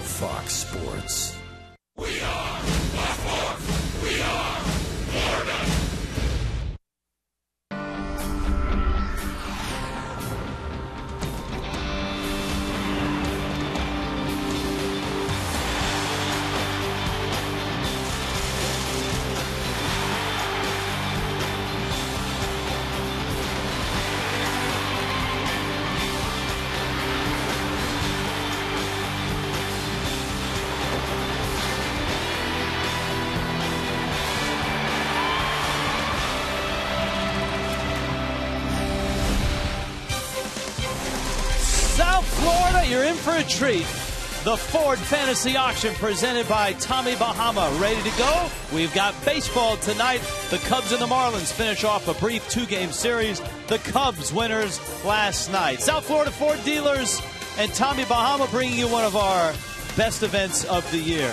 Fox Sports. We are the Fourth. We are Florida. South Florida, you're in for a treat. The Ford Fantasy Auction presented by Tommy Bahama. Ready to go? We've got baseball tonight. The Cubs and the Marlins finish off a brief two-game series. The Cubs winners last night. South Florida Ford dealers and Tommy Bahama bringing you one of our best events of the year.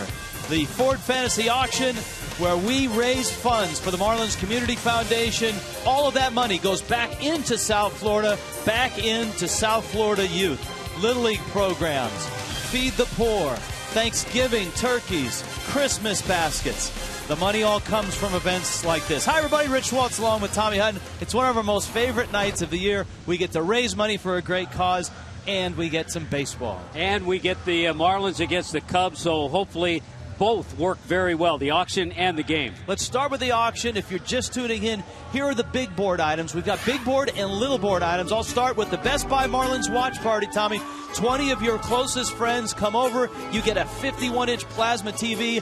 The Ford Fantasy Auction, where we raise funds for the Marlins Community Foundation. All of that money goes back into South Florida, back into South Florida youth. Little League programs, Feed the Poor, Thanksgiving turkeys, Christmas baskets. The money all comes from events like this. Hi, everybody. Rich Waltz along with Tommy Hutton. It's one of our most favorite nights of the year. We get to raise money for a great cause, and we get some baseball. And we get the Marlins against the Cubs, so hopefully both work very well, the auction and the game. Let's start with the auction. If you're just tuning in, here are the big board items. We've got big board and little board items. I'll start with the Best Buy Marlins watch party, Tommy. 20 of your closest friends come over. You get a 51-inch plasma TV,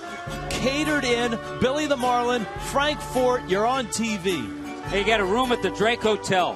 catered in, Billy the Marlin, Frank Fort, you're on TV. Hey, you got a room at the Drake Hotel.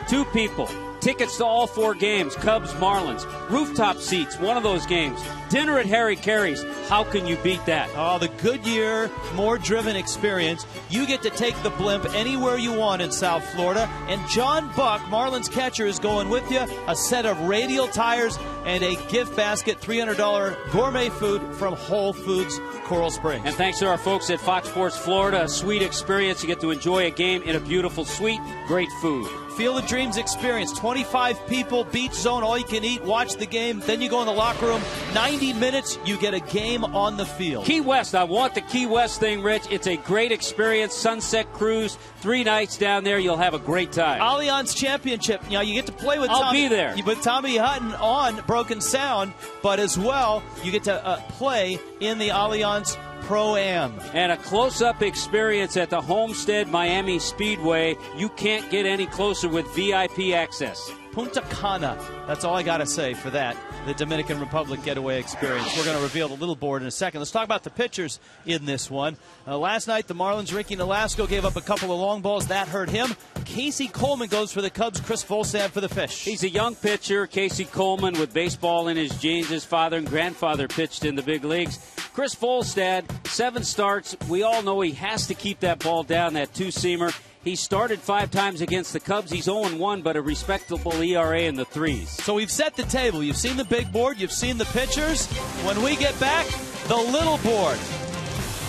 2 people. Tickets to all 4 games, Cubs, Marlins. Rooftop seats, one of those games. Dinner at Harry Carey's. How can you beat that? Oh, the Goodyear, more driven experience. You get to take the blimp anywhere you want in South Florida. And John Buck, Marlins catcher, is going with you. A set of radial tires and a gift basket, $300 gourmet food from Whole Foods Coral Springs. And thanks to our folks at Fox Sports Florida, a sweet experience. You get to enjoy a game in a beautiful suite. Great food. Field of Dreams experience, 25 people, beach zone, all you can eat, watch the game, then you go in the locker room, 90 minutes, you get a game on the field. Key West, I want the Key West thing, Rich. It's a great experience, sunset cruise, 3 nights down there, you'll have a great time. Allianz Championship, you know, you get to play with I'll be there. With Tommy Hutton on Broken Sound, but as well, you get to play in the Allianz Pro-Am. And a close-up experience at the Homestead Miami Speedway. You can't get any closer with VIP access. Punta Cana. That's all I got to say for that, the Dominican Republic getaway experience. We're going to reveal the little board in a second. Let's talk about the pitchers in this one. Last night, the Marlins' Ricky Nolasco gave up a couple of long balls. That hurt him. Casey Coleman goes for the Cubs. Chris Volstad for the Fish. He's a young pitcher. Casey Coleman with baseball in his genes. His father and grandfather pitched in the big leagues. Chris Volstad, 7 starts. We all know he has to keep that ball down, that 2-seamer. He started 5 times against the Cubs. He's 0-1, but a respectable ERA in the 3s. So we've set the table. You've seen the big board. You've seen the pitchers. When we get back, the little board.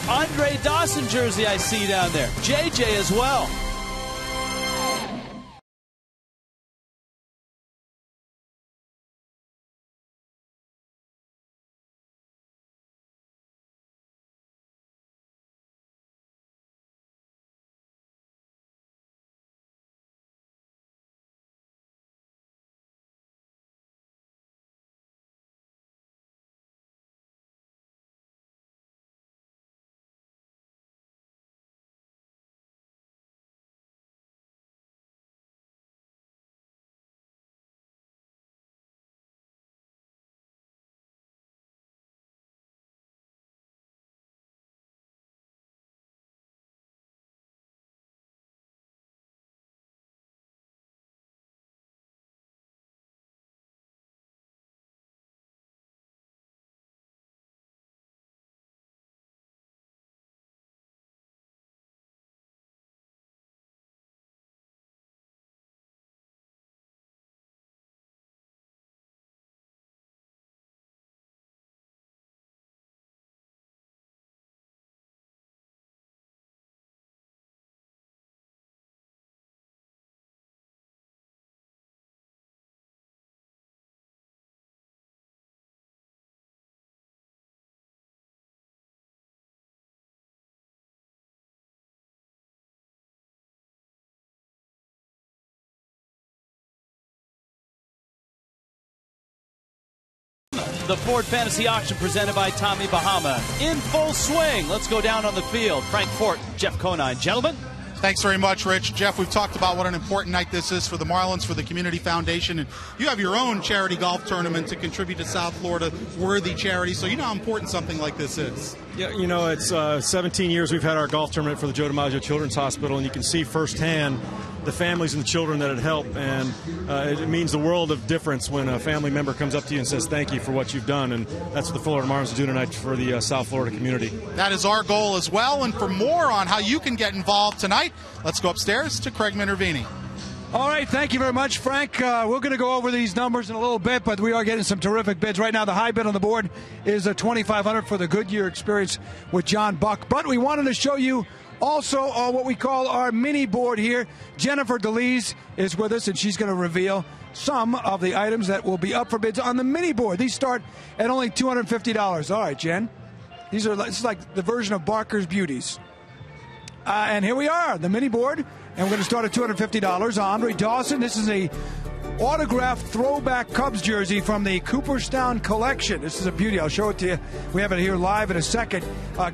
Andre Dawson jersey I see down there. JJ as well. the Ford Fantasy Auction presented by Tommy Bahama. In full swing. Let's go down on the field. Frank Fort, Jeff Conine. Gentlemen. Thanks very much, Rich. Jeff, we've talked about what an important night this is for the Marlins, for the Community Foundation, and you have your own charity golf tournament to contribute to South Florida worthy charity, so you know how important something like this is. Yeah, you know, it's 17 years we've had our golf tournament for the Joe DiMaggio Children's Hospital, and you can see firsthand the families and the children that it helped, and it means the world of difference when a family member comes up to you and says thank you for what you've done, and that's what the Florida Marlins are doing tonight for the South Florida community. That is our goal as well, and for more on how you can get involved tonight, let's go upstairs to Craig Minervini. All right, thank you very much, Frank. We're going to go over these numbers in a little bit, but we are getting some terrific bids. Right now, the high bid on the board is a $2,500 for the Goodyear experience with John Buck. But we wanted to show you also what we call our mini board here. Jennifer DeLees is with us, and she's going to reveal some of the items that will be up for bids on the mini board. These start at only $250. All right, Jen. This is like the version of Barker's Beauties. And here we are, the mini board. And we're going to start at $250. Andre Dawson, this is a autographed throwback Cubs jersey from the Cooperstown collection. This is a beauty. I'll show it to you. We have it here live in a second.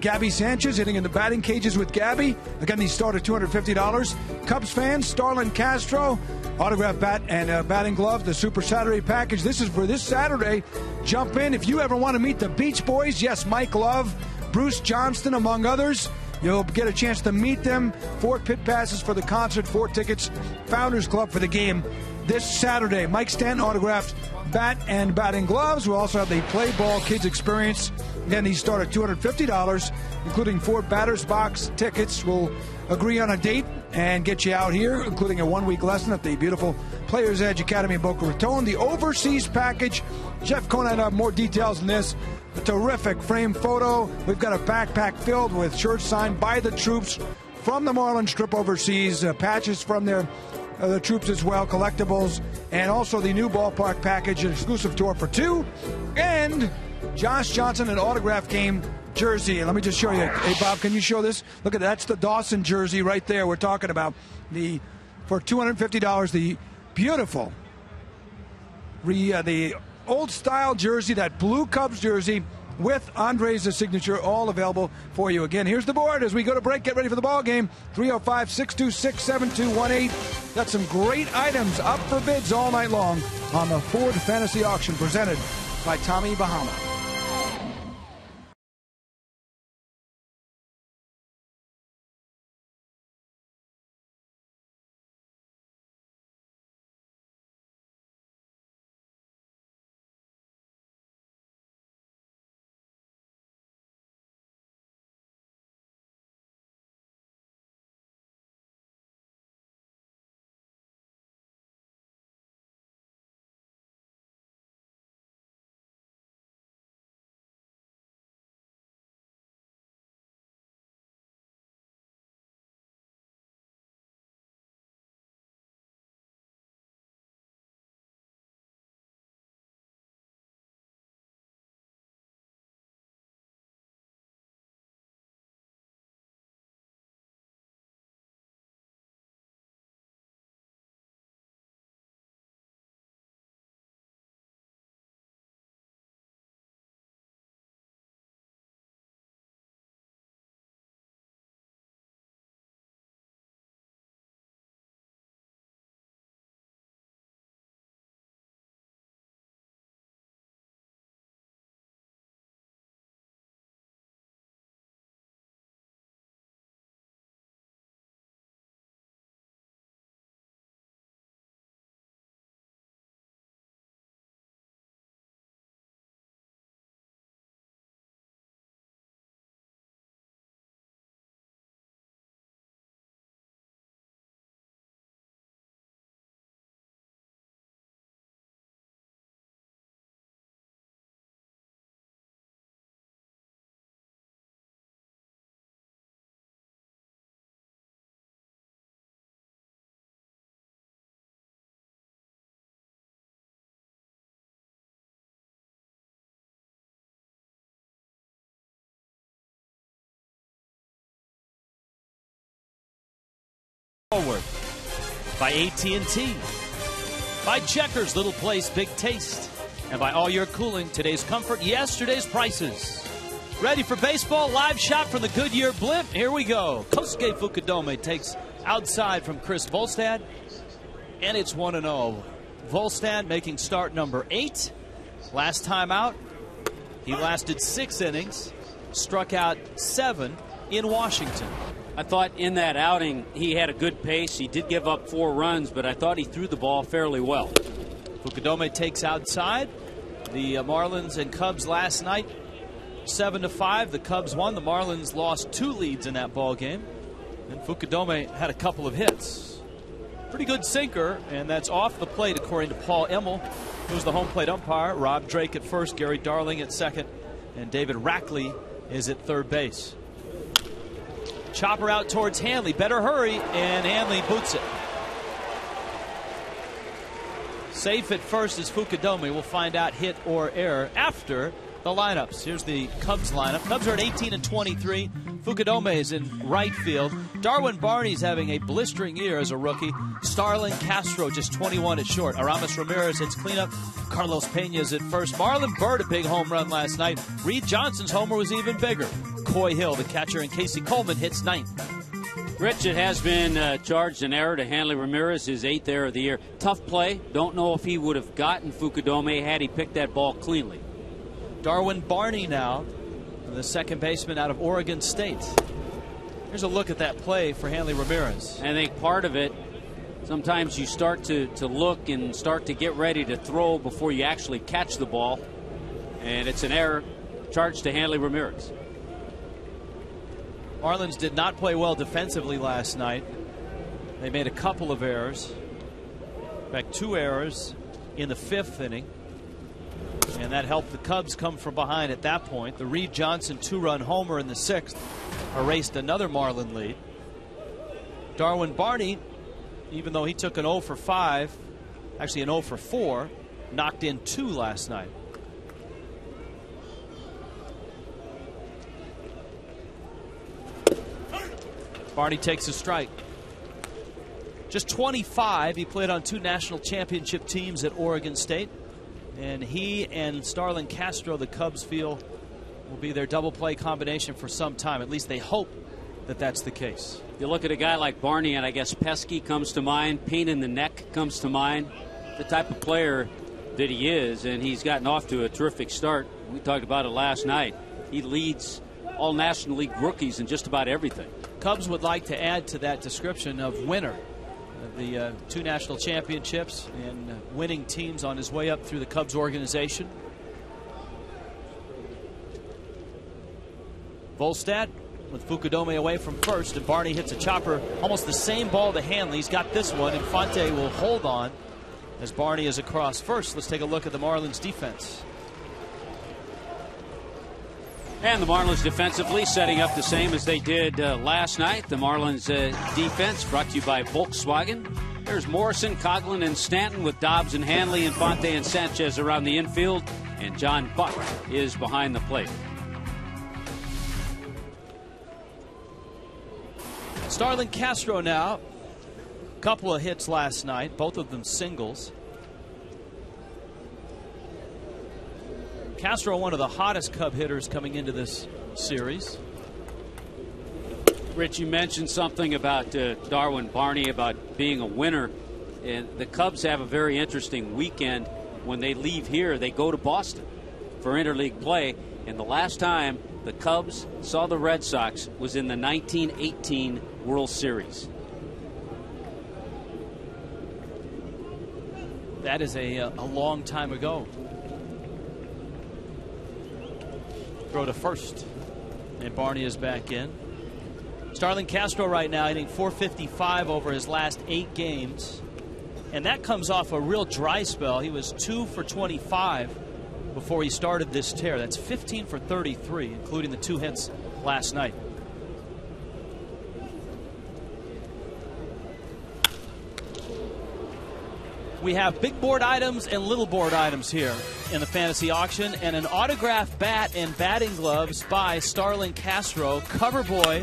Gabby Sanchez hitting in the batting cages with Gabby. Again, these start at $250. Cubs fans, Starlin Castro, autographed bat and batting glove, the Super Saturday package. This is for this Saturday. Jump in. If you ever want to meet the Beach Boys, yes, Mike Love, Bruce Johnston, among others, you'll get a chance to meet them. 4 pit passes for the concert, 4 tickets, Founders Club for the game this Saturday. Mike Stanton autographed bat and batting gloves. We'll also have the Play Ball Kids Experience. Again, these start at $250, including 4 batter's box tickets. We'll agree on a date and get you out here, including a 1-week lesson at the beautiful Players Edge Academy in Boca Raton. The overseas package, Jeff Conine have more details on this. A terrific frame photo. We've got a backpack filled with shirts signed by the troops from the Marlins trip overseas, patches from the troops as well, collectibles, and also the new ballpark package, an exclusive tour for 2, and Josh Johnson, an autograph game jersey. And let me just show you. Hey, Bob, can you show this? Look at that. That's the Dawson jersey right there we're talking about. For $250, the beautiful, the old-style jersey, that blue Cubs jersey with Andre's signature, all available for you. Again, here's the board as we go to break. Get ready for the ball game. 305-626-7218. Got some great items up for bids all night long on the Ford Fantasy Auction presented by Tommy Bahama. Forward by AT&T, by Checkers, Little Place, Big Taste, And by All Your Cooling, today's comfort, yesterday's prices. Ready for baseball? Live shot from the Goodyear blimp. Here we go. Kosuke Fukudome takes outside from Chris Volstad. And it's 1-0. Volstad making start number 8. Last time out, he lasted 6 innings, struck out 7 in Washington. I thought in that outing he had a good pace. He did give up 4 runs, but I thought he threw the ball fairly well. Fukudome takes outside. The Marlins and Cubs last night, 7-5. The Cubs won. The Marlins lost 2 leads in that ball game. And Fukudome had a couple of hits. Pretty good sinker, and that's off the plate according to Paul Emmel, who's the home plate umpire. Rob Drake at first, Gary Darling at second, and David Rackley is at third base. Chopper out towards Hanley. Better hurry, and Hanley boots it. Safe at first is Fukudome. We'll find out hit or error after the lineups. Here's the Cubs lineup. Cubs are at 18-23. Fukudome is in right field. Darwin Barney's having a blistering year as a rookie. Starlin Castro just 21 at short. Aramis Ramirez hits cleanup. Carlos Pena's at first. Marlon Byrd, a big home run last night. Reed Johnson's homer was even bigger. Coy Hill, the catcher, and Casey Coleman hits 9th. Rich, it has been charged an error to Hanley Ramirez, his 8th error of the year. Tough play. Don't know if he would have gotten Fukudome had he picked that ball cleanly. Darwin Barney now, the second baseman out of Oregon State. Here's a look at that play for Hanley Ramirez. I think part of it, sometimes you start to look and start to get ready to throw before you actually catch the ball. And it's an error charged to Hanley Ramirez. Marlins did not play well defensively last night. They made a couple of errors. In fact, 2 errors in the 5th inning. And that helped the Cubs come from behind at that point. The Reed Johnson 2-run homer in the 6th erased another Marlin lead. Darwin Barney, even though he took an 0 for 5, actually an 0 for 4, knocked in 2 last night. Barney takes a strike. Just 25. He played on 2 national championship teams at Oregon State. And he and Starlin Castro, the Cubs feel, will be their double play combination for some time. At least they hope that that's the case. You look at a guy like Barney, and I guess Pesky comes to mind. Pain in the neck comes to mind. The type of player that he is, and he's gotten off to a terrific start. We talked about it last night. He leads all National League rookies in just about everything. Cubs would like to add to that description of winner. The 2 national championships and winning teams on his way up through the Cubs organization. Volstad with Fukudome away from first, and Barney hits a chopper, almost the same ball to Hanley. He's got this one. Infante will hold on as Barney is across first. Let's take a look at the Marlins defense. And the Marlins defensively setting up the same as they did last night. The Marlins defense brought to you by Volkswagen. There's Morrison, Coughlin, and Stanton with Dobbs and Hanley, Infante and Sanchez around the infield. And John Buck is behind the plate. Starlin Castro now. A couple of hits last night, both of them singles. Castro, one of the hottest Cub hitters coming into this series. Rich, you mentioned something about Darwin Barney, about being a winner. And the Cubs have a very interesting weekend. When they leave here, they go to Boston for interleague play. And the last time the Cubs saw the Red Sox was in the 1918 World Series. That is a long time ago. Throw to first, and Barney is back in. Starlin Castro right now hitting .455 over his last 8 games, and that comes off a real dry spell. He was 2 for 25 before he started this tear. That's 15 for 33, including the 2 hits last night. We have big board items and little board items here in the fantasy auction, and an autographed bat and batting gloves by Starlin Castro, cover boy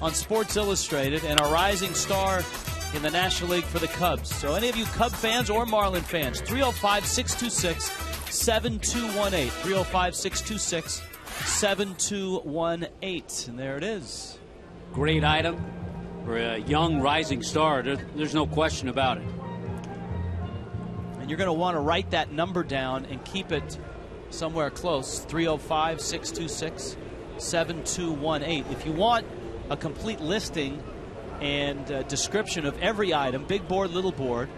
on Sports Illustrated, and a rising star in the National League for the Cubs. So any of you Cub fans or Marlin fans, 305-626 7218. 305-626-7218. And there it is. Great item for a young rising star. There's no question about it. And you're going to want to write that number down and keep it somewhere close. 305-626-7218. If you want a complete listing and description of every item, big board, little board,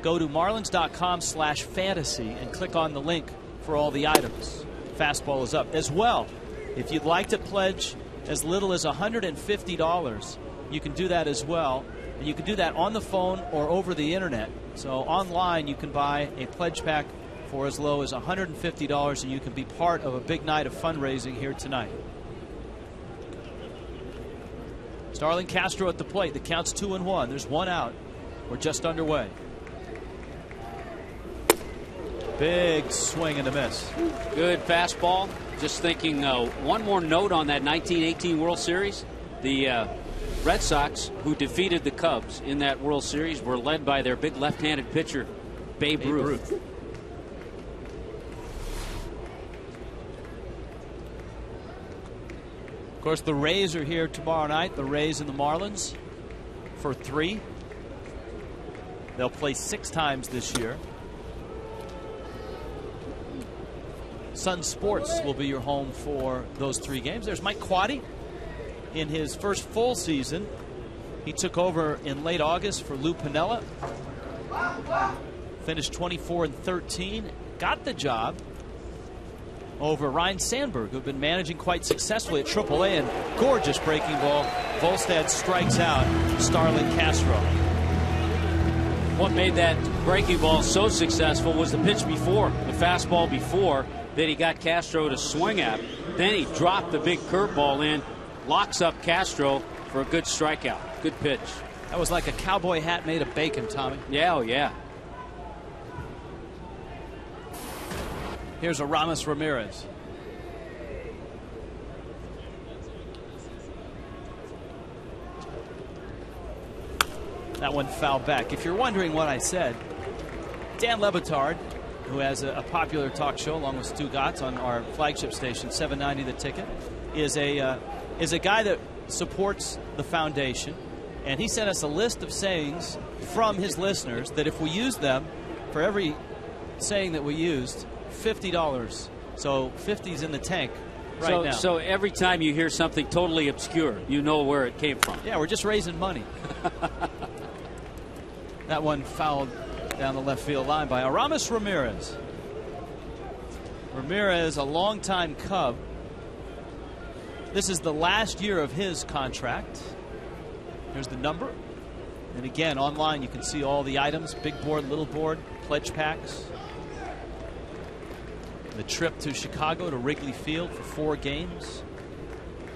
go to marlins.com/fantasy and click on the link for all the items. Fastball is up. As well, if you'd like to pledge as little as $150, you can do that as well. And you can do that on the phone or over the internet. So online you can buy a pledge pack for as low as $150, and you can be part of a big night of fundraising here tonight. Starlin Castro at the plate. The count's 2-1. There's one out. We're just underway. Big swing and a miss. Good fastball. Just thinking one more note on that 1918 World Series. The Red Sox, who defeated the Cubs in that World Series, were led by their big left-handed pitcher, Babe Ruth. Of course, the Rays are here tomorrow night. The Rays and the Marlins for 3. They'll play 6 times this year. Sun Sports will be your home for those 3 games. There's Mike Quaddy in his first full season. He took over in late August for Lou Piniella. Finished 24-13. Got the job over Ryan Sandberg, who've been managing quite successfully at AAA, and gorgeous breaking ball. Volstad strikes out Starlin Castro. What made that breaking ball so successful was the pitch before, the fastball before, that he got Castro to swing at. Then he dropped the big curveball in, locks up Castro for a good strikeout. Good pitch. That was like a cowboy hat made of bacon, Tommy. Yeah, oh yeah. Here's Aramis Ramirez. That one fouled back. If you're wondering what I said, Dan Lebitard, who has a popular talk show along with Stu Gatz on our flagship station, 790 The Ticket, is a guy that supports the foundation, and he sent us a list of sayings from his listeners that if we use them, for every saying that we used, $50. So 50's in the tank right now. So every time you hear something totally obscure, you know where it came from. Yeah, we're just raising money. That one fouled down the left field line by Aramis Ramirez. Ramirez, a longtime Cub. This is the last year of his contract. Here's the number. And again, online you can see all the items, big board, little board, pledge packs. The trip to Chicago to Wrigley Field for 4 games.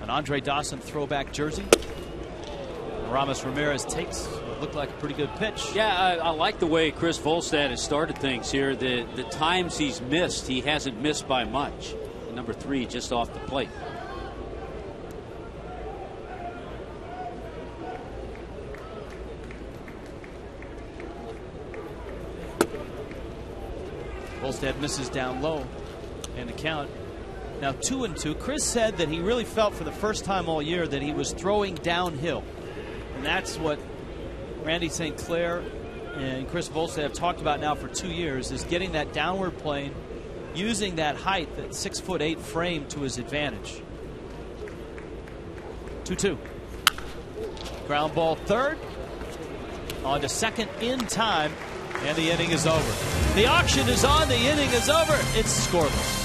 An Andre Dawson throwback jersey. Aramis Ramirez takes what looked like a pretty good pitch. Yeah, I like the way Chris Volstad has started things here. The times he's missed, he hasn't missed by much. Number 3 just off the plate. Volstad misses down low in the count. Now 2-2. Chris said that he really felt for the first time all year that he was throwing downhill. And that's what Randy St. Clair and Chris Volstad have talked about now for 2 years, is getting that downward plane, using that height, that 6'8" frame to his advantage. 2-2. Ground ball third. On to second in time. And the inning is over. The auction is on. The inning is over. It's scoreless.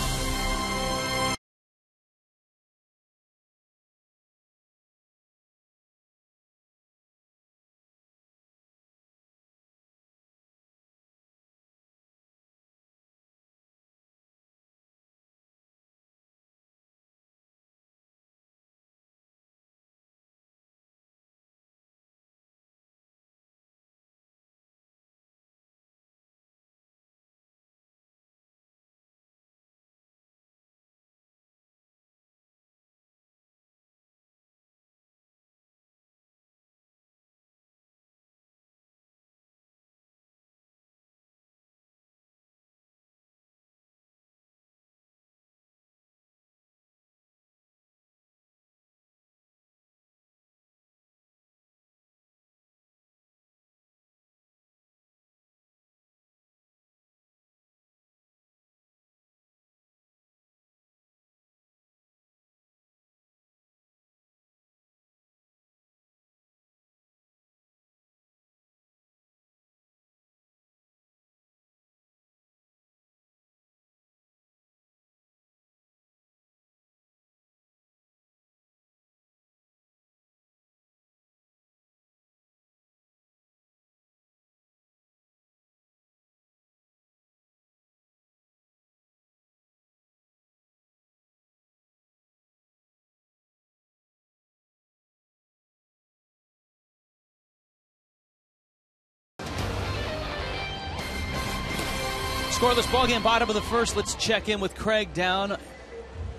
Scoreless ball game, bottom of the first. Let's check in with Craig down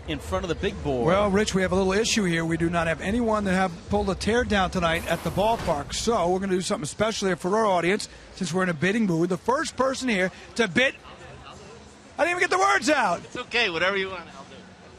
in front of the big board. Well, Rich, we have a little issue here. We do not have anyone that have pulled a tear down tonight at the ballpark. So we're going to do something special here for our audience since we're in a bidding mood. The first person here to bid. I didn't even get the words out. It's okay, whatever you want, I'll do.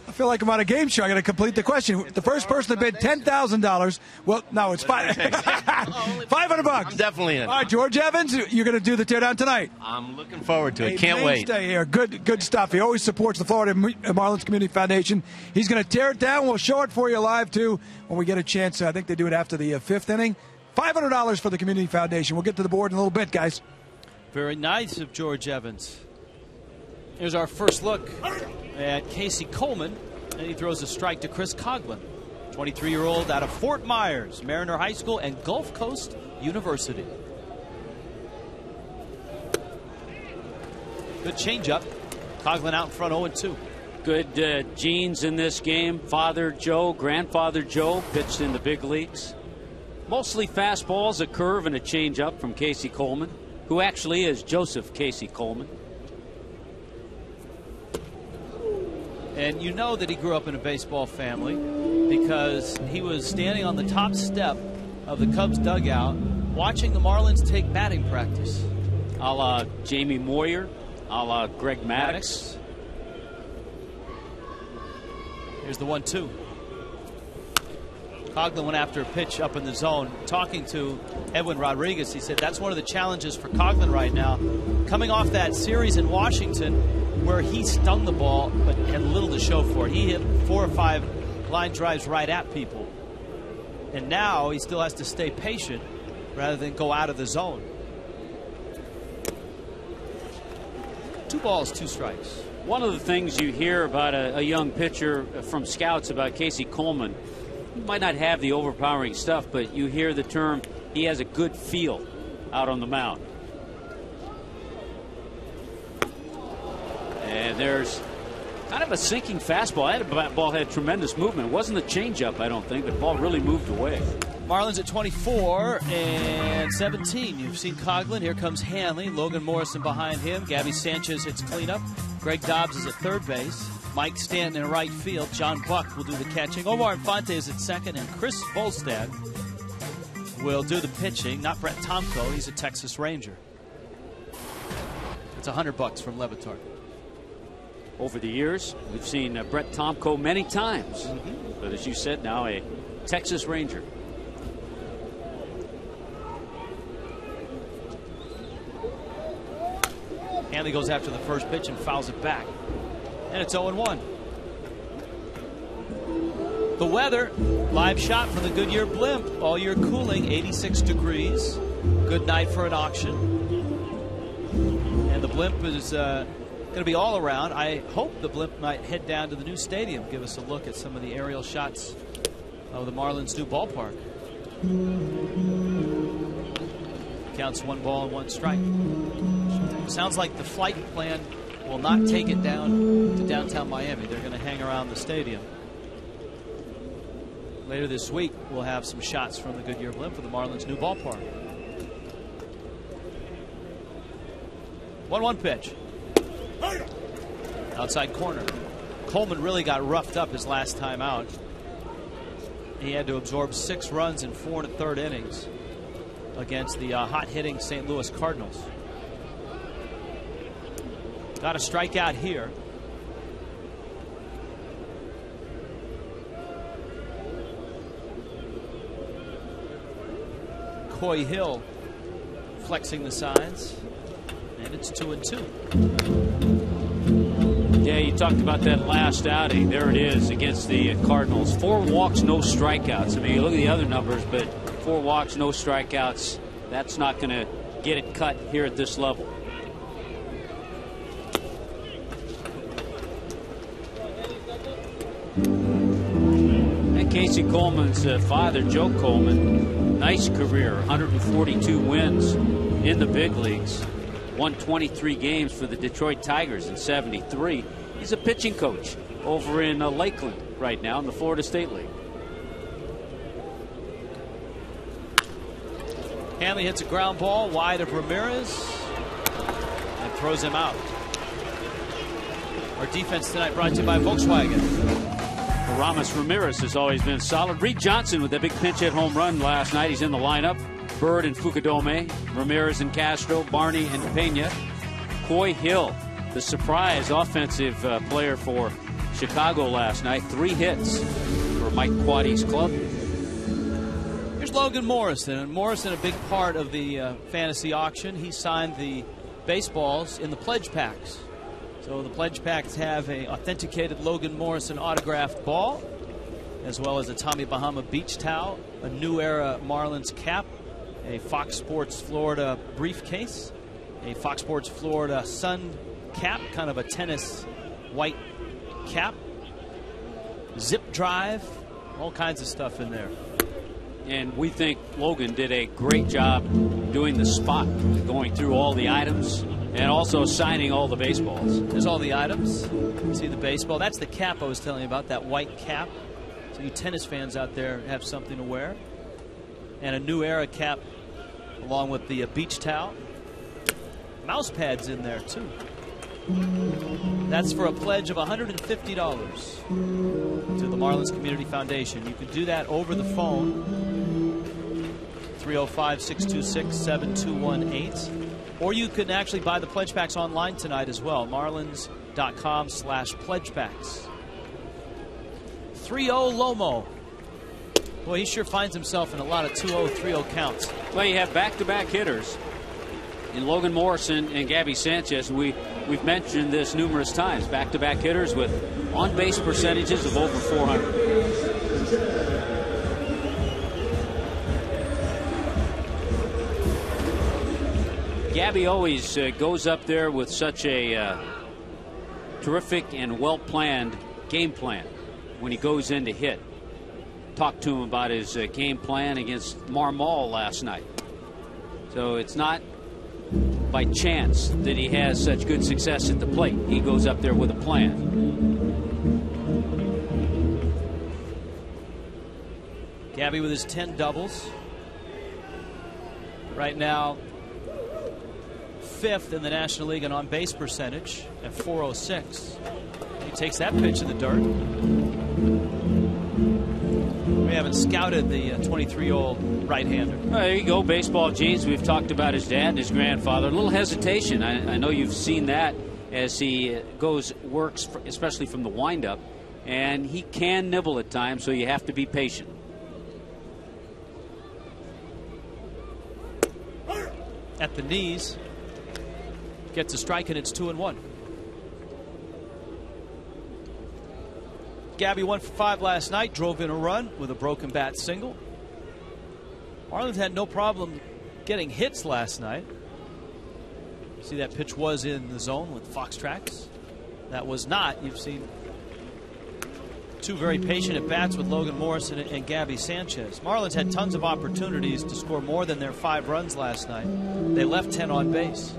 I feel like I'm on a game show. I got to complete the question. The first person to bid $10,000. Well, no, it's $500. I'm definitely in. All right, George Evans, you're going to do the teardown tonight. I'm looking forward to it. Can't wait. Stay here. Good stuff. He always supports the Florida Marlins Community Foundation. He's going to tear it down. We'll show it for you live too when we get a chance. I think they do it after the fifth inning. $500 for the Community Foundation. We'll get to the board in a little bit, guys. Very nice of George Evans. Here's our first look at Casey Coleman, and he throws a strike to Chris Coughlin, 23-year-old out of Fort Myers, Mariner High School and Gulf Coast University. Good changeup. Coughlin out in front, 0-2. Good genes in this game. Father Joe, grandfather Joe pitched in the big leagues. Mostly fastballs, a curve, and a changeup from Casey Coleman, who actually is Joseph Casey Coleman. And you know that he grew up in a baseball family because he was standing on the top step of the Cubs dugout watching the Marlins take batting practice. A la Jamie Moyer, a la Greg Maddux. Here's the 1-2. Coughlin went after a pitch up in the zone. Talking to Edwin Rodriguez, he said that's one of the challenges for Coughlin right now. Coming off that series in Washington where he stung the ball but had little to show for it. He hit 4 or 5 line drives right at people. And now he still has to stay patient rather than go out of the zone. 2 balls, 2 strikes. One of the things you hear about a young pitcher from scouts about Casey Coleman, he might not have the overpowering stuff, but you hear the term he has a good feel out on the mound. And there's kind of a sinking fastball. That ball had tremendous movement. It wasn't a changeup, I don't think. The ball really moved away. Marlins at 24 and 17. You've seen Coughlin. Here comes Hanley. Logan Morrison behind him. Gabby Sanchez hits cleanup. Greg Dobbs is at third base. Mike Stanton in right field. John Buck will do the catching. Omar Infante is at second. And Chris Volstad will do the pitching. Not Brett Tomko. He's a Texas Ranger. It's $100 from Levitar. Over the years, we've seen Brett Tomko many times. But as you said, now a Texas Ranger. Hanley goes after the first pitch and fouls it back. And it's 0-1. The weather, live shot from the Goodyear blimp. All year cooling, 86 degrees. Good night for an auction. And the blimp is going to be all around. I hope the blimp might head down to the new stadium, give us a look at some of the aerial shots of the Marlins' new ballpark. Counts 1 ball and 1 strike. Sounds like the flight plan will not take it down to downtown Miami. They're going to hang around the stadium. Later this week, we'll have some shots from the Goodyear blimp for the Marlins' new ballpark. 1-1 pitch. Outside corner. Coleman really got roughed up his last time out. He had to absorb 6 runs in 4 1/3 innings against the hot-hitting St. Louis Cardinals. Got a strikeout here. Coy Hill flexing the sides, and it's 2-2. Yeah, you talked about that last outing. There it is against the Cardinals. 4 walks, no strikeouts. I mean, you look at the other numbers, but 4 walks, no strikeouts. That's not going to get it cut here at this level. And Casey Coleman's father, Joe Coleman, nice career, 142 wins in the big leagues. Won 23 games for the Detroit Tigers in '73. He's a pitching coach over in Lakeland right now in the Florida State League. Hanley hits a ground ball wide of Ramirez and throws him out. Our defense tonight brought to you by Volkswagen. Ramos Ramirez has always been solid. Reed Johnson with a big pinch hit home run last night. He's in the lineup. Bird and Fukudome, Ramirez and Castro, Barney and Pena. Coy Hill, the surprise offensive player for Chicago last night. 3 hits for Mike Quaddy's club. Here's Logan Morrison. And Morrison, a big part of the fantasy auction. He signed the baseballs in the pledge packs. So the pledge packs have a authenticated Logan Morrison autographed ball, as well as a Tommy Bahama beach towel, a New Era Marlins cap, a Fox Sports Florida briefcase, a Fox Sports Florida Sun cap, kind of a tennis white cap, zip drive, all kinds of stuff in there. And we think Logan did a great job doing the spot, going through all the items and also signing all the baseballs. There's all the items. See the baseball. That's the cap I was telling you about, that white cap. So you tennis fans out there have something to wear. And a New Era cap along with the beach towel. Mouse pads in there too. That's for a pledge of $150 to the Marlins Community Foundation. You can do that over the phone, 305-626-7218. Or you can actually buy the pledge packs online tonight as well. Marlins.com/pledgepacks. 3-0 Lomo. Boy, he sure finds himself in a lot of 2-0, 3-0 counts. Well, you have back-to-back hitters in Logan Morrison and Gabby Sanchez. We've mentioned this numerous times. Back-to-back hitters with on-base percentages of over 400. Gabby always goes up there with such a terrific and well-planned game plan when he goes in to hit. Talked to him about his game plan against Marmol last night. So it's not by chance that he has such good success at the plate. He goes up there with a plan. Gabby with his 10 doubles. Right now, 5th in the National League in on-base percentage at 406. He takes that pitch in the dirt. We haven't scouted the 23-year-old right-hander. Well, there you go, baseball genes. We've talked about his dad and his grandfather. A little hesitation. I know you've seen that as he works, especially from the windup, and he can nibble at times, so you have to be patient. At the knees. Gets a strike, and it's 2-1. Gabby 1 for 5 last night, drove in a run with a broken bat single. Marlins had no problem getting hits last night. See, that pitch was in the zone with Fox Tracks. That was not. You've seen 2 very patient at bats with Logan Morrison and Gabby Sanchez. Marlins had tons of opportunities to score more than their 5 runs last night. They left 10 on base.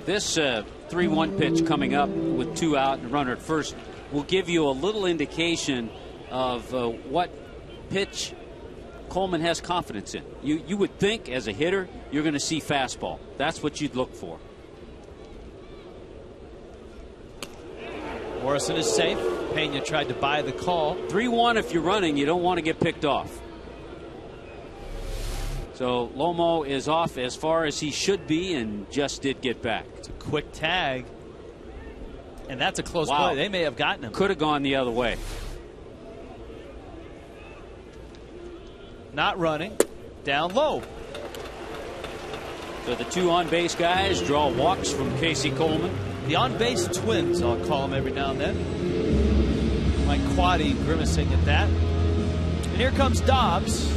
This 3-1 pitch coming up with 2 out and a runner at first will give you a little indication of what pitch Coleman has confidence in. You would think as a hitter you're going to see fastball. That's what you'd look for. Morrison is safe. Pena tried to buy the call. 3-1 if you're running, you don't want to get picked off. So Lomo is off as far as he should be and just did get back. It's a quick tag. And that's a close play. They may have gotten him. Could have gone the other way. Not running. Down low. So the 2 on-base guys draw walks from Casey Coleman. The on-base twins, I'll call them every now and then. Mike Quaddy grimacing at that. And here comes Dobbs,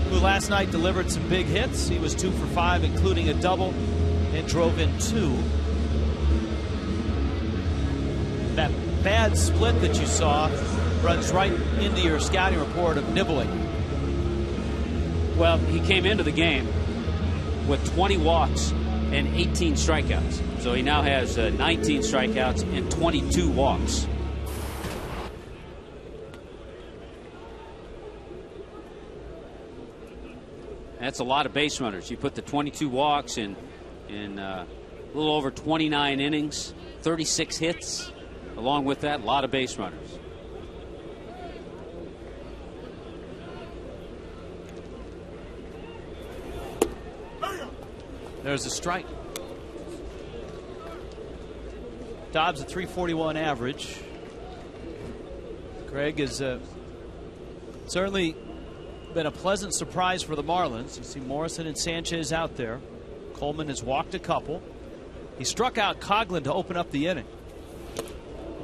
who last night delivered some big hits. He was 2 for 5, including a double, and drove in 2. That bad split that you saw runs right into your scouting report of nibbling. Well, he came into the game with 20 walks and 18 strikeouts. So he now has 19 strikeouts and 22 walks. That's a lot of base runners. You put the 22 walks in a little over 29 innings, 36 hits. Along with that, a lot of base runners. There's a strike. Dobbs a 341 average. Greg has certainly been a pleasant surprise for the Marlins. You see Morrison and Sanchez out there. Coleman has walked a couple. He struck out Coghlan to open up the inning.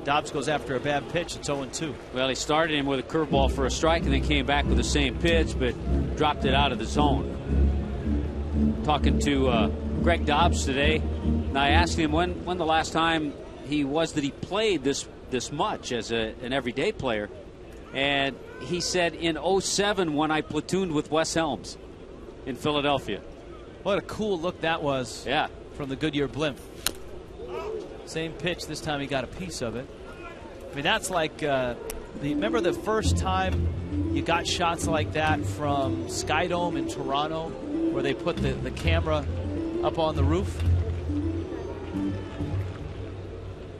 Dobbs goes after a bad pitch. It's 0-2. Well, he started him with a curveball for a strike and then came back with the same pitch, but dropped it out of the zone. Talking to Greg Dobbs today, and I asked him when the last time that he played this much as an everyday player, and he said in 07 when I platooned with Wes Helms in Philadelphia. What a cool look that was. Yeah. From the Goodyear blimp. Same pitch. This time he got a piece of it. I mean, that's like remember the first time you got shots like that from Skydome in Toronto, where they put the camera up on the roof?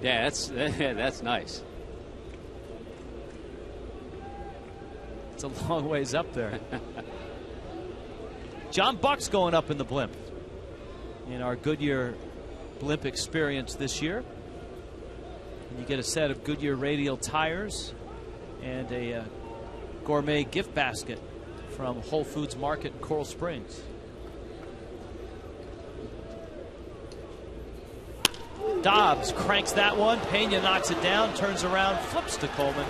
Yeah, that's nice. It's a long ways up there. John Buck's going up in the blimp in our Goodyear blimp experience this year. And you get a set of Goodyear radial tires and a gourmet gift basket from Whole Foods Market in Coral Springs. Dobbs cranks that one. Pena knocks it down, turns around, flips to Coleman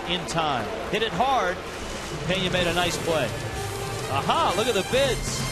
in time. Hit it hard. Pena made a nice play. Aha, look at the bids.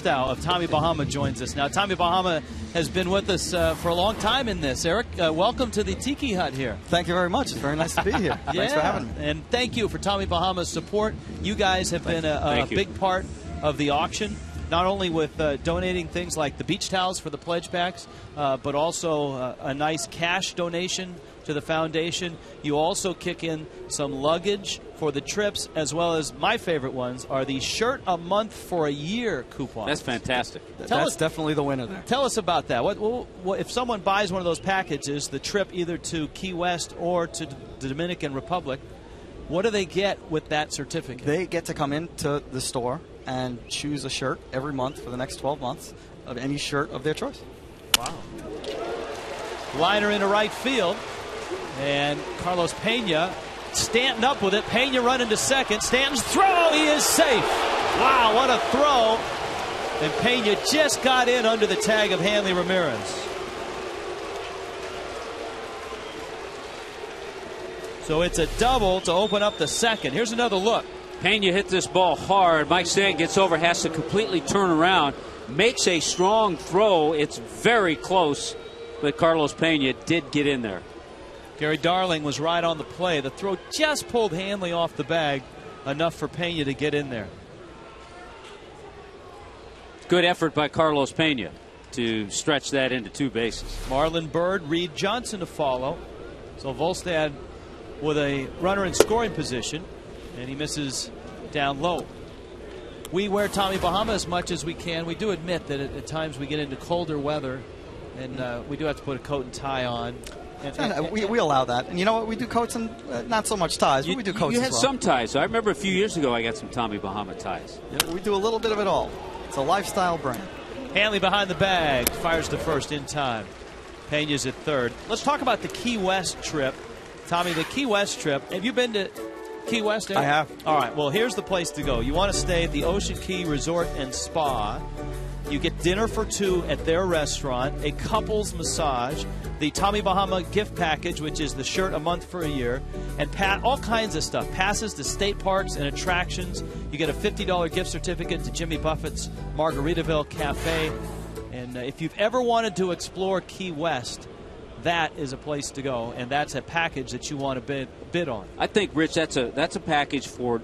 Of Tommy Bahama joins us now. Tommy Bahama has been with us for a long time in this. Eric, welcome to the Tiki Hut here. Thank you very much. It's very nice to be here. Thanks for having me. And thank you for Tommy Bahama's support. You guys have been a big part of the auction, not only with donating things like the beach towels for the pledge packs, but also a nice cash donation to the foundation. You also kick in some luggage for the trips, as well as my favorite ones are the shirt a month for a year coupons. That's fantastic. That's definitely the winner there. Tell us about that. What if someone buys one of those packages, the trip either to Key West or to the Dominican Republic, what do they get with that certificate? They get to come into the store and choose a shirt every month for the next 12 months of any shirt of their choice. Wow. Liner into right field. And Carlos Pena, Stanton up with it. Pena running to second. Stanton's throw. He is safe. Wow, what a throw. And Pena just got in under the tag of Hanley Ramirez. So it's a double to open up the second. Here's another look. Pena hit this ball hard. Mike Stanton gets over, has to completely turn around, makes a strong throw. It's very close, but Carlos Pena did get in there. Gary Darling was right on the play. The throw just pulled Hanley off the bag enough for Pena to get in there. Good effort by Carlos Pena to stretch that into 2 bases. Marlon Byrd, Reed Johnson to follow. So Volstad with a runner in scoring position, and he misses down low. We wear Tommy Bahama as much as we can. We do admit that at times we get into colder weather, and we do have to put a coat and tie on. We allow that. And you know what? We do coats and not so much ties, but we do coats You had as well. some ties. I remember a few years ago I got some Tommy Bahama ties. Yeah, we do a little bit of it all. It's a lifestyle brand. Hanley behind the bag, fires to first in time. Pena's at third. Let's talk about the Key West trip. Tommy, the Key West trip. Have you been to Key West, Eric? I have. All right, well, here's the place to go. You want to stay at the Ocean Key Resort and Spa. You get dinner for 2 at their restaurant, a couple's massage, the Tommy Bahama gift package, which is the shirt a month for a year, and all kinds of stuff. Passes to state parks and attractions. You get a $50 gift certificate to Jimmy Buffett's Margaritaville Cafe. And if you've ever wanted to explore Key West, that is a place to go, and that's a package that you want to bid on. I think, Rich, that's a package for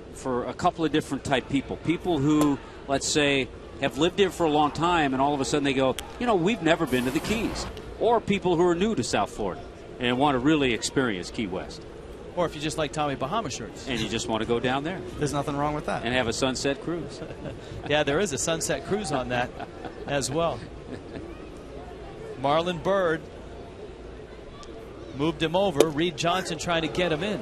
a couple of different type people. People who, let's say, have lived here for a long time, and all of a sudden they go, you know, we've never been to the Keys. Or people who are new to South Florida and want to really experience Key West. Or if you just like Tommy Bahama shirts. And you just want to go down there. There's nothing wrong with that. And have a sunset cruise. Yeah, there is a sunset cruise on that as well. Marlon Byrd moved him over. Reed Johnson trying to get him in.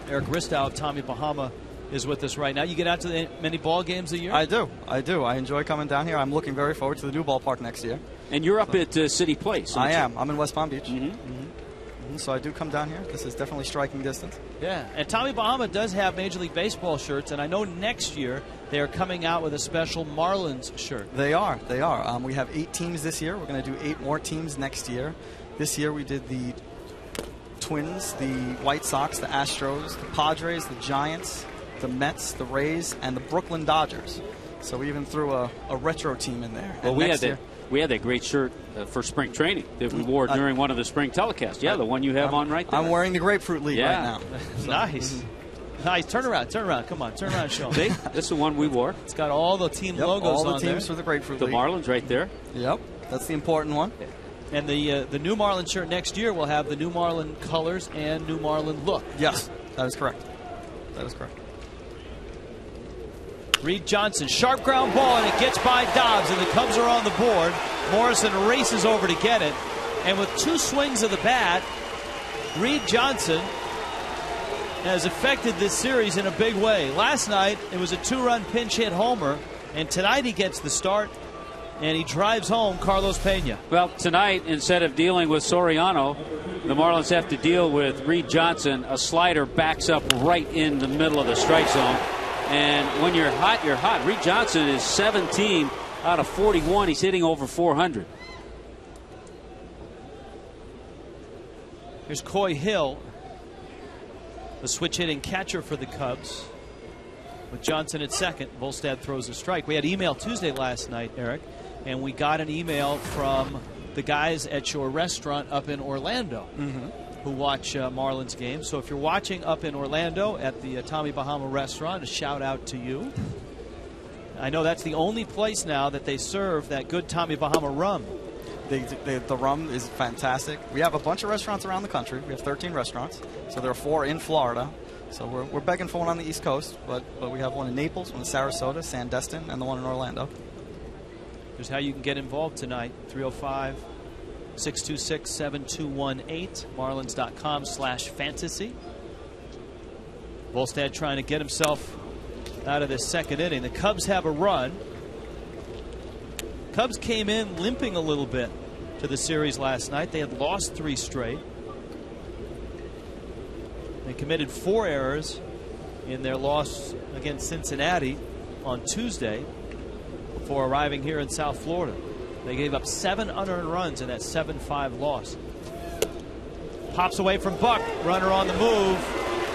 Eric Ristow of Tommy Bahama is with us right now. You get out to many ball games a year? I do. I enjoy coming down here. I'm looking very forward to the new ballpark next year. And you're up at City Place. I am. I'm in West Palm Beach. So I do come down here. This is definitely striking distance. Yeah, and Tommy Bahama does have Major League Baseball shirts, and I know next year they are coming out with a special Marlins shirt. They are. We have 8 teams this year. We're going to do 8 more teams next year. This year we did the Twins, the White Sox, the Astros, the Padres, the Giants, the Mets, the Rays, and the Brooklyn Dodgers. So we even threw a retro team in there. Well, we had that great shirt for spring training that we wore during one of the spring telecasts. Yeah, the one you have on right there. I'm wearing the Grapefruit League right now. So. Nice. Nice. Turn around. Come on. Turn around and show them. See? This is the one we wore. It's got all the team logos on there. All the teams for the Grapefruit League. The Marlins right there. Yep. That's the important one. And the new Marlin shirt next year will have the new Marlin colors and new Marlin look. Yes, that is correct. Reed Johnson, sharp ground ball, and it gets by Dobbs, and the Cubs are on the board. Morrison races over to get it, and with 2 swings of the bat, Reed Johnson has affected this series in a big way. Last night, it was a 2-run pinch hit homer, and tonight he gets the start, and he drives home Carlos Pena. Well, tonight, instead of dealing with Soriano, the Marlins have to deal with Reed Johnson. A slider backs up right in the middle of the strike zone. And when you're hot, you're hot. Reed Johnson is 17 out of 41. He's hitting over 400. Here's Coy Hill, the switch hitting catcher for the Cubs. With Johnson at second, Volstad throws a strike. We had email Tuesday last night, Eric, and we got an email from the guys at your restaurant up in Orlando who watch Marlins games. So if you're watching up in Orlando at the Tommy Bahama restaurant, a shout out to you. I know that's the only place now that they serve that good Tommy Bahama rum. The rum is fantastic. We have a bunch of restaurants around the country. We have 13 restaurants. So there are 4 in Florida. So we're begging for one on the East Coast, but we have one in Naples, one in Sarasota, Sandestin, and the one in Orlando. Here's how you can get involved tonight. 305-626-7218. Marlins.com/fantasy. Volstad trying to get himself out of this second inning. The Cubs have a run. Cubs came in limping a little bit to the series last night. They had lost 3 straight. They committed 4 errors in their loss against Cincinnati on Tuesday before arriving here in South Florida. They gave up 7 unearned runs in that 7-5 loss. Pops away from Buck. Runner on the move.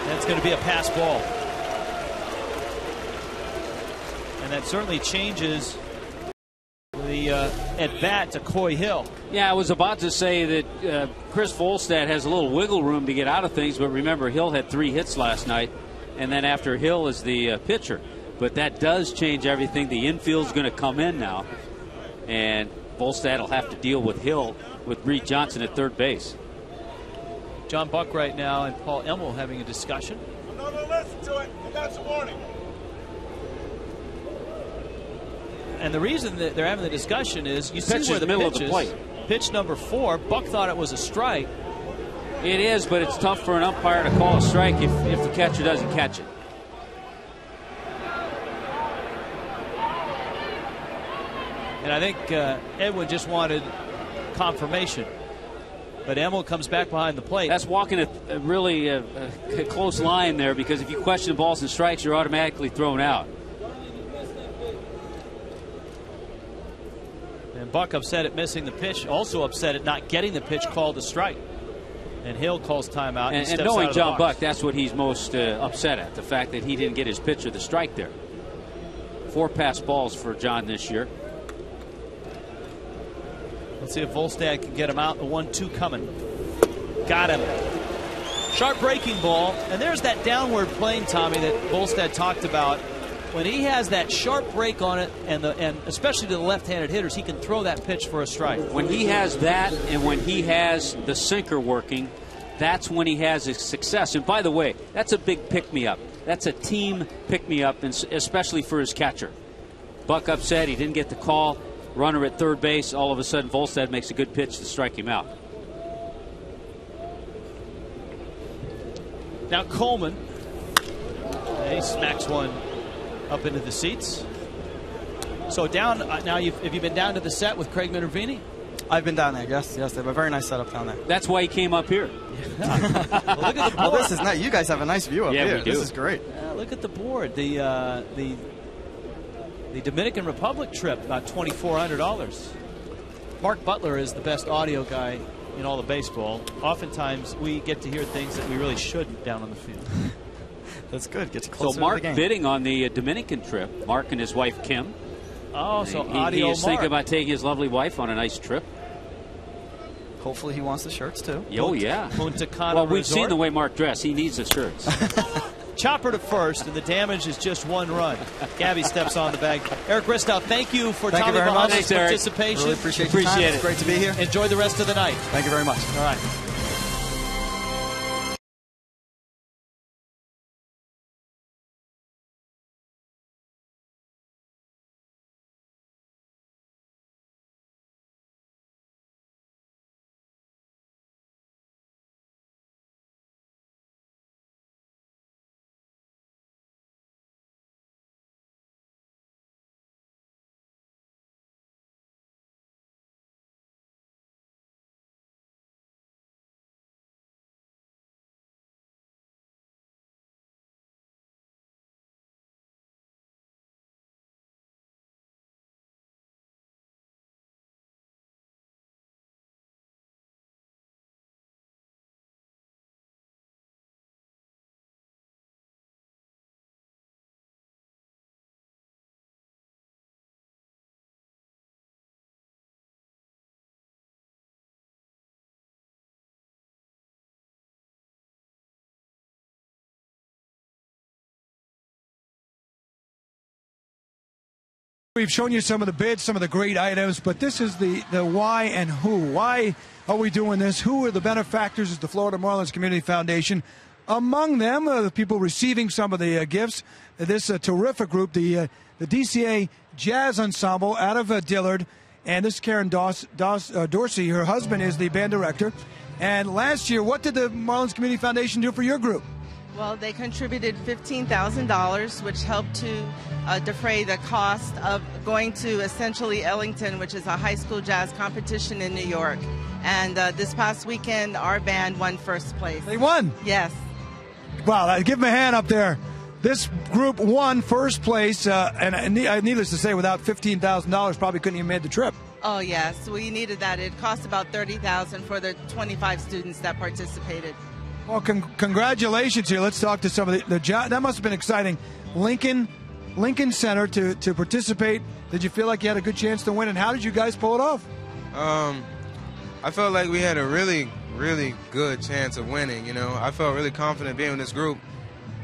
That's going to be a pass ball. And that certainly changes the at-bat to Coy Hill. Yeah, I was about to say that Chris Volstad has a little wiggle room to get out of things, but remember, Hill had 3 hits last night. and then after Hill is the pitcher. But that does change everything. The infield's going to come in now, and Volstad will have to deal with Hill with Reed Johnson at third base. John Buck right now and Paul Emmel having a discussion. No, listen to it. That's a warning. And the reason that they're having the discussion is you see Pitch where in the the middle pitch of the is. plate. Pitch number 4. Buck thought it was a strike. It is, but it's tough for an umpire to call a strike if the catcher doesn't catch it. And I think Edwin just wanted confirmation. But Emmel comes back behind the plate. That's walking a really close line there, because if you question balls and strikes, you're automatically thrown out. And Buck upset at missing the pitch, also upset at not getting the pitch called a strike. And Hill calls timeout. And knowing John Buck, that's what he's most upset at, the fact that he didn't get his pitch or the strike there. 4 pass balls for John this year. Let's see if Volstad can get him out. The 1-2 coming. Got him. Sharp breaking ball. And there's that downward plane, Tommy, that Volstad talked about. When he has that sharp break on it, and especially to the left-handed hitters, he can throw that pitch for a strike. When he has that, and when he has the sinker working, that's when he has his success. And by the way, that's a big pick-me-up. That's a team pick-me-up, especially for his catcher. Buck upset. He didn't get the call. Runner at third base. All of a sudden, Volstad makes a good pitch to strike him out. Now Coleman. He smacks one up into the seats. So down now. Have you been down to the set with Craig Minervini? I've been down there. Yes, they have a very nice setup down there. That's why he came up here. Well, look at the board. Oh, this is nice. You guys have a nice view up here. We do. This is great. Look at the board. The Dominican Republic trip, about $2,400. Mark Butler is the best audio guy in all of baseball. Oftentimes we get to hear things that we really shouldn't down on the field. That's good. Gets you closer So Mark to the game. bidding on the Dominican trip. Mark and his wife Kim. Oh, so he audio is Mark. thinking about taking his lovely wife on a nice trip. Hopefully he wants the shirts too. Oh yeah. Punta Cana Well, we've Resort. seen the way Mark dressed. He needs the shirts. Chopper to first, and the damage is just 1 run. Gabby steps on the bag. Eric Bristow, thank you for Thank you Tommy very much. Bahama's Thanks, Eric. participation. Really appreciate your time. It's great to be here. Enjoy the rest of the night. Thank you very much. All right. We've shown you some of the bids, some of the great items, but this is the why and who. Why are we doing this? Who are the benefactors of the Florida Marlins Community Foundation? Among them, the people receiving some of the gifts, this terrific group, the DCA Jazz Ensemble out of Dillard, and this is Karen Dorsey. Her husband is the band director. And last year, what did the Marlins Community Foundation do for your group? Well, they contributed $15,000, which helped to defray the cost of going to essentially Ellington, which is a high school jazz competition in New York. And this past weekend, our band won first place. They won? Yes. Wow, give them a hand up there. This group won first place, and needless to say, without $15,000, probably couldn't even made the trip. Oh, yes. We needed that. It cost about $30,000 for the 25 students that participated. Well, congratulations here. Let's talk to some of the that must have been exciting. Lincoln Center to participate. Did you feel like you had a good chance to win, and how did you guys pull it off? I felt like we had a really, really good chance of winning. You know, I felt really confident being in this group,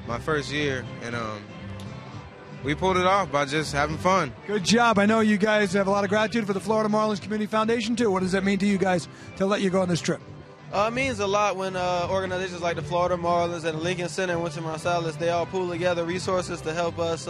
my first year, and we pulled it off by just having fun. Good job. I know you guys have a lot of gratitude for the Florida Marlins Community Foundation, too. What does that mean to you guys to let you go on this trip? It means a lot when organizations like the Florida Marlins and the Lincoln Center and Winston Marsalis, they all pool together resources to help us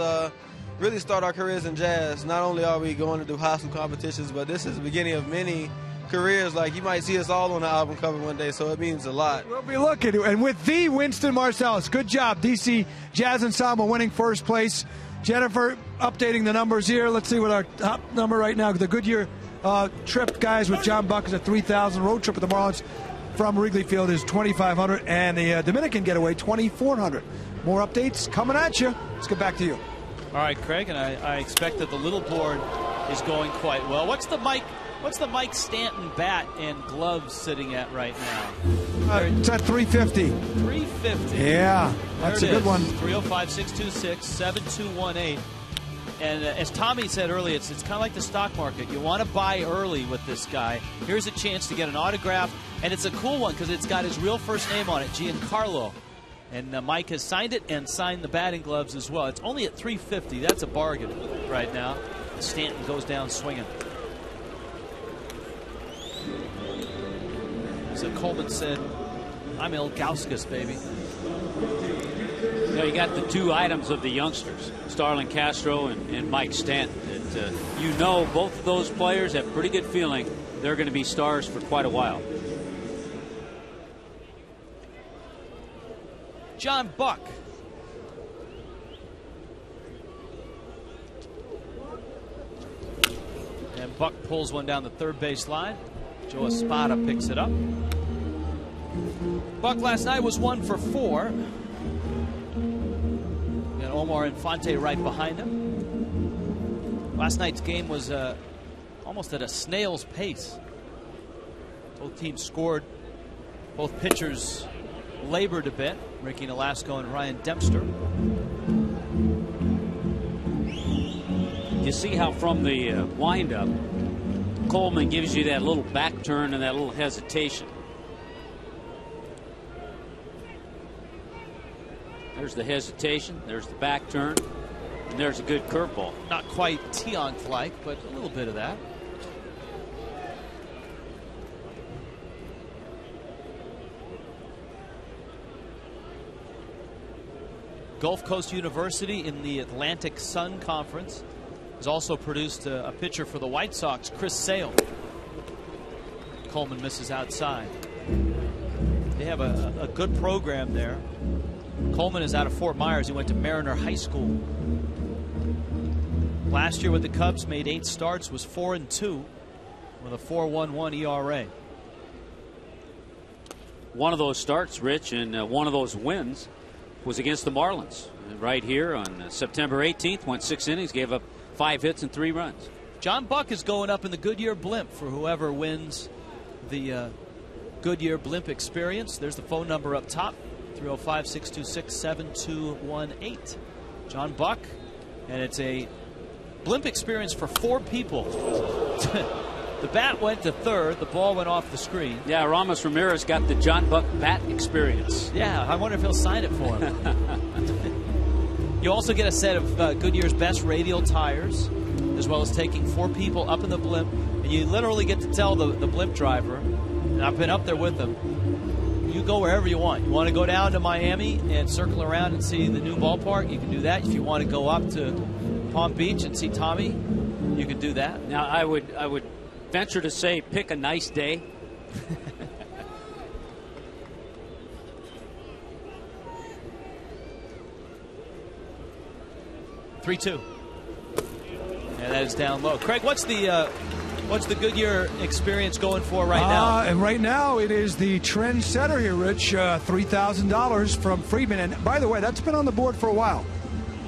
really start our careers in jazz. Not only are we going to do high school competitions, but this is the beginning of many careers. Like, you might see us all on the album cover one day, so it means a lot. We'll be looking. And with the Winston Marsalis, good job. DC Jazz Ensemble winning first place. Jennifer, updating the numbers here. Let's see what our top number right now. The Goodyear trip, guys, with John Buck is at $3,000. Road trip with the Marlins from Wrigley Field is $2,500. And the Dominican getaway, $2,400. More updates coming at you. Let's get back to you. All right, Craig, and I expect that the little board is going quite well. What's the Mike Stanton bat and gloves sitting at right now? It's at $350. $350. Yeah, that's a good one. 305-626-7218. And as Tommy said earlier, it's kind of like the stock market. You want to buy early with this guy. Here's a chance to get an autograph, and it's a cool one because it's got his real first name on it, Giancarlo. And Mike has signed it and signed the batting gloves as well. It's only at $350. That's a bargain right now. Stanton goes down swinging. So Coleman said, I'm Ilgauskas, baby. You know, you got the two items of the youngsters, Starlin Castro and Mike Stanton. You know, both of those players have pretty good feeling they're going to be stars for quite a while. John Buck. And Buck pulls one down the third base line. Joe Espada picks it up. Buck last night was 1 for 4. And Omar Infante right behind him. Last night's game was almost at a snail's pace. Both teams scored. Both pitchers labored a bit. Ricky Nolasco and Ryan Dempster. You see how from the windup, Coleman gives you that little back turn and that little hesitation. There's the hesitation, there's the back turn, and there's a good curveball. Not quite Tiank-like, but a little bit of that. Gulf Coast University in the Atlantic Sun Conference has also produced a pitcher for the White Sox, Chris Sale. Coleman misses outside. They have a good program there. Coleman is out of Fort Myers. He went to Mariner High School. Last year with the Cubs, made 8 starts, was 4-2 with a 4.11 ERA. One of those starts, Rich, and one of those wins was against the Marlins right here on September 18th. Went 6 innings, gave up 5 hits and 3 runs. John Buck is going up in the Goodyear Blimp for whoever wins the Goodyear Blimp experience. There's the phone number up top, 305-626-7218. John Buck, and it's a Blimp experience for 4 people. The bat went to third. The ball went off the screen. Yeah, Ramos Ramirez got the John Buck bat experience. Yeah, I wonder if he'll sign it for him. You also get a set of Goodyear's best radial tires, as well as taking 4 people up in the Blimp. And you literally get to tell the Blimp driver, and I've been up there with them, you go wherever you want. You want to go down to Miami and circle around and see the new ballpark, you can do that. If you want to go up to Palm Beach and see Tommy, you can do that. Now, I would venture to say pick a nice day. 3-2. And that is down low. Craig, what's the Goodyear experience going for right now? And right now it is the trendsetter here, Rich. $3,000 from Friedman. And by the way, that's been on the board for a while.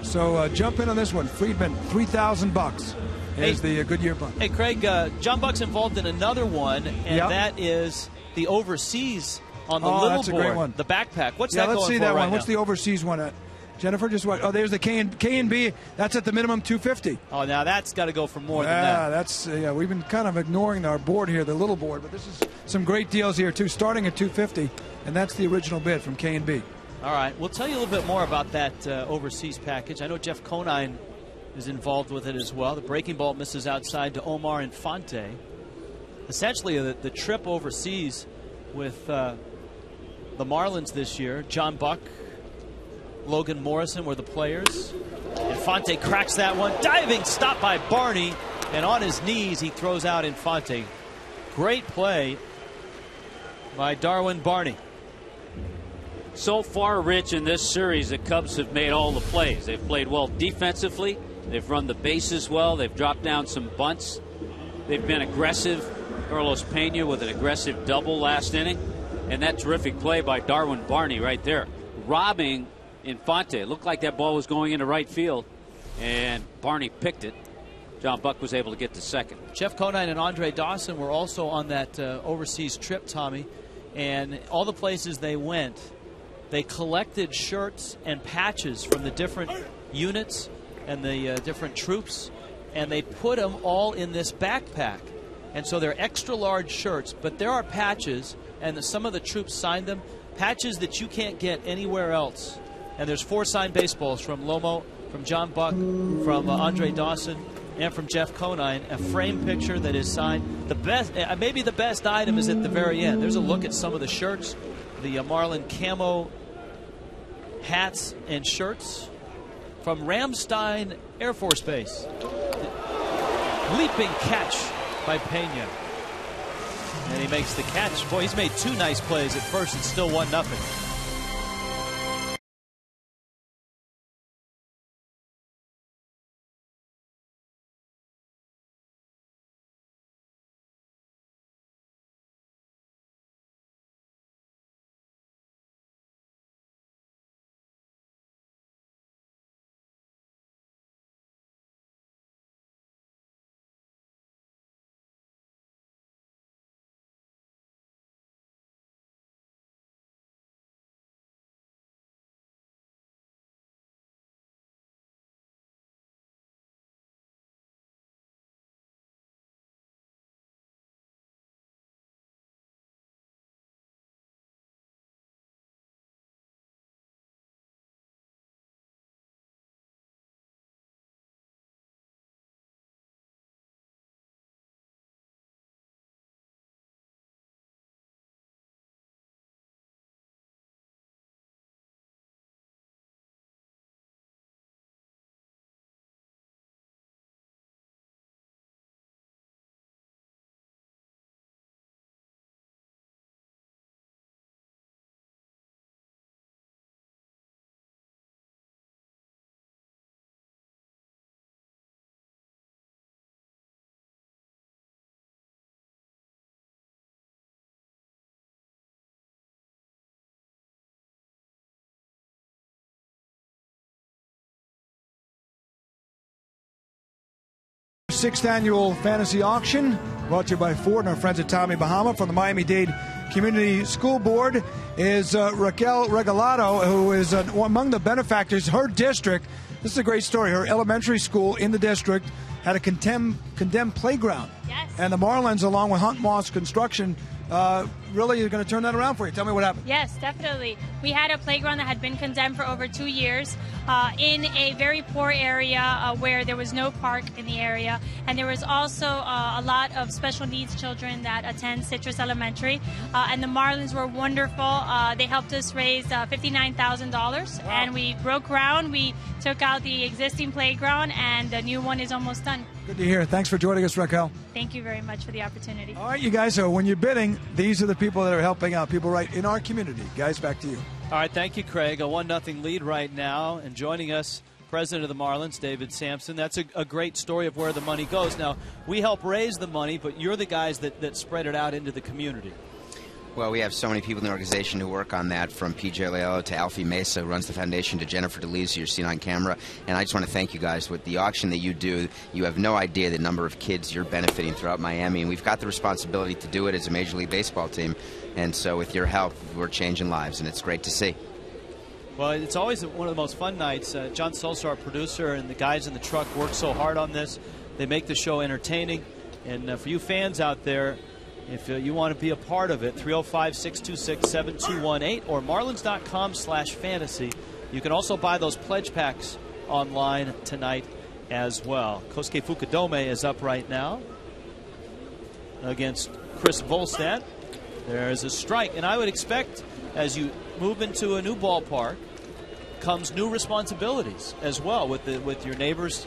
So jump in on this one. Friedman, $3,000 is the Goodyear bump. Hey, Craig, John Buck's involved in another one, and that is the overseas on the little that's board. A great one. The backpack. What's that going for? Let's see that one. Right What's the overseas one at? Jennifer, just what? Oh, there's the K and B. That's at the minimum $250. Oh, now that's got to go for more than that. That's we've been kind of ignoring our board here, the little board, but this is some great deals here too, starting at $250, and that's the original bid from K and B. All right, we'll tell you a little bit more about that overseas package. I know Jeff Conine is involved with it as well. The breaking ball misses outside to Omar Infante. Essentially, the trip overseas with the Marlins this year, John Buck, Logan Morrison were the players. Infante cracks that one. Diving stop by Barney. And on his knees, he throws out Infante. Great play by Darwin Barney. So far, Rich, in this series, the Cubs have made all the plays. They've played well defensively. They've run the bases well. They've dropped down some bunts. They've been aggressive. Carlos Pena with an aggressive double last inning. And that terrific play by Darwin Barney right there, robbing Infante. It looked like that ball was going into right field, and Barney picked it. John Buck was able to get to second. Jeff Conine and Andre Dawson were also on that overseas trip, Tommy, and all the places they went, they collected shirts and patches from the different units and the different troops, and they put them all in this backpack. And so they're extra large shirts, but there are patches, and some of the troops signed them, patches that you can't get anywhere else. And there's 4 signed baseballs from Lomo, from John Buck, from Andre Dawson, and from Jeff Conine. A frame picture that is signed. The best, maybe the best item is at the very end. There's a look at some of the shirts, the Marlin camo hats and shirts from Ramstein Air Force Base. Leaping catch by Pena. And he makes the catch. Boy, he's made 2 nice plays at first. It's still 1-0. Sixth annual fantasy auction brought to you by Ford and our friends at Tommy Bahama. From the Miami-Dade Community School Board is Raquel Regalado, who is among the benefactors. Her district, this is a great story, her elementary school in the district had a condemned playground. Yes. And the Marlins, along with Hunt Moss Construction, really are going to turn that around for you. Tell me what happened. Yes, definitely. We had a playground that had been condemned for over 2 years in a very poor area where there was no park in the area. And there was also a lot of special needs children that attend Citrus Elementary. And the Marlins were wonderful. They helped us raise $59,000. Wow. And we broke ground. We took out the existing playground, and the new one is almost done. Good to hear. Thanks for joining us, Raquel. Thank you very much for the opportunity. All right, you guys, so when you're bidding, these are the people that are helping out, people right in our community. Guys, back to you. All right, thank you, Craig. A 1-0 lead right now. And joining us, president of the Marlins, David Sampson. That's a great story of where the money goes. Now, we help raise the money, but you're the guys that spread it out into the community. Well, we have so many people in the organization who work on that, from PJ Leolo to Alfie Mesa, who runs the foundation, to Jennifer DeLise, who you're seeing on camera. And I just want to thank you guys. With the auction that you do, you have no idea the number of kids you're benefiting throughout Miami. And we've got the responsibility to do it as a Major League Baseball team. And so with your help, we're changing lives, and it's great to see. Well, it's always one of the most fun nights. John Sulser, our producer, and the guys in the truck work so hard on this. They make the show entertaining. And for you fans out there, If you want to be a part of it, 305-626-7218 or marlins.com/fantasy. You can also buy those pledge packs online tonight as well. Kosuke Fukudome is up right now against Chris Volstad. There's a strike, and I would expect as you move into a new ballpark comes new responsibilities as well with your neighbors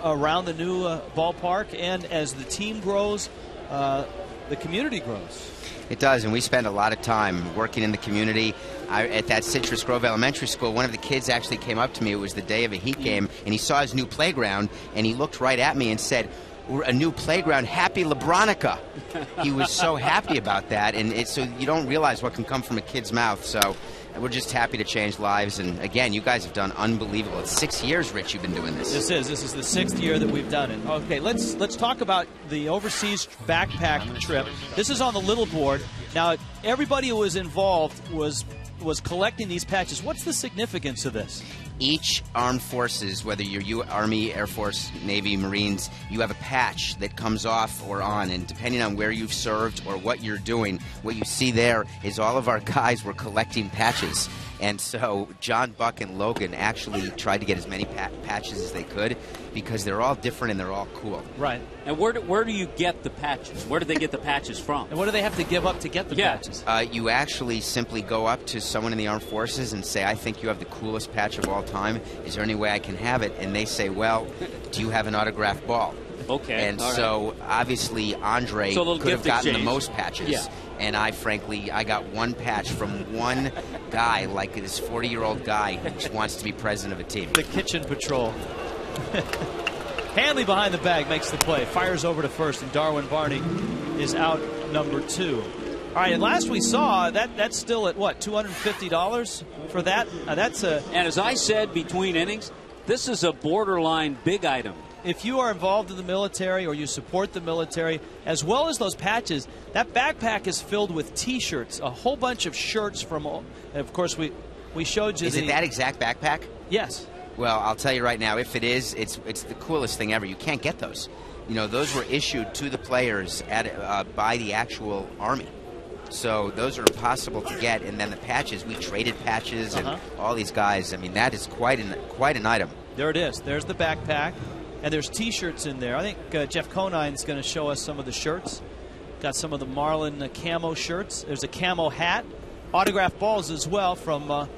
around the new ballpark, and as the team grows, the community grows. It does, and we spend a lot of time working in the community. At that Citrus Grove Elementary School, one of the kids actually came up to me. It was the day of a Heat game, and he saw his new playground, and he looked right at me and said, "A new playground, happy LeBronica." He was so happy about that, and so you don't realize what can come from a kid's mouth. So we're just happy to change lives, and again, you guys have done unbelievable. It's 6 years, Rich, you've been doing this. This is the 6th year that we've done it. Okay, let's talk about the overseas backpack trip. This is on the little board. Now, everybody who was involved was collecting these patches. What's the significance of this? Each armed forces, whether you're Army, Air Force, Navy, Marines, you have a patch that comes off or on, and depending on where you've served or what you're doing, what you see there is all of our guys were collecting patches. And so John, Buck, and Logan actually tried to get as many patches as they could because they're all different and they're all cool. Right. And where do you get the patches? Where do they get the patches from? And what do they have to give up to get the patches? You actually simply go up to someone in the armed forces and say, "I think you have the coolest patch of all time. Is there any way I can have it?" And they say, "Well, do you have an autographed ball?" Okay. And so obviously Andre could have gotten the most patches. Yeah. And I got one patch from one guy, like this 40-year-old guy who just wants to be president of a team. The kitchen patrol. Hanley behind the bag makes the play, fires over to first, and Darwin Barney is out number 2. All right, and last we saw, that's still at what, $250 for that? That's a. And as I said between innings, this is a borderline big item. If you are involved in the military or you support the military, as well as those patches, that backpack is filled with T-shirts, a whole bunch of shirts from all. And of course, we showed you. Is it that exact backpack? Yes. Well, I'll tell you right now, if it is, it's the coolest thing ever. You can't get those. You know, those were issued to the players by the actual Army. So those are impossible to get. And then the patches, we traded patches and all these guys. I mean, that is quite an item. There it is. There's the backpack. And there's T-shirts in there. I think Jeff Conine's going to show us some of the shirts. Got some of the Marlin camo shirts. There's a camo hat. Autographed balls as well from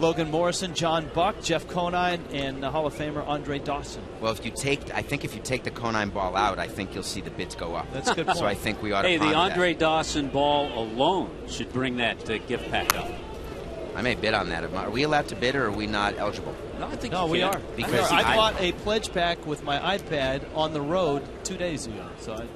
Logan Morrison, John Buck, Jeff Conine, and Hall of Famer Andre Dawson. Well, if you take the Conine ball out, I think you'll see the bids go up. That's a good point. So I think we ought to. Hey, the Andre that. Dawson ball alone should bring that gift pack up. I may bid on that. Are we allowed to bid, or are we not eligible? No, I think we are. Because I bought a pledge pack with my iPad on the road 2 days ago. So I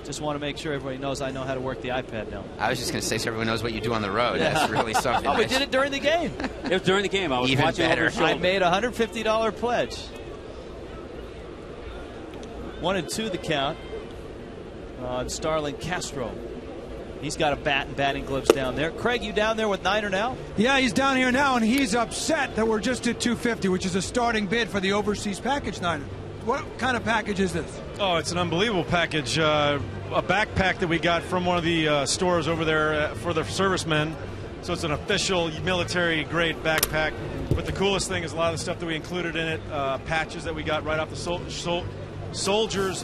just want to make sure everybody knows I know how to work the iPad now. I was just going to say so everyone knows what you do on the road. That's really something. We did it during the game. It was during the game. I was Even watching better. over your shoulder. I made a $150 pledge. 1-2 the count on Starling Castro. He's got a bat and batting gloves down there. Craig, you down there with Niner now? Yeah, he's down here now, and he's upset that we're just at $250, which is a starting bid for the overseas package, Niner. What kind of package is this? Oh, it's an unbelievable package. A backpack that we got from one of the stores over there for the servicemen. So it's an official military-grade backpack. But the coolest thing is a lot of the stuff that we included in it, patches that we got right off the soldiers'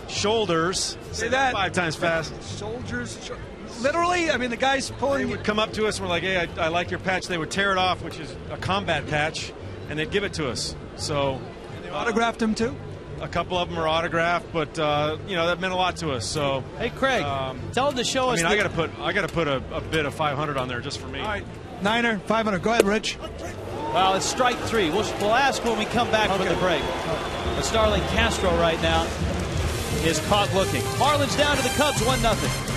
shoulders. Say that 5 times fast. Soldiers' shoulders. Literally, I mean, the guy's pulling. They would come up to us and we're like, "Hey, I like your patch." They would tear it off, which is a combat patch, and they'd give it to us. So they autographed him too. A couple of them are autographed, but that meant a lot to us. So hey, Craig, tell them to show us. I got to put a bid of 500 on there just for me. All right, Niner, 500. Go ahead, Rich. Well, it's strike 3. We'll ask when we come back from the break. But Starling Castro right now is caught looking. Marlins down to the Cubs 1-0.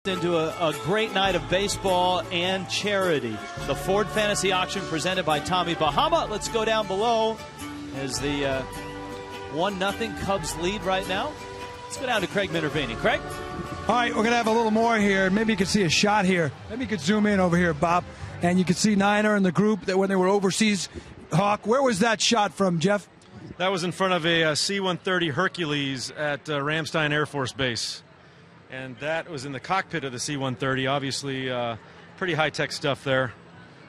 Into a great night of baseball and charity. The Ford Fantasy Auction presented by Tommy Bahama. Let's go down below as the 1-0 Cubs lead right now. Let's go down to Craig Minervini. Craig? All right, we're going to have a little more here. Maybe you can see a shot here. Maybe you could zoom in over here, Bob. And you can see Niner and the group that when they were overseas. Hawk, where was that shot from, Jeff? That was in front of a C-130 Hercules at Ramstein Air Force Base. And that was in the cockpit of the C-130. Obviously, pretty high-tech stuff there.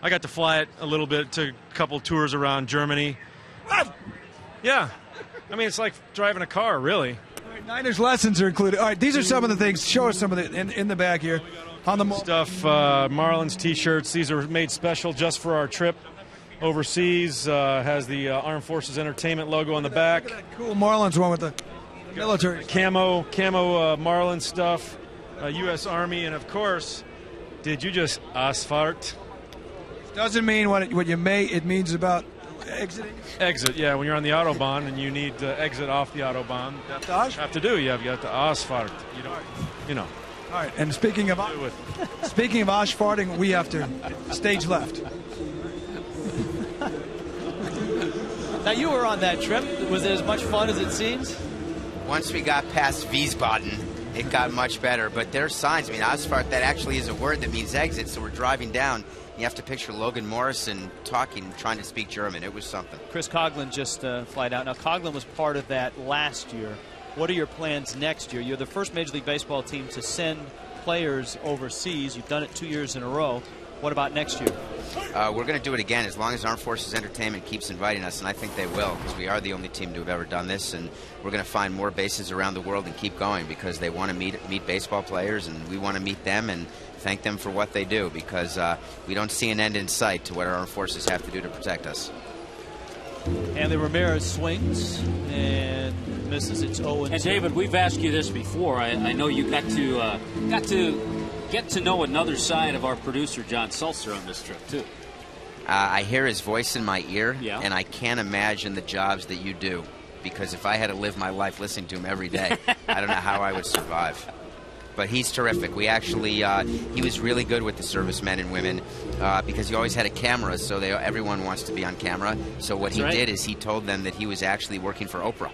I got to fly it a little bit, took a couple tours around Germany. Yeah. I mean, it's like driving a car, really. All right, Niners lessons are included. All right, these are some of the things. Show us some of the in the back here. On the stuff, Marlins T-shirts. These are made special just for our trip overseas. Has the Armed Forces Entertainment logo on the back. Look at that cool Marlins one with the military. Camo Marlins stuff, U.S. Army, and of course, did you just asphalt? Doesn't mean what you may. It means about exiting. Exit, yeah. When you're on the autobahn and you need to exit off the autobahn, that's what you have to do. You got to asphalt. You don't, you know. All right. And speaking of asphalting, we have to stage left. Now you were on that trip. Was it as much fun as it seems? Once we got past Wiesbaden, it got much better. But there's signs. I mean, Ausfahrt, that actually is a word that means exit. So we're driving down. You have to picture Logan Morrison talking, trying to speak German. It was something. Chris Coughlin just flied out. Now, Coughlin was part of that last year. What are your plans next year? You're the first Major League Baseball team to send players overseas. You've done it 2 years in a row. What about next year? We're going to do it again as long as Armed Forces Entertainment keeps inviting us, and I think they will, because we are the only team to have ever done this, and we're going to find more bases around the world and keep going because they want to meet baseball players, and we want to meet them and thank them for what they do, because we don't see an end in sight to what our armed forces have to do to protect us. Anthony Ramirez swings and misses. It's 0-2. And David, we've asked you this before. I know you got to get to know another side of our producer, John Sulzer, on this trip, too. I hear his voice in my ear, yeah, and I can't imagine the jobs that you do, because if I had to live my life listening to him every day, I don't know how I would survive. But he's terrific. We actually, he was really good with the servicemen and women because he always had a camera, so everyone wants to be on camera. So what he did is he told them that he was actually working for Oprah.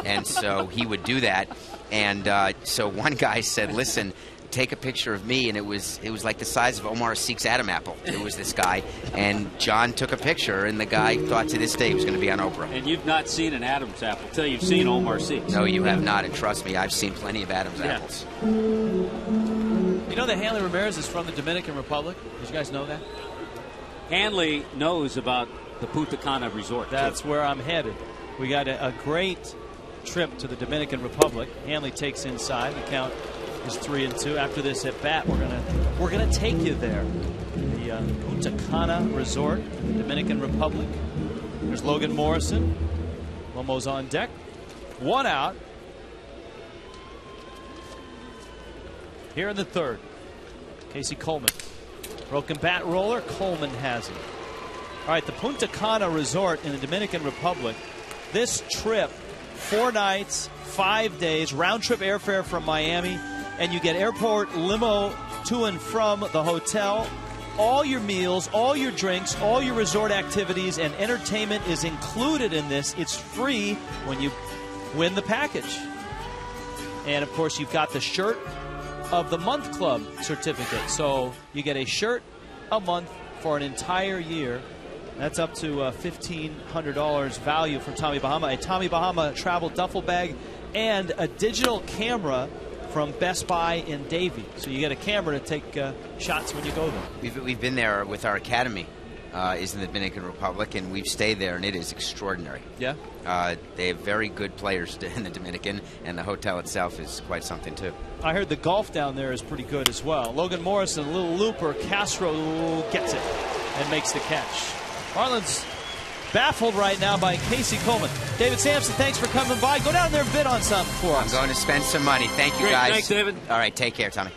And so he would do that. And so one guy said, listen, take a picture of me, and it was like the size of Omar Sy's Adam apple. It was this guy, and John took a picture, and the guy thought to this day he was going to be on Oprah. And you've not seen an Adam's apple till you've seen Omar Sy's. No, you have not, and trust me, I've seen plenty of Adam's apples. You know that Hanley Ramirez is from the Dominican Republic? Did you guys know that? Hanley knows about the Punta Cana resort. That's where I'm headed. We got a great trip to the Dominican Republic. Hanley takes inside. The count is 3-2. After this at bat, we're gonna take you there. The Punta Cana Resort in the Dominican Republic. There's Logan Morrison. Lomo's on deck. One out. Here in the third, Casey Coleman. Broken bat roller. Coleman has it. All right, the Punta Cana Resort in the Dominican Republic. This trip, 4 nights, 5 days, round-trip airfare from Miami, and you get airport limo to and from the hotel. All your meals, all your drinks, all your resort activities, and entertainment is included in this. It's free when you win the package. And, of course, you've got the Shirt of the Month Club certificate. So you get a shirt a month for an entire year. That's up to $1,500 value for Tommy Bahama. A Tommy Bahama travel duffel bag and a digital camera from Best Buy in Davie. So you get a camera to take shots when you go there. We've been there with our academy, is in the Dominican Republic, and we've stayed there, and it is extraordinary. Yeah? They have very good players in the Dominican, and the hotel itself is quite something, too. I heard the golf down there is pretty good as well. Logan Morrison, a little looper. Castro gets it and makes the catch. Marlins baffled right now by Casey Coleman. David Sampson, thanks for coming by. Go down there and bid on something for us. I'm going to spend some money. Thank you, Great. guys. Thanks, David. All right, take care, Tommy.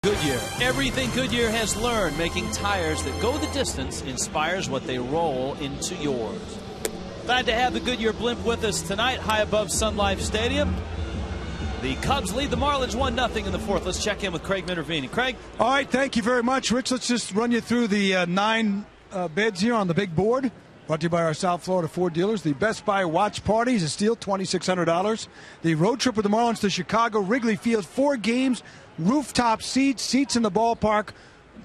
Goodyear. Everything Goodyear has learned, making tires that go the distance, inspires what they roll into yours. Glad to have the Goodyear blimp with us tonight, high above Sun Life Stadium. The Cubs lead the Marlins 1-0 in the fourth. Let's check in with Craig Minervini. Craig? All right, thank you very much, Rich. Let's just run you through the 9 bids here on the big board. Brought to you by our South Florida Ford dealers. The Best Buy watch party is a steal, $2,600. The road trip with the Marlins to Chicago, Wrigley Field, 4 games, rooftop seats in the ballpark.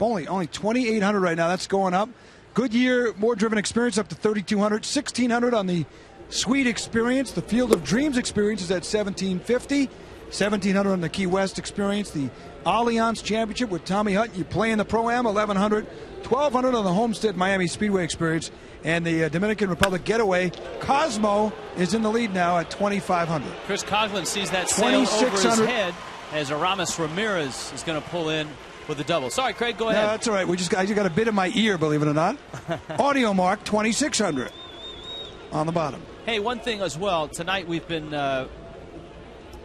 Only $2,800 right now. That's going up. Goodyear, more driven experience up to $3,200. $1,600 on the Suite Experience. The Field of Dreams Experience is at $1,750. $1,700 on the Key West Experience. The Allianz Championship with Tommy Hutton. You play in the Pro-Am, $1,100. $1,200 on the Homestead Miami Speedway Experience. And the Dominican Republic Getaway. Cosmo is in the lead now at $2,500. Chris Coughlin sees that sail over his head as Aramis Ramirez is going to pull in with a double. Sorry, Craig, go ahead. No, that's all right. I just got a bit in my ear, believe it or not. Audio Mark, $2,600 on the bottom. Hey, one thing as well. Tonight we've been Dan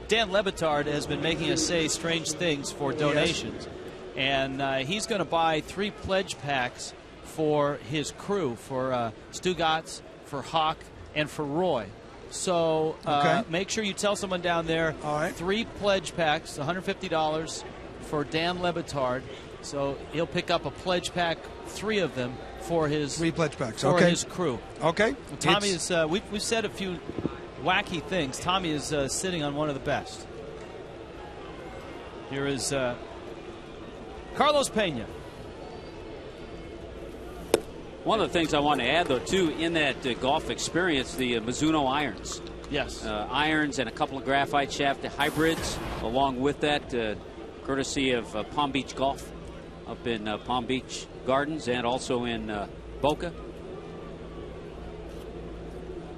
Lebitard has been making us say strange things for donations. Yes. And he's going to buy 3 pledge packs for his crew, for Stugatz, for Hawk, and for Roy. So make sure you tell someone down there, 3 pledge packs, $150 for Dan Lebitard. So he'll pick up a pledge pack, 3 of them, for his 3 pledge packs for his crew. Okay. Well, Tommy is. We've said a few wacky things. Tommy is sitting on one of the best. Here is Carlos Pena. One of the things I want to add, though, too, in that golf experience, the Mizuno irons. Yes. Irons and a couple of graphite shaft hybrids along with that, courtesy of Palm Beach Golf up in Palm Beach Gardens and also in Boca.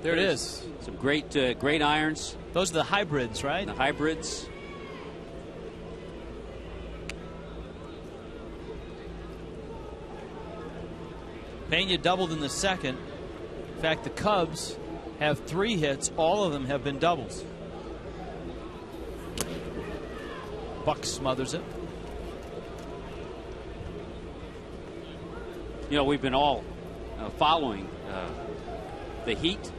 There it is. Some great irons. Those are the hybrids, right? The hybrids. Pena doubled in the second. In fact, the Cubs have 3 hits. All of them have been doubles. Buck smothers it. You know, we've been all following the Heat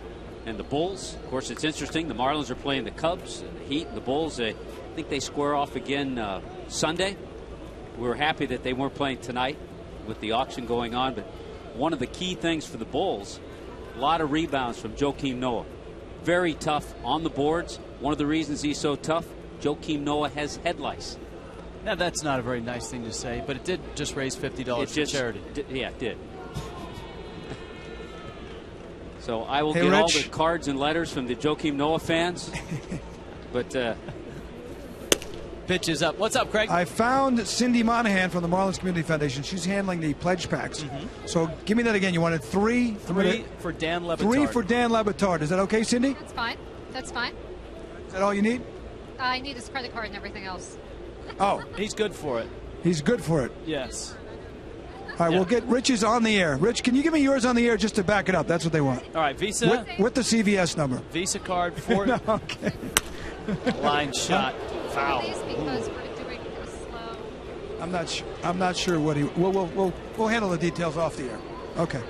and the Bulls. Of course, it's interesting. The Marlins are playing the Cubs, the Heat, and the Bulls. I think they square off again Sunday. We were happy that they weren't playing tonight with the auction going on, but one of the key things for the Bulls, a lot of rebounds from Joakim Noah. Very tough on the boards. One of the reasons he's so tough, Joakim Noah has head lice. Now, that's not a very nice thing to say, but it did just raise $50 for charity. Yeah, it did. So I will get all the cards and letters from the Joakim Noah fans. But pitch is up. What's up, Craig? I found Cindy Monahan from the Marlins Community Foundation. She's handling the pledge packs. So give me that again. You wanted 3? 3 for Dan Lebitard. 3 for Dan Lebitard. Is that okay, Cindy? That's fine. That's fine. Is that all you need? I need his credit card and everything else. Oh. He's good for it. He's good for it. Yes. All right, we'll get Rich's on the air. Rich, can you give me yours on the air just to back it up? That's what they want. All right, Visa. With the CVS number. Visa card for no, okay. Line shot. Foul. Because we're doing this slow. I'm not sure what he. We'll handle the details off the air. Okay.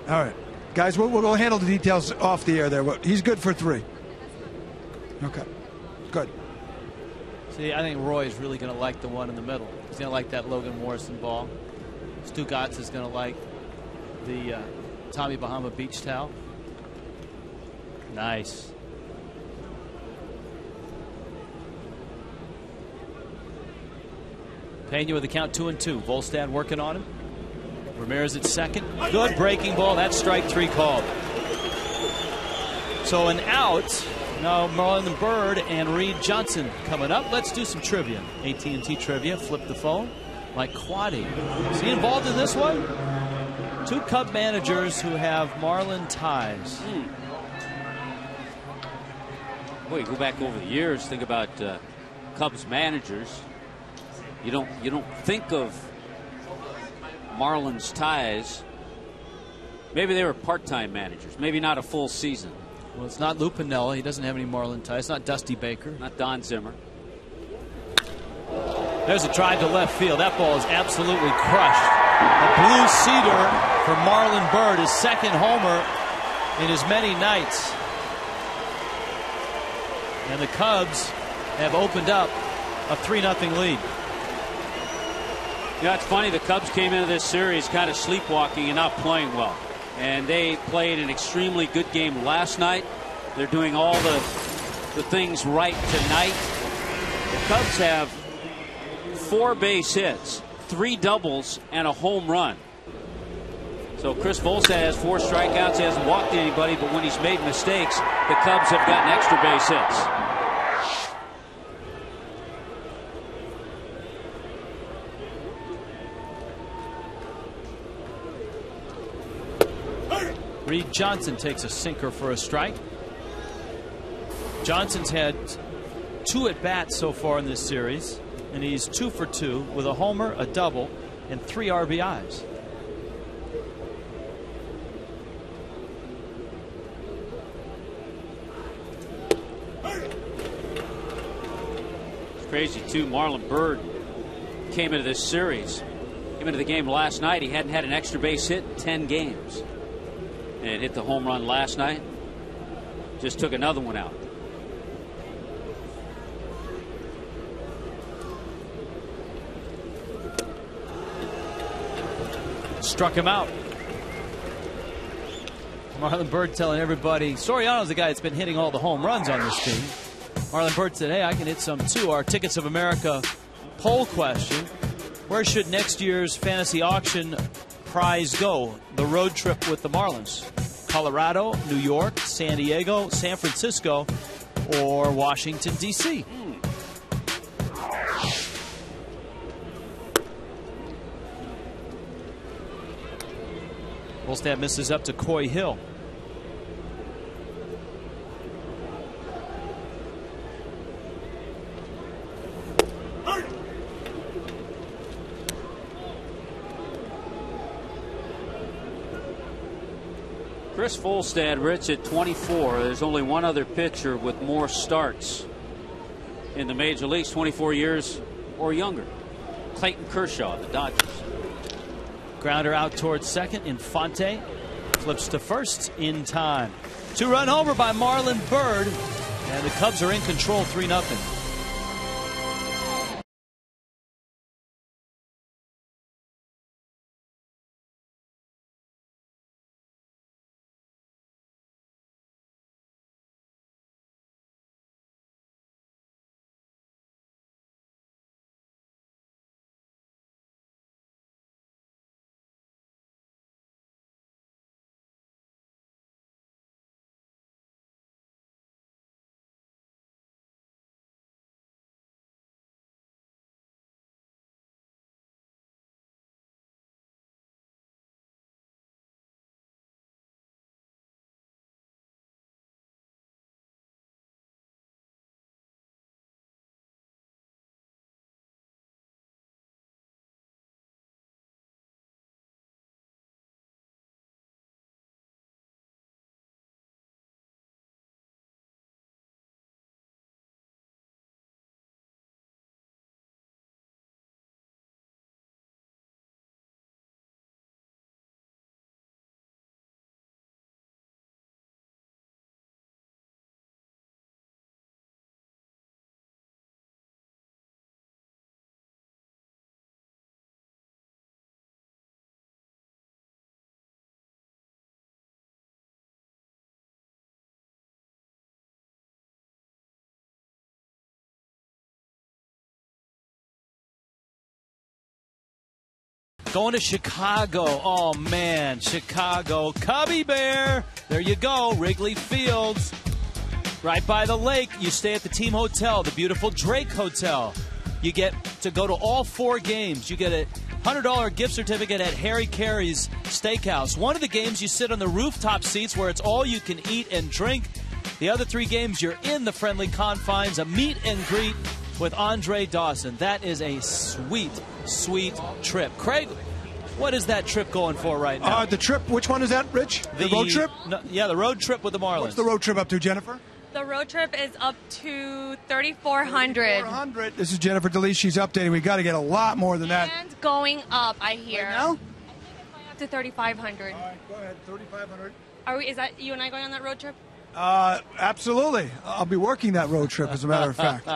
All right, guys. We'll handle the details off the air there. He's good for 3. Okay. Good. See, I think Roy is really going to like the one in the middle. He's going to like that Logan Morrison ball. Stugatz is going to like the Tommy Bahama beach towel. Nice. Pena with the count 2-2. Volstad working on him. Ramirez at second. Good breaking ball. That's strike 3 called. So an out. Now Marlon Bird and Reed Johnson coming up. Let's do some trivia. AT&T trivia. Flip the phone. Mike Quaddy. Is he involved in this one? 2 Cub managers who have Marlin ties. Boy, you go back over the years. Think about Cubs managers. You don't think of Marlins ties. Maybe they were part-time managers. Maybe not a full season. Well, it's not Lou Piniella. He doesn't have any Marlin ties. It's not Dusty Baker. Not Don Zimmer. There's a drive to left field. That ball is absolutely crushed. A blue cedar for Marlon Byrd, his second homer in as many nights. And the Cubs have opened up a 3-0 lead. Yeah, it's funny. The Cubs came into this series kind of sleepwalking and not playing well. And they played an extremely good game last night. They're doing all the things right tonight. The Cubs have 4 base hits, 3 doubles, and a home run. So Chris Volstad has 4 strikeouts. He hasn't walked anybody, but when he's made mistakes, the Cubs have gotten extra base hits. Reed Johnson takes a sinker for a strike. Johnson's had 2 at-bats so far in this series, and he's 2 for 2 with a homer, a double, and 3 RBIs. It's crazy, too. Marlon Byrd came into this series, came into the game last night. He hadn't had an extra base hit in 10 games. And hit the home run last night. Just took another one out. Struck him out. Marlon Byrd telling everybody, Soriano's the guy that's been hitting all the home runs on this team. Marlon Byrd said, hey, I can hit some too. Our Tickets of America poll question: where should next year's fantasy auction prize go? The road trip with the Marlins. Colorado, New York, San Diego, San Francisco, or Washington, D.C. Volstad misses up to Coy Hill. Chris Volstad, Rich, at 24. There's only one other pitcher with more starts in the major leagues, 24 years or younger. Clayton Kershaw, the Dodgers. Grounder out towards second. Infante flips to first in time. 2-run homer by Marlon Byrd, and the Cubs are in control 3-0. Going to Chicago. Oh, man. Chicago. Cubby Bear. There you go. Wrigley Fields. Right by the lake. You stay at the team hotel, the beautiful Drake Hotel. You get to go to all 4 games. You get a $100 gift certificate at Harry Carey's Steakhouse. One of the games, you sit on the rooftop seats where it's all you can eat and drink. The other 3 games, you're in the friendly confines, a meet and greet with Andre Dawson. That is a sweet, sweet trip. Craig, What is that trip going for right now? The trip, which one is that, Rich? The road trip? No, yeah, the road trip with the Marlins. What's the road trip up to, Jennifer? The road trip is up to 3,400. 3,400. This is Jennifer DeLeese. She's updating. We got to get a lot more than that. And going up, I hear. Right now? Up to 3,500. All right, go ahead. 3,500. Is that you and I going on that road trip? Absolutely. I'll be working that road trip, as a matter of fact.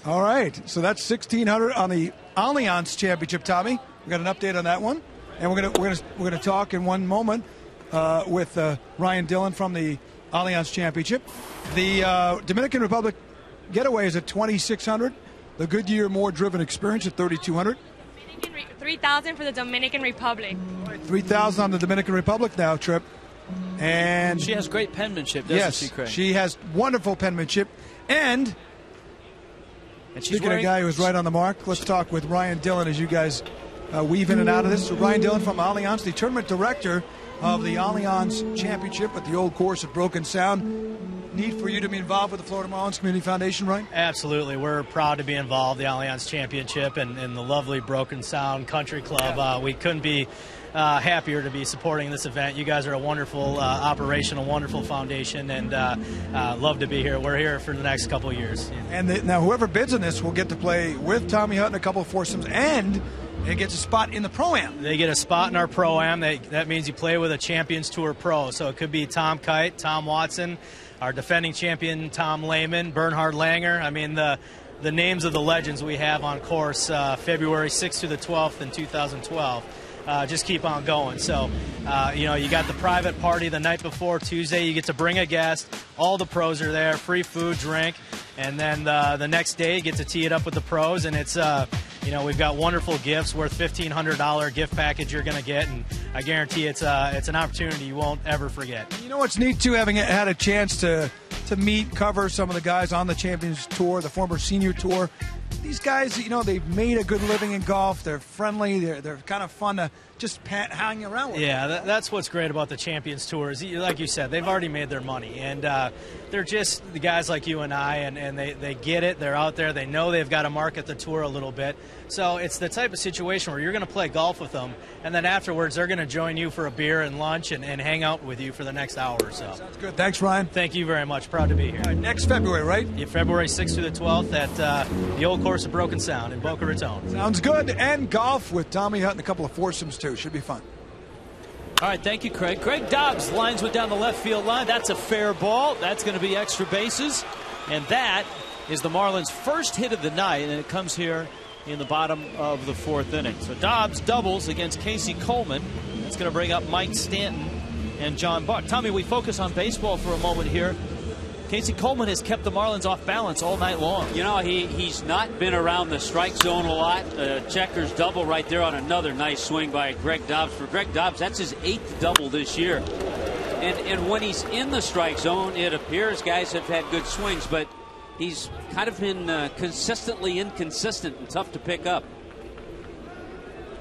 All right. So that's 1,600 on the Allianz Championship, Tommy. We got an update on that one, and we're gonna talk in one moment with Ryan Dillon from the Allianz Championship. The Dominican Republic getaway is at 2,600. The Goodyear More Driven Experience at 3,200. 3,000 for the Dominican Republic. 3,000 on the Dominican Republic now, Trip. And she has great penmanship, doesn't she, Craig? She has wonderful penmanship. And she's speaking of a guy who was right on the mark, let's talk with Ryan Dillon as you guys weave in and out of this. So Ryan Dillon from Allianz, the tournament director of the Allianz Championship at the old course at Broken Sound. Need for you to be involved with the Florida Marlins Community Foundation, Ryan? Absolutely. We're proud to be involved in the Allianz Championship and the lovely Broken Sound Country Club. We couldn't be happier to be supporting this event. You guys are a wonderful operation, a wonderful foundation, and love to be here. We're here for the next couple of years. And now whoever bids on this will get to play with Tommy Hutton, a couple of foursomes, and it gets a spot in the Pro-Am. They get a spot in our Pro-Am. That means you play with a Champions Tour Pro. So it could be Tom Kite, Tom Watson, our defending champion Tom Lehman, Bernhard Langer. I mean, the names of the legends we have on course February 6th through the 12th in 2012. Just keep on going. So, you got the private party the night before, Tuesday. You get to bring a guest. All the pros are there, free food, drink. And then the next day, you get to tee it up with the pros. And it's, we've got wonderful gifts worth $1,500 gift package you're going to get. And I guarantee it's an opportunity you won't ever forget. You know what's neat, too, having had a chance to meet, cover some of the guys on the Champions Tour, the former Senior Tour. These guys, they've made a good living in golf. They're friendly. They're kind of fun to just hang around with. Yeah, that's what's great about the Champions Tour is, like you said, they've already made their money. And they're just the guys like you and I, and they get it. They're out there. They know they've got to market the tour a little bit. So it's the type of situation where you're going to play golf with them, and then afterwards they're going to join you for a beer and lunch and hang out with you for the next hour or so. Sounds good. Thanks, Ryan. Thank you very much. Proud to be here. All right, next February, right? Yeah, February 6th through the 12th at the old course of Broken Sound in Boca Raton. Sounds good. And golf with Tommy Hutton, a couple of foursomes, too. Should be fun. All right, thank you, Craig. Greg Dobbs lines one down the left field line. That's a fair ball. That's going to be extra bases. And that is the Marlins' first hit of the night, and it comes here in the bottom of the fourth inning. So Dobbs doubles against Casey Coleman. That's going to bring up Mike Stanton and John Buck. Tommy, we focus on baseball for a moment here. Casey Coleman has kept the Marlins off balance all night long. He's not been around the strike zone a lot. Checkers double right there on another nice swing by Greg Dobbs. For Greg Dobbs, that's his 8th double this year. And when he's in the strike zone, it appears guys have had good swings, but he's kind of been consistently inconsistent and tough to pick up.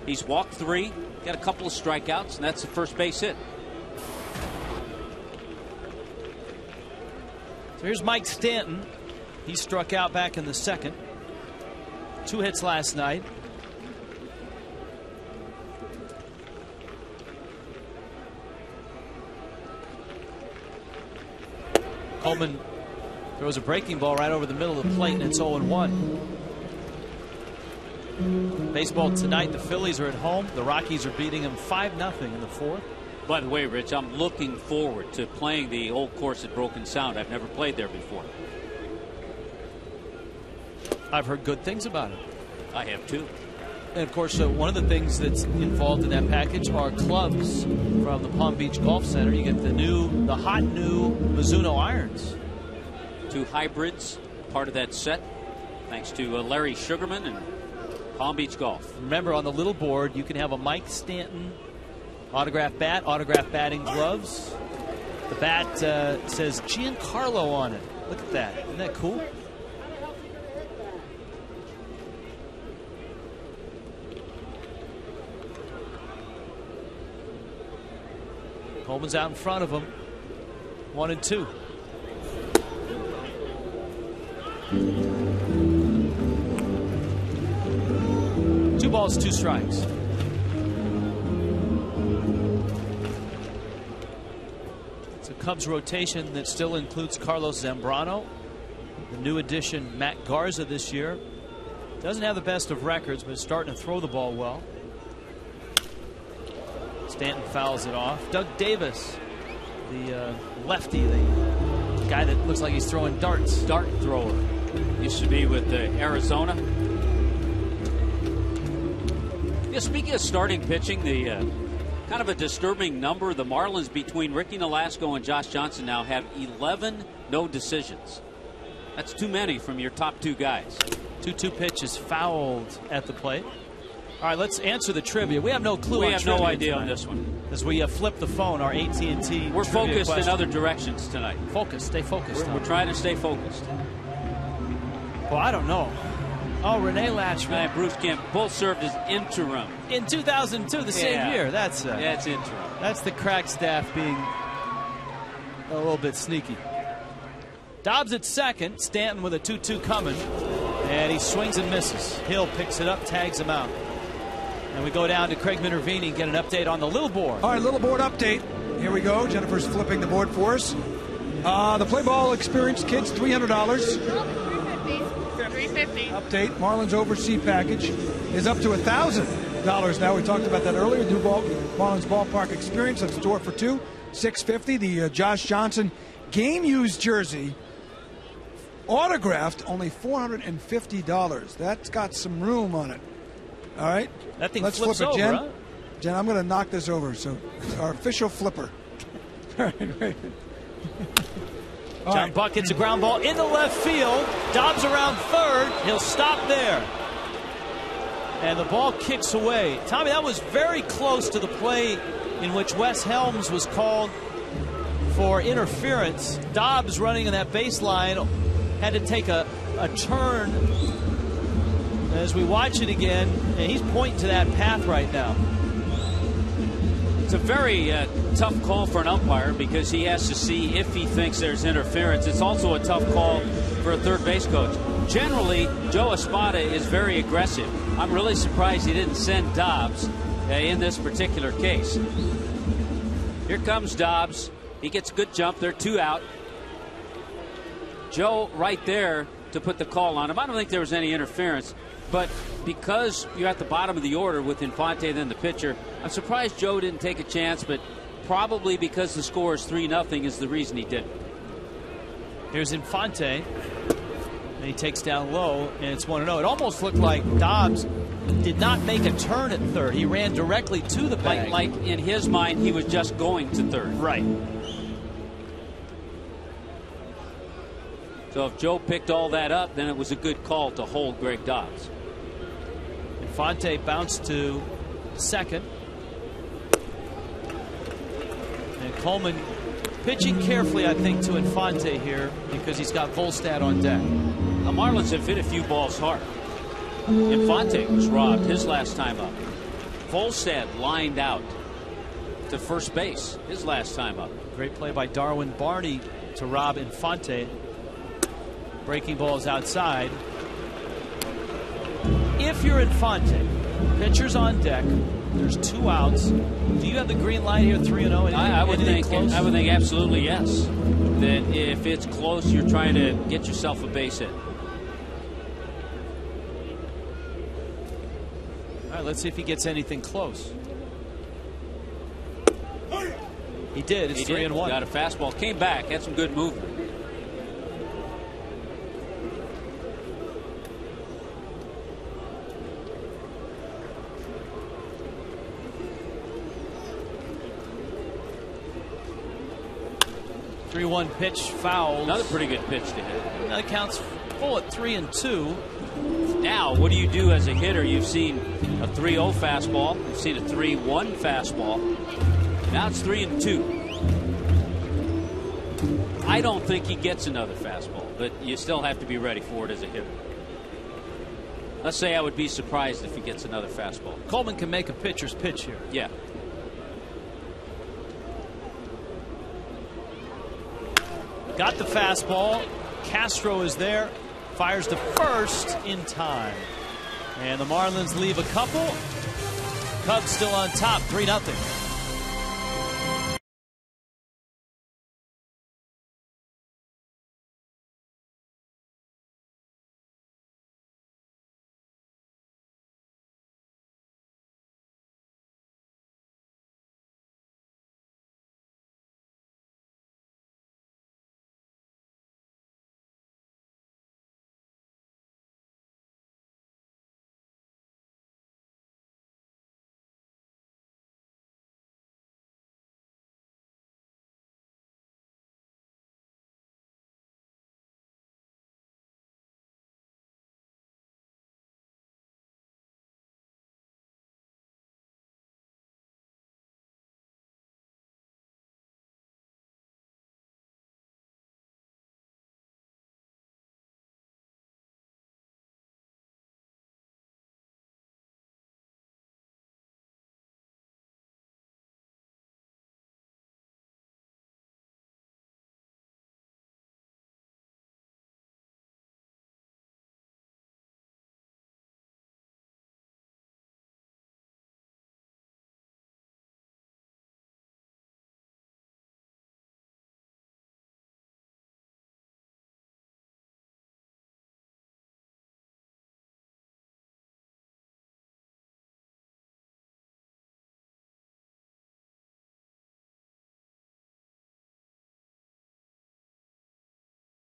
He's walked 3, got a couple of strikeouts, and that's the first base hit. So here's Mike Stanton. He struck out back in the second. 2 hits last night. Coleman throws a breaking ball right over the middle of the plate, and it's 0-1. Baseball tonight, the Phillies are at home. The Rockies are beating them 5-0 in the fourth. By the way, Rich, I'm looking forward to playing the old course at Broken Sound. I've never played there before. I've heard good things about it. I have too. And of course, one of the things that's involved in that package are clubs from the Palm Beach Golf Center. You get the hot new Mizuno irons. 2 hybrids, part of that set, thanks to Larry Sugarman and Palm Beach Golf. Remember, on the little board, you can have a Mike Stanton autographed bat, autographed batting gloves. The bat says Giancarlo on it. Look at that. Isn't that cool? Coleman's out in front of him. 1-2. Two balls, 2 strikes. Cubs rotation that still includes Carlos Zambrano, the new addition Matt Garza this year. Doesn't have the best of records, but is starting to throw the ball well. Stanton fouls it off. Doug Davis, the lefty, the guy that looks like he's throwing darts. Dart thrower. Used to be with Arizona. Yeah, speaking of starting pitching, the kind of a disturbing number. The Marlins, between Ricky Nolasco and Josh Johnson, now have 11 no decisions. That's too many from your top two guys. 2-2 pitch is fouled at the plate. All right, let's answer the trivia. We have no clue. We on have trivia no idea tonight. on this one. As we flip the phone, our AT&T. We're focused question. in other directions tonight. Focus. Stay focused. We're trying to stay focused. Well, I don't know. Oh, Renee Latchman. And Bruce Kemp both served as interim. In 2002, the same year. That's it's interim. That's the crack staff being a little bit sneaky. Dobbs at second. Stanton with a 2-2 coming. And he swings and misses. Hill picks it up, tags him out. And we go down to Craig Minervini and get an update on the little board. All right, little board update. Here we go. Jennifer's flipping the board for us. The Play Ball Experience Kids, $300. $350. Update. Marlins Oversea Package is up to $1,000 now. We talked about that earlier. New Marlins Ballpark Experience. That's store for two. $650. The Josh Johnson game-used jersey, autographed, only $450. That's got some room on it. All right. That thing Let's flips flip it, over, Jen. huh? Jen, I'm going to knock this over. So, our official flipper. All right. John Buck hits a ground ball into left field. Dobbs around third. He'll stop there. And the ball kicks away. Tommy, that was very close to the play in which Wes Helms was called for interference. Dobbs running in that baseline had to take a turn. As we watch it again, and he's pointing to that path right now. It's a very tough call for an umpire because he has to see if he thinks there's interference. It's also a tough call for a third base coach. Generally, Joe Espada is very aggressive. I'm really surprised he didn't send Dobbs in this particular case. Here comes Dobbs. He gets a good jump. They're 2 out. Joe right there to put the call on him. I don't think there was any interference. But because you're at the bottom of the order with Infante and then the pitcher, I'm surprised Joe didn't take a chance, but probably because the score is 3-0 is the reason he didn't. Here's Infante. And he takes down low, and it's 1-0. It almost looked like Dobbs did not make a turn at third. He ran directly to the bag. Like in his mind, he was just going to third. Right. So if Joe picked all that up, then it was a good call to hold Greg Dobbs. Infante bounced to second. And Coleman pitching carefully, I think, to Infante here because he's got Volstad on deck. The Marlins have hit a few balls hard. Infante was robbed his last time up. Volstad lined out to first base his last time up. Great play by Darwin Barney to rob Infante. Breaking balls outside. If you're Infante, pitcher's on deck, there's 2 outs. Do you have the green light here, 3-0? I would think absolutely yes. That if it's close, you're trying to get yourself a base hit. All right, let's see if he gets anything close. He did. It's 3-1. Got a fastball, came back, had some good movement. One pitch foul. Another pretty good pitch to hit. That counts full at 3-2. Now, what do you do as a hitter? You've seen a 3-0 fastball. You've seen a 3-1 fastball. Now it's 3-2. I don't think he gets another fastball, but you still have to be ready for it as a hitter. Let's say I would be surprised if he gets another fastball. Coleman can make a pitcher's pitch here. Yeah. Got the fastball. Castro is there. Fires to first in time. And the Marlins leave a couple. Cubs still on top, 3-0.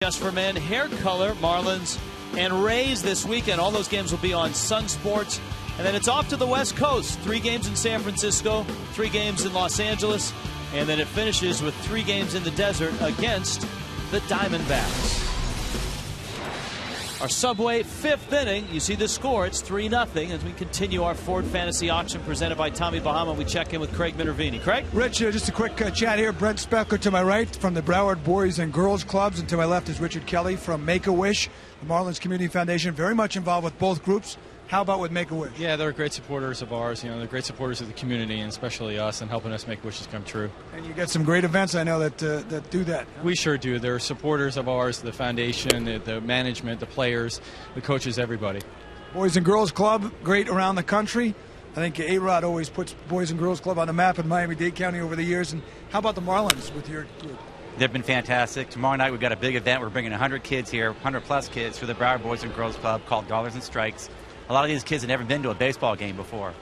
Just for Men, Hair Color, Marlins, and Rays this weekend. All those games will be on Sun Sports. And then it's off to the West Coast. 3 games in San Francisco, 3 games in Los Angeles, and then it finishes with 3 games in the desert against the Diamondbacks. Our Subway 5th inning. You see the score. It's 3-0 as we continue our Ford Fantasy Auction presented by Tommy Bahama. We check in with Craig Minervini. Craig? Rich, just a quick chat here. Brent Speckler to my right from the Broward Boys and Girls Clubs, and to my left is Richard Kelly from Make-A-Wish, the Marlins Community Foundation. Very much involved with both groups. How about with Make-A-Wish? Yeah, they're great supporters of ours. They're great supporters of the community, and especially us, and helping us make wishes come true. And you get some great events, I know, that do that. We sure do. They're supporters of ours, the foundation, the management, the players, the coaches, everybody. Boys and Girls Club, great around the country. I think A-Rod always puts Boys and Girls Club on the map in Miami-Dade County over the years. And how about the Marlins with your group? They've been fantastic. Tomorrow night we've got a big event. We're bringing 100 kids here, 100-plus kids for the Broward Boys and Girls Club called Dollars and Strikes. A lot of these kids have never been to a baseball game before.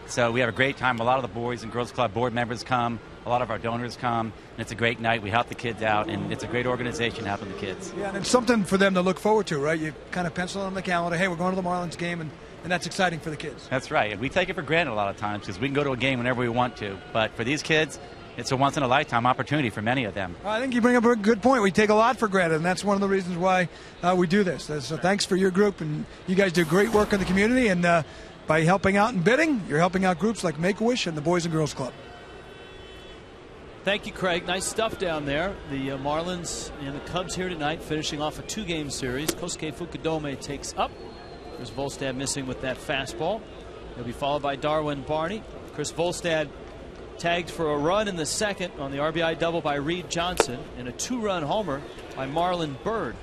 So we have a great time. A lot of the Boys and Girls Club board members come. A lot of our donors come. And it's a great night. We help the kids out, and it's a great organization helping the kids. Yeah, and it's something for them to look forward to, right? You kind of pencil it on the calendar. Hey, we're going to the Marlins game, and that's exciting for the kids. That's right. And we take it for granted a lot of times because we can go to a game whenever we want to. But for these kids, it's a once-in-a-lifetime opportunity for many of them. I think you bring up a good point. We take a lot for granted, and that's one of the reasons why we do this. So thanks for your group, and you guys do great work in the community, and by helping out and bidding, you're helping out groups like Make-A-Wish and the Boys and Girls Club. Thank you, Craig. Nice stuff down there. The Marlins and the Cubs here tonight, finishing off a 2-game series. Kosuke Fukudome takes up. There's Volstad missing with that fastball. He'll be followed by Darwin Barney. Chris Volstad tagged for a run in the second on the RBI double by Reed Johnson, and a 2-run homer by Marlon Byrd.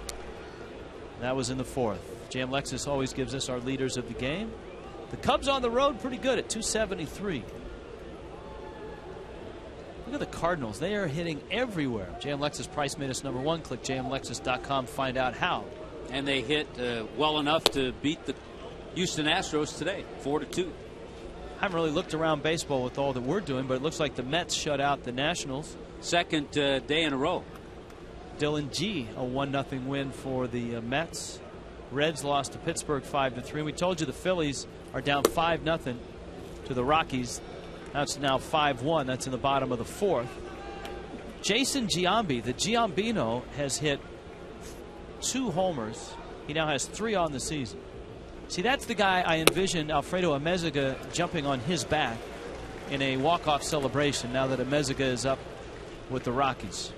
That was in the 4th. Jam Lexus always gives us our leaders of the game. The Cubs on the road pretty good at 273. Look at the Cardinals. They are hitting everywhere. JM Lexus price made us #1. Click jmlexus.com. Find out how. And they hit well enough to beat the Houston Astros today, 4-2. I haven't really looked around baseball with all that we're doing, but it looks like the Mets shut out the Nationals. Second day in a row. Dylan G, a 1-0 win for the Mets. Reds lost to Pittsburgh 5-3. We told you the Phillies are down 5-0 to the Rockies. That's now 5-1. That's in the bottom of the 4th. Jason Giambi, the Giambino, has hit 2 homers. He now has 3 on the season. See, that's the guy I envisioned Alfredo Amezaga jumping on his back in a walk-off celebration now that Amezaga is up with the Rockies.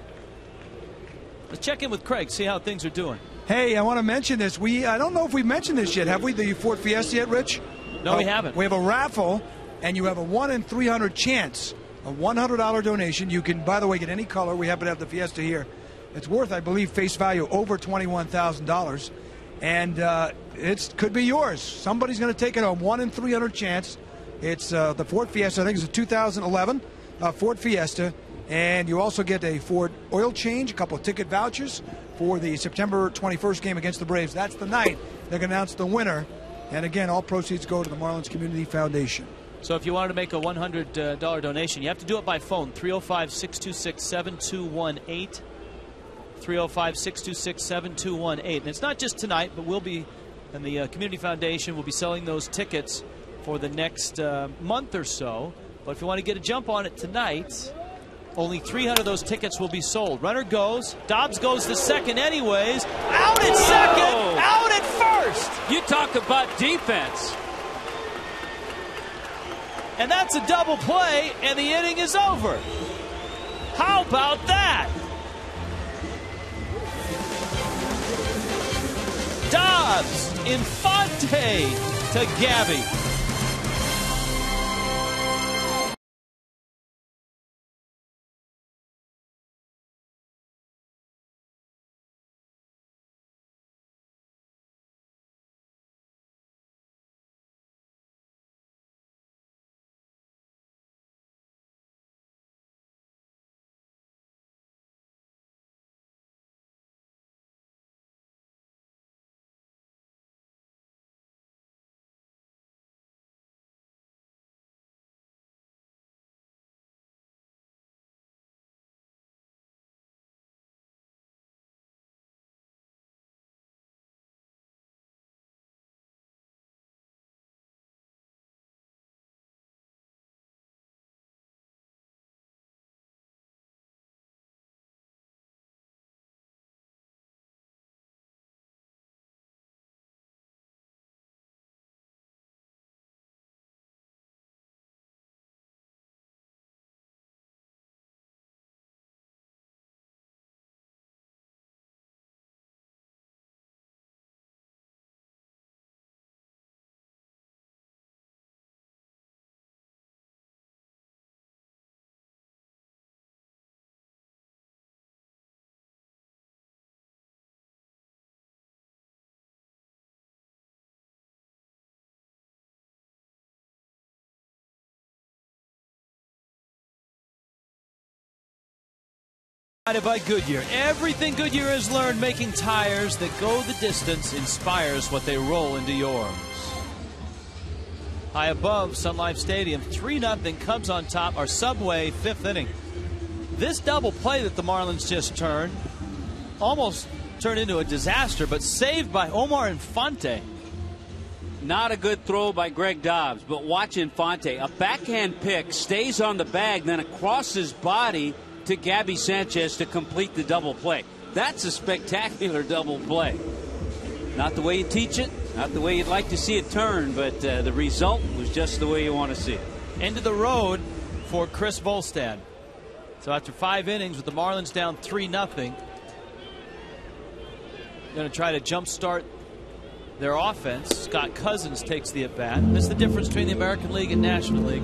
Let's check in with Craig, see how things are doing. Hey, I want to mention this. I don't know if we've mentioned this yet. Have we, the Ford Fiesta yet, Rich? No, we haven't. We have a raffle, and you have a 1 in 300 chance, a $100 donation. You can, by the way, get any color. We happen to have the Fiesta here. It's worth, I believe, face value over $21,000. And it could be yours. Somebody's going to take it on 1 in 300 chance. It's the Ford Fiesta. I think it's a 2011 Ford Fiesta. And you also get a Ford oil change, a couple of ticket vouchers for the September 21st game against the Braves. That's the night they're going to announce the winner. And again, all proceeds go to the Marlins Community Foundation. So if you wanted to make a $100 donation, you have to do it by phone. 305-626-7218. 305-626-7218. And it's not just tonight, but we'll be, and the Community Foundation will be selling those tickets for the next month or so. But if you want to get a jump on it tonight, only 300 of those tickets will be sold. Runner goes. Dobbs goes to second anyways. Out at second. Out at first. You talk about defense. And that's a double play, and the inning is over. How about that? Dobbs, Infante to Gabby. By Goodyear. Everything Goodyear has learned making tires that go the distance inspires what they roll into yours. High above Sun Life Stadium, 3-0 Cubs on top. Our Subway 5th inning. This double play that the Marlins just turned almost turned into a disaster, but saved by Omar Infante. Not a good throw by Greg Dobbs, but watch Infante. A backhand pick, stays on the bag, then across his body to Gabby Sanchez to complete the double play. That's a spectacular double play. Not the way you teach it, not the way you'd like to see it turn, but the result was just the way you want to see it. End of the road for Chris Volstad. So after 5 innings with the Marlins down 3-0, going to try to jumpstart their offense. Scott Cousins takes the at-bat. That's the difference between the American League and National League.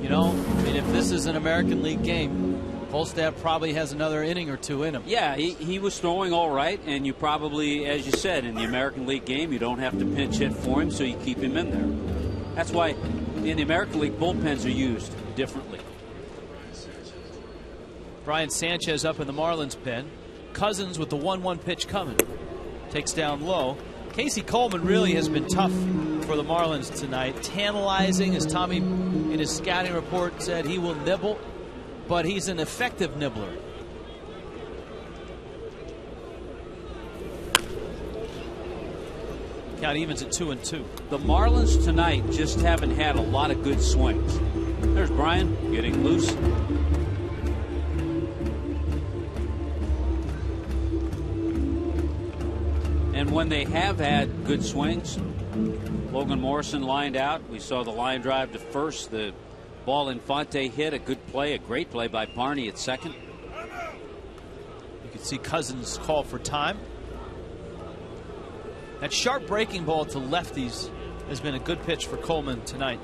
You know, I mean, if this is an American League game, Volstad probably has another inning or 2 in him. Yeah, he was throwing all right, and you probably, as you said, in the American League game, you don't have to pinch hit for him, so you keep him in there. That's why in the American League, bullpens are used differently. Brian Sanchez up in the Marlins pen. Cousins with the 1-1 pitch coming. Takes down low. Casey Coleman really has been tough for the Marlins tonight. Tantalizing, as Tommy in his scouting report said, he will nibble, but he's an effective nibbler. Count evens at 2-2. The Marlins tonight just haven't had a lot of good swings. There's Brian getting loose. And when they have had good swings, Logan Morrison lined out. We saw the line drive to first. The ball Infante hit, a good play, a great play by Barney at second. You can see Cousins call for time. That sharp breaking ball to lefties has been a good pitch for Coleman tonight.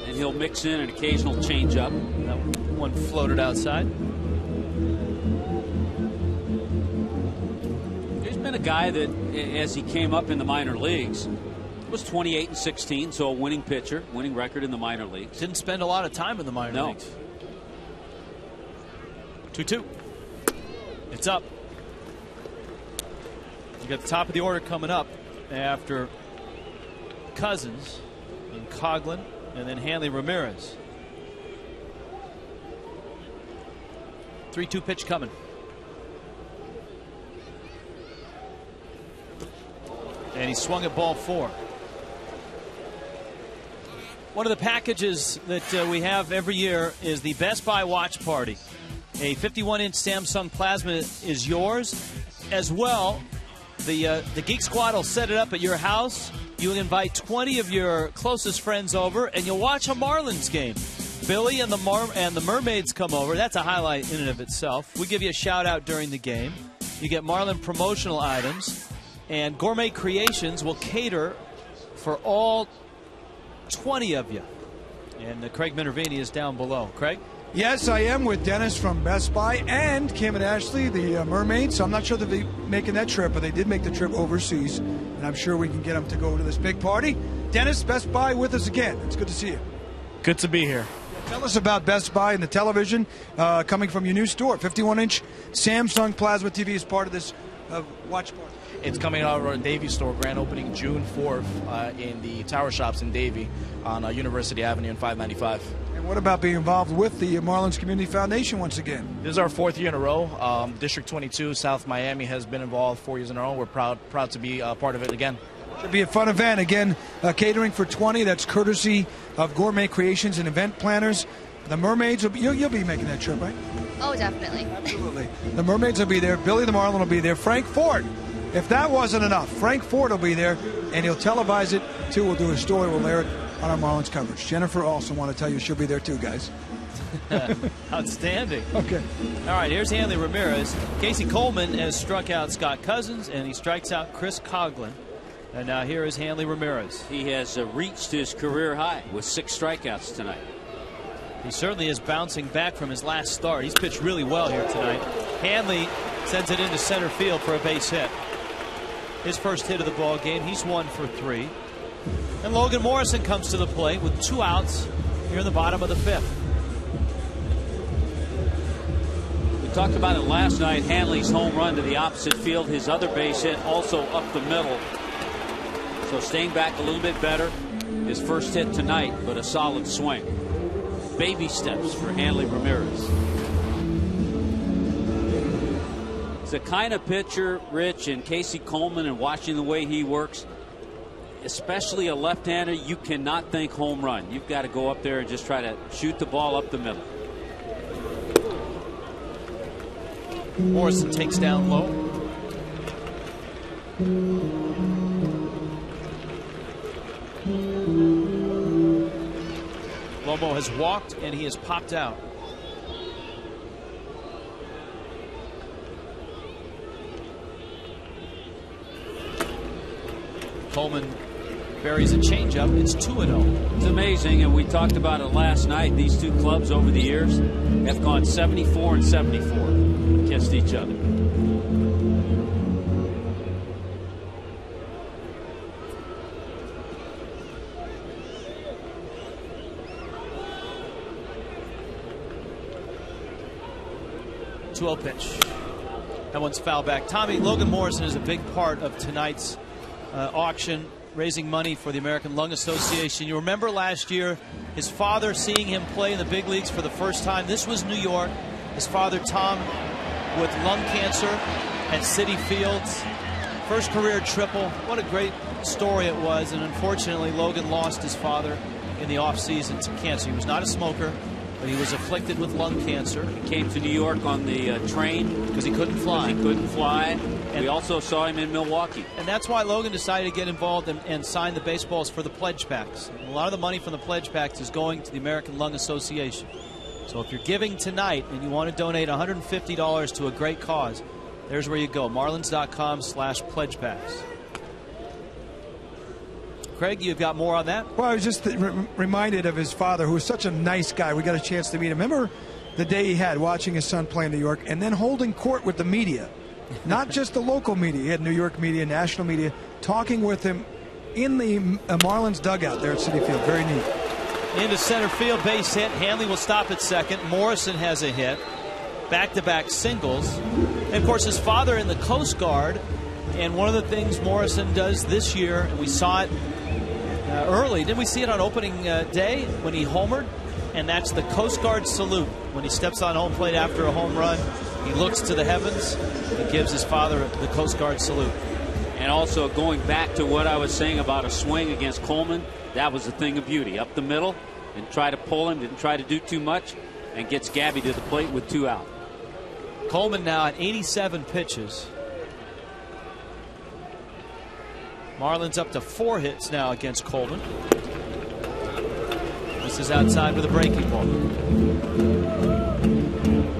And he'll mix in an occasional changeup. That one floated outside. He's been a guy that, as he came up in the minor leagues, was 28-16, so a winning pitcher, winning record in the minor leagues. Didn't spend a lot of time in the minor leagues. 2-2. It's up. You got the top of the order coming up after Cousins and Coughlin, and then Hanley Ramirez. 3-2 pitch coming. And he swung at ball 4. One of the packages that we have every year is the Best Buy Watch Party. A 51-inch Samsung Plasma is yours. As well, the Geek Squad will set it up at your house. You invite 20 of your closest friends over, and you'll watch a Marlins game. Billy and the Mermaids come over. That's a highlight in and of itself. We give you a shout-out during the game. You get Marlin promotional items. And Gourmet Creations will cater for all 20 of you. And Craig Minervini is down below. Craig? Yes, I am with Dennis from Best Buy and Kim and Ashley, the Mermaids. So I'm not sure they'll be making that trip, but they did make the trip overseas. And I'm sure we can get them to go to this big party. Dennis, Best Buy with us again. It's good to see you. Good to be here. Tell us about Best Buy and the television coming from your new store. 51-inch Samsung Plasma TV is part of this watch party. It's coming out of our Davie store, grand opening June 4th in the Tower Shops in Davie on University Avenue and 595. And what about being involved with the Marlins Community Foundation once again? This is our 4th year in a row. District 22, South Miami, has been involved 4 years in a row. We're proud to be part of it again. Should be a fun event. Again, catering for 20. That's courtesy of Gourmet Creations and event planners. The Mermaids, you'll be making that trip, right? Oh, definitely. Absolutely. The Mermaids will be there. Billy the Marlin will be there. Frank Ford. If that wasn't enough, Frank Ford will be there, and he'll televise it, too. We'll do a story. We'll air it on our Marlins coverage. Jennifer also want to tell you she'll be there, too, guys. Outstanding. Okay. All right, here's Hanley Ramirez. Casey Coleman has struck out Scott Cousins, and he strikes out Chris Coughlin. And now here is Hanley Ramirez. He has reached his career high with 6 strikeouts tonight. He certainly is bouncing back from his last start. He's pitched really well here tonight. Hanley sends it into center field for a base hit. His first hit of the ball game. He's 1 for 3. And Logan Morrison comes to the plate with 2 outs here in the bottom of the 5th. We talked about it last night. Hanley's home run to the opposite field. His other base hit also up the middle. So staying back a little bit better. His first hit tonight, but a solid swing. Baby steps for Hanley Ramirez. He's the kind of pitcher, Rich, and Casey Coleman, and watching the way he works, especially a left-hander, you cannot think home run. You've got to go up there and just try to shoot the ball up the middle. Morrison takes down low. Lomo has walked and he has popped out. Coleman buries a changeup. It's 2-0. It's amazing, and we talked about it last night. These two clubs over the years have gone 74 and 74, against each other. Pitch. That one's foul back. Tommy, Logan Morrison is a big part of tonight's auction, raising money for the American Lung Association. You remember last year his father seeing him play in the big leagues for the first time. This was New York. His father, Tom, with lung cancer at Citi Fields. First career triple. What a great story it was. And unfortunately, Logan lost his father in the offseason to cancer. He was not a smoker, but he was afflicted with lung cancer. He came to New York on the train because he couldn't fly. And we also saw him in Milwaukee. And that's why Logan decided to get involved and sign the baseballs for the pledge packs. And a lot of the money from the pledge packs is going to the American Lung Association. So if you're giving tonight and you want to donate $150 to a great cause, there's where you go. Marlins.com/pledge packs. Craig, you've got more on that? Well, I was just reminded of his father, who was such a nice guy. We got a chance to meet him. Remember the day he had watching his son play in New York and then holding court with the media. Not just the local media. He had New York media, national media, talking with him in the Marlins dugout there at Citi Field. Very neat. Into center field, base hit. Hanley will stop at second. Morrison has a hit. Back-to-back singles. And, of course, his father in the Coast Guard. And one of the things Morrison does this year, and we saw it early. Didn't we see it on opening day when he homered? And that's the Coast Guard salute. When he steps on home plate after a home run, he looks to the heavens and gives his father the Coast Guard salute. And also going back to what I was saying about a swing against Coleman, that was a thing of beauty. Up the middle and try to pull him, didn't try to do too much, and gets Gabby to the plate with 2 out. Coleman now at 87 pitches. Marlins up to 4 hits now against Coleman. This is outside with a breaking ball.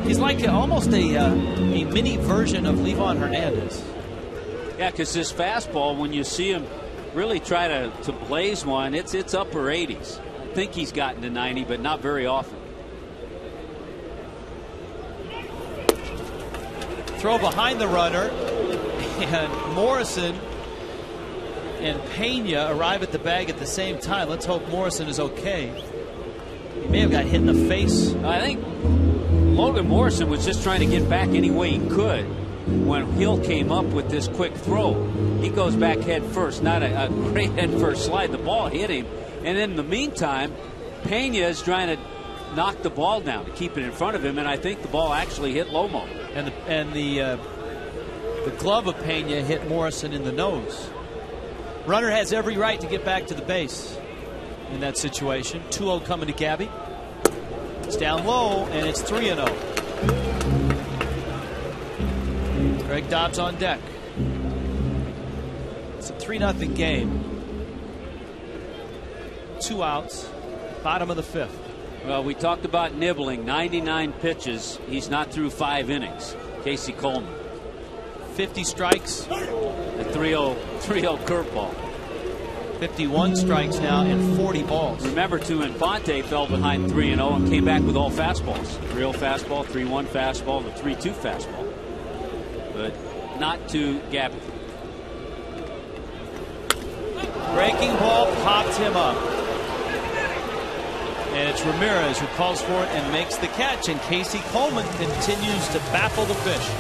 He's like almost a mini version of Livan Hernandez. Yeah, because this fastball, when you see him really try to blaze one, it's upper 80s. I think he's gotten to 90, but not very often. Throw behind the runner, and Morrison and Pena arrive at the bag at the same time. Let's hope Morrison is okay. He may have got hit in the face. I think Logan Morrison was just trying to get back any way he could when Hill came up with this quick throw. He goes back head first, not a great head first slide. The ball hit him, and in the meantime, Pena is trying to knock the ball down to keep it in front of him, and I think the ball actually hit Lomo. And the glove of Pena hit Morrison in the nose. Runner has every right to get back to the base in that situation. 2-0 coming to Gabby. It's down low, and it's 3-0. Greg Dobbs on deck. It's a 3-0 game. 2 outs. Bottom of the 5th. Well, we talked about nibbling. 99 pitches. He's not through 5 innings. Casey Coleman. 50 strikes. The 3-0 curveball. 51 strikes now and 40 balls. Remember, too, Infante fell behind 3-0 and came back with all fastballs. 3-0 fastball, 3-1 fastball, the 3-2 fastball. But not to Gabby. Breaking ball popped him up. And it's Ramirez who calls for it and makes the catch. And Casey Coleman continues to baffle the fish.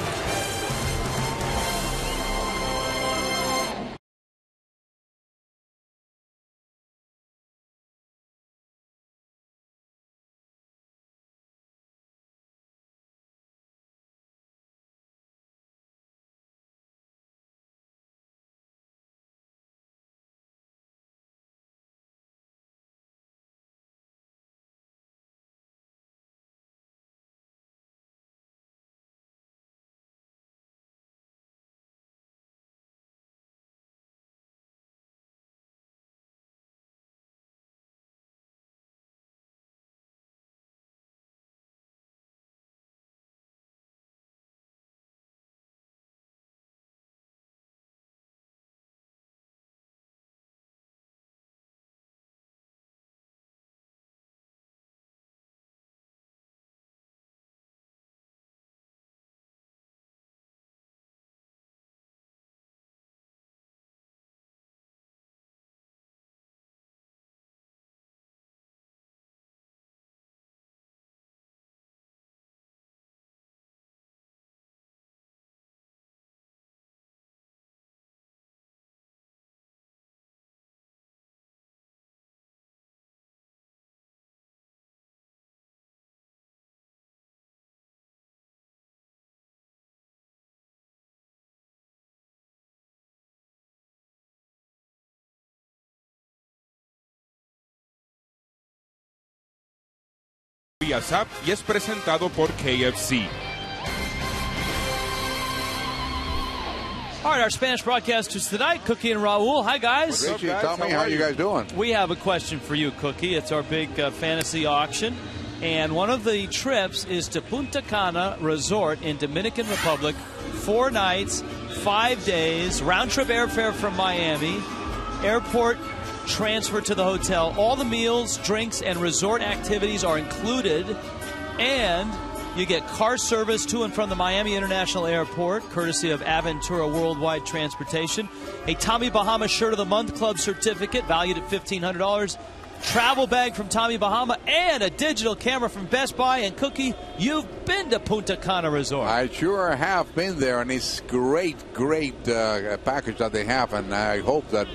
Zap y es presentado por KFC. All right, our Spanish broadcasters tonight, Cookie and Raul. Hi, guys. Richie, tell me how you guys doing? We have a question for you, Cookie. It's our big fantasy auction. And one of the trips is to Punta Cana Resort in Dominican Republic. 4 nights, 5 days, round-trip airfare from Miami, airport transfer to the hotel. All the meals, drinks, and resort activities are included. And you get car service to and from the Miami International Airport, courtesy of Aventura Worldwide Transportation. A Tommy Bahama Shirt of the Month Club certificate valued at $1,500. Travel bag from Tommy Bahama, and a digital camera from Best Buy. And Cookie, you've been to Punta Cana Resort. I sure have been there, and it's great package that they have, and I hope that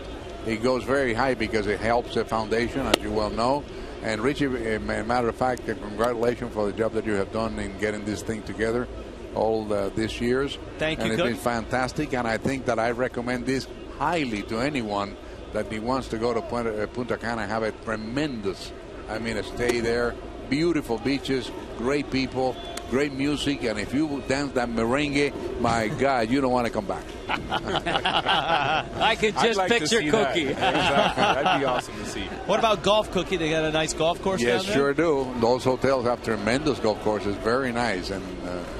it goes very high because it helps the foundation, as you well know. And Richie, as a matter of fact, congratulations for the job that you have done in getting this thing together all these years. Thank you, and it's been fantastic, and I think that I recommend this highly to anyone that he wants to go to Punta Cana. Have a tremendous, a stay there. Beautiful beaches, great people, great music, and if you dance that merengue, my God, you don't want to come back. I could just picture Cookie. Exactly. That'd be awesome to see. What about golf, Cookie? They got a nice golf course down there? Yes, sure do. Those hotels have tremendous golf courses, very nice, and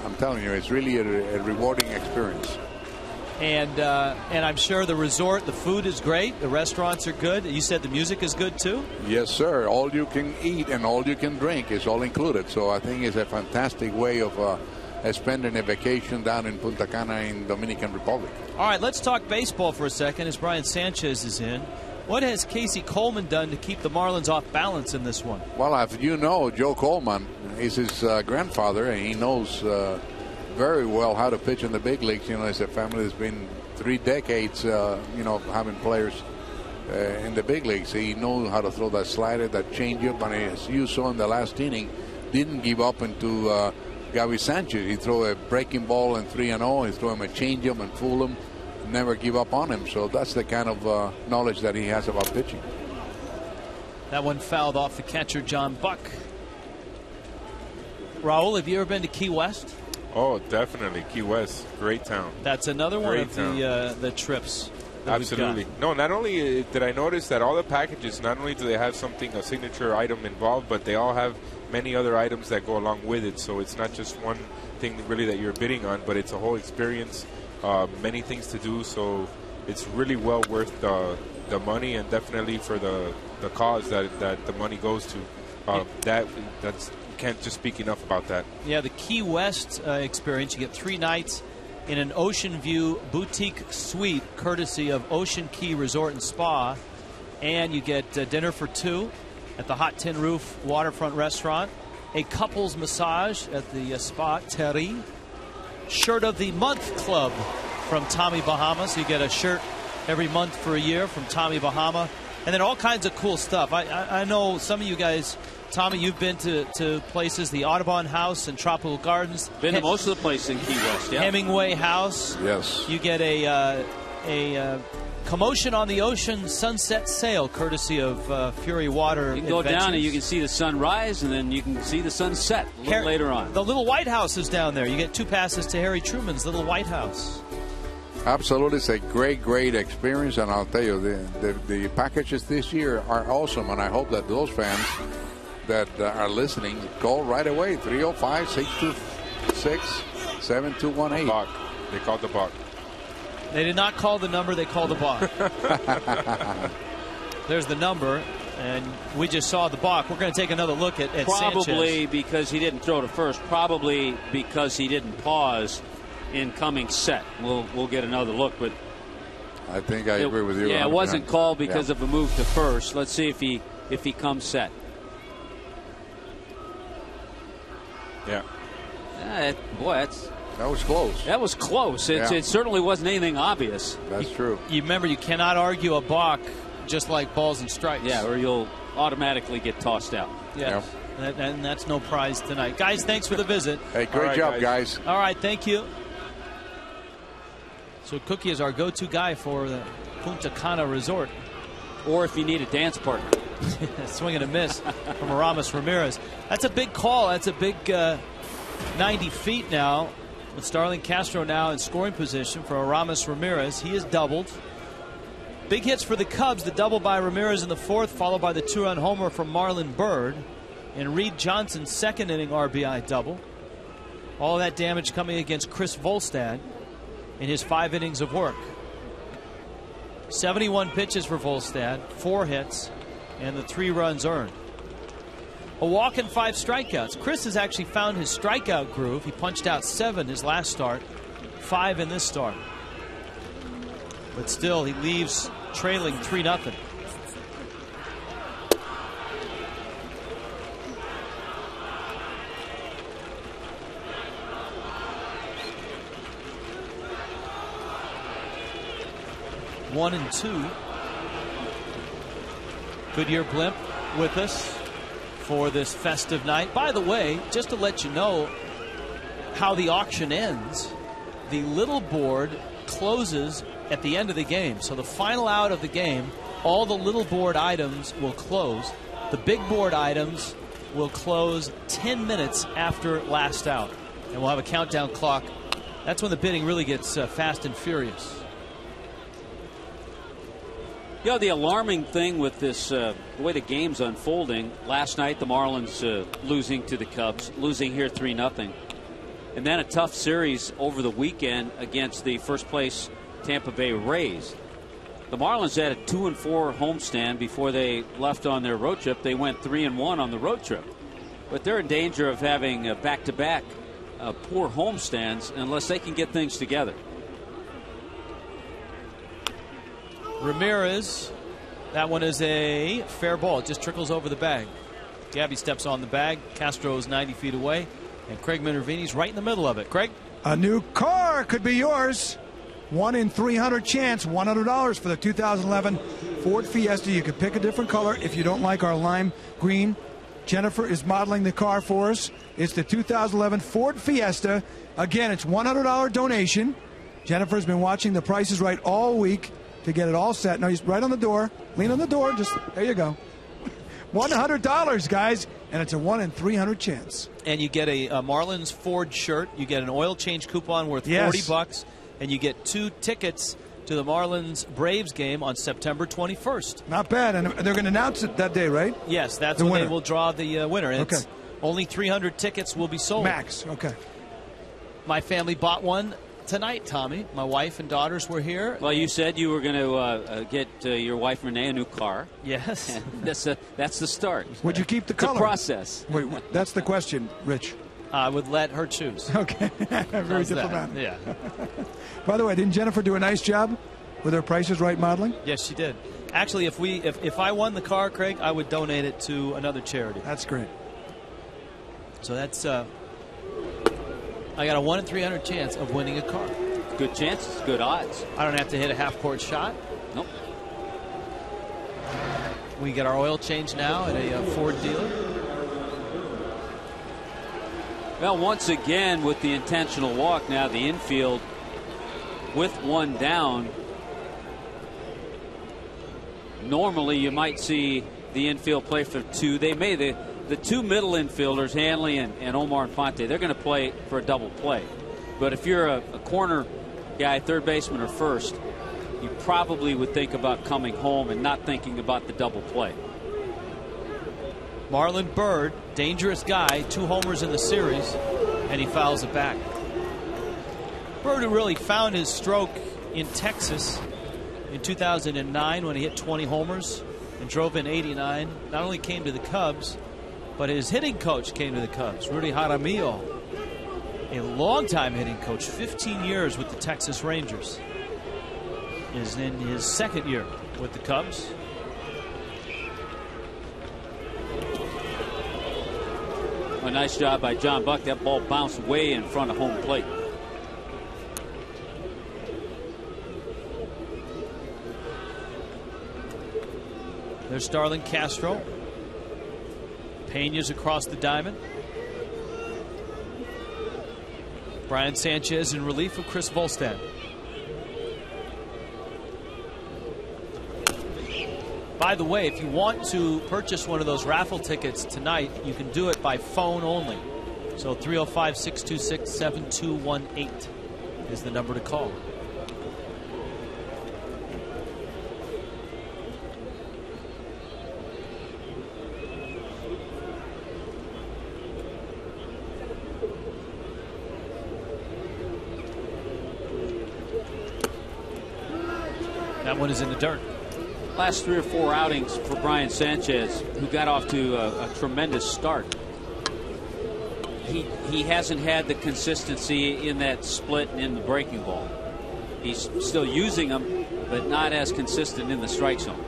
I'm telling you, it's really a rewarding experience. And I'm sure the resort, the food is great. The restaurants are good. You said the music is good, too? Yes, sir. All you can eat and all you can drink is all included. So I think it's a fantastic way of spending a vacation down in Punta Cana in Dominican Republic. All right, let's talk baseball for a second as Brian Sanchez is in. What has Casey Coleman done to keep the Marlins off balance in this one? Well, as you know, Joe Coleman is his grandfather, and he knows very well how to pitch in the big leagues. You know, it's a family that's been 3 decades, having players in the big leagues. He knows how to throw that slider, that changeup, and as you saw in the last inning, didn't give up into Gavin Sanchez. He threw a breaking ball in 3-0. He threw him a changeup and fool him, never give up on him. So that's the kind of knowledge that he has about pitching. That one fouled off the catcher, John Buck. Raul, have you ever been to Key West? Oh, definitely. Key West, great town. That's another one of the trips. Absolutely. No, not only did I notice that all the packages, not only do they have a signature item involved, but they all have many other items that go along with it. So it's not just one thing really that you're bidding on, but it's a whole experience, many things to do. So it's really well worth the money, and definitely for the cause that the money goes to. That's can't just speak enough about that. Yeah, the Key West experience, you get 3 nights in an Ocean View boutique suite courtesy of Ocean Key Resort and Spa, and you get dinner for 2 at the Hot Tin Roof Waterfront Restaurant. A couples massage at the Spa Terry. Shirt of the Month Club from Tommy Bahama. So you get a shirt every month for a year from Tommy Bahama. And then all kinds of cool stuff. I know some of you guys, Tommy, you've been to places, the Audubon House and Tropical Gardens. Been to most of the places in Key West, yeah. Hemingway House. Yes. You get a Commotion on the Ocean sunset sail, courtesy of Fury Water. You can go down and you can see the sun rise, and then you can see the sun set a little later on. The Little White House is down there. You get 2 passes to Harry Truman's Little White House. Absolutely, it's a great experience, and I'll tell you, the packages this year are awesome, and I hope that those fans that are listening call right away, 305-626-7218. Buck. They called the Buck. They did not call the number, they called the balk. There's the number, and we just saw the balk. We're going to take another look at probably Sanchez. Because he didn't throw to first, probably because he didn't pause in coming set. We'll get another look, but I think I agree with you. Yeah, it wasn't called because of a move to first. Let's see if he comes set. Yeah. Boy, that was close. That was close. It certainly wasn't anything obvious. That's true. You remember, you cannot argue a balk just like balls and strikes. Yeah, or you'll automatically get tossed out. Yeah. And that's no prize tonight. Guys, thanks for the visit. Hey, great job, guys. All right, thank you. So Cookie is our go-to guy for the Punta Cana Resort. Or if you need a dance partner. Swing and a miss from Aramis Ramirez. That's a big call. That's a big 90 feet now. With Starling Castro now in scoring position for Aramis Ramirez. He is doubled. Big hits for the Cubs. The double by Ramirez in the 4th, followed by the 2-run homer from Marlon Byrd. And Reed Johnson's 2nd inning RBI double. All of that damage coming against Chris Volstad in his 5 innings of work. 71 pitches for Volstad, 4 hits, and the 3 runs earned. A walk and 5 strikeouts. Chris has actually found his strikeout groove. He punched out 7 his last start, 5 in this start. But still, he leaves trailing 3-0. One and 2. Goodyear Blimp with us for this festive night. By the way, just to let you know how the auction ends, the little board closes at the end of the game. So the final out of the game, all the little board items will close. The big board items will close 10 minutes after last out. And we'll have a countdown clock. That's when the bidding really gets fast and furious. You know, the alarming thing with this, the way the game's unfolding, last night the Marlins losing to the Cubs, losing here 3-0. And then a tough series over the weekend against the first place Tampa Bay Rays. The Marlins had a 2-4 homestand before they left on their road trip. They went 3-1 on the road trip. But they're in danger of having back-to-back poor homestands unless they can get things together. Ramirez, that one is a fair ball. It just trickles over the bag. Gabby steps on the bag. Castro is 90 feet away. And Craig Minervini's right in the middle of it. Craig? A new car could be yours. 1 in 300 chance. $100 for the 2011 Ford Fiesta. You could pick a different color if you don't like our lime green. Jennifer is modeling the car for us. It's the 2011 Ford Fiesta. Again, it's $100 donation. Jennifer's been watching The Price is Right all week to get it all set. Now he's right on the door. Lean on the door. Just there you go. $100, guys, and it's a 1 in 300 chance. And you get a Marlins Ford shirt. You get an oil change coupon worth $40, and you get 2 tickets to the Marlins Braves game on September 21st. Not bad, and they're going to announce it that day, right? Yes, that's the when winner. they will draw the winner. Okay. It's only 300 tickets will be sold. Max. Okay. My family bought one tonight, Tommy. My wife and daughters were here. Well, you said you were going to get your wife Renee a new car. Yes. That's the start. Would you keep the it's color? a process. Wait, that's the question, Rich. I would let her choose. Okay. Very How's diplomatic. that? Yeah. By the way, didn't Jennifer do a nice job with her Price is Right modeling? Yes, she did. Actually, if I won the car, Craig, I would donate it to another charity. That's great. So that's I got a 1 in 300 chance of winning a car. Good chances, good odds. I don't have to hit a half-court shot. Nope. We get our oil change now at a Ford dealer. Well, once again with the intentional walk, now the infield with one down. Normally you might see the infield play for two. They may. The two middle infielders, Hanley and Omar Infante, they're going to play for a double play. But if you're a corner guy, third baseman or first, you probably would think about coming home and not thinking about the double play. Marlon Byrd, dangerous guy, 2 homers in the series, and he fouls it back. Byrd, who really found his stroke in Texas in 2009 when he hit 20 homers and drove in 89, not only came to the Cubs, but his hitting coach came to the Cubs, Rudy Jaramillo, a longtime hitting coach, 15 years with the Texas Rangers, is in his second year with the Cubs. A nice job by John Buck. That ball bounced way in front of home plate. There's Starlin Castro. Pena's across the diamond. Brian Sanchez in relief of Chris Volstad. By the way, if you want to purchase one of those raffle tickets tonight, you can do it by phone only. So 305-626-7218 is the number to call. That one is in the dirt. Last 3 or 4 outings for Brian Sanchez, who got off to a tremendous start. He hasn't had the consistency in that split and in the breaking ball. He's still using them, but not as consistent in the strike zone.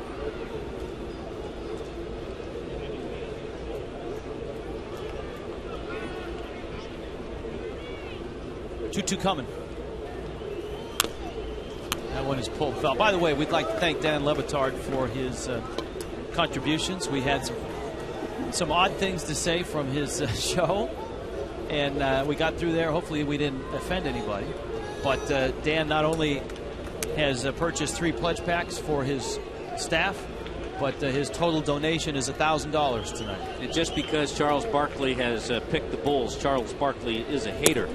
Two coming. That one is pulled foul. By the way, we'd like to thank Dan Levitard for his contributions. We had some odd things to say from his show, and we got through there. Hopefully we didn't offend anybody. But Dan not only has purchased 3 pledge packs for his staff, but his total donation is $1,000 tonight. And just because Charles Barkley has picked the Bulls, Charles Barkley is a hater.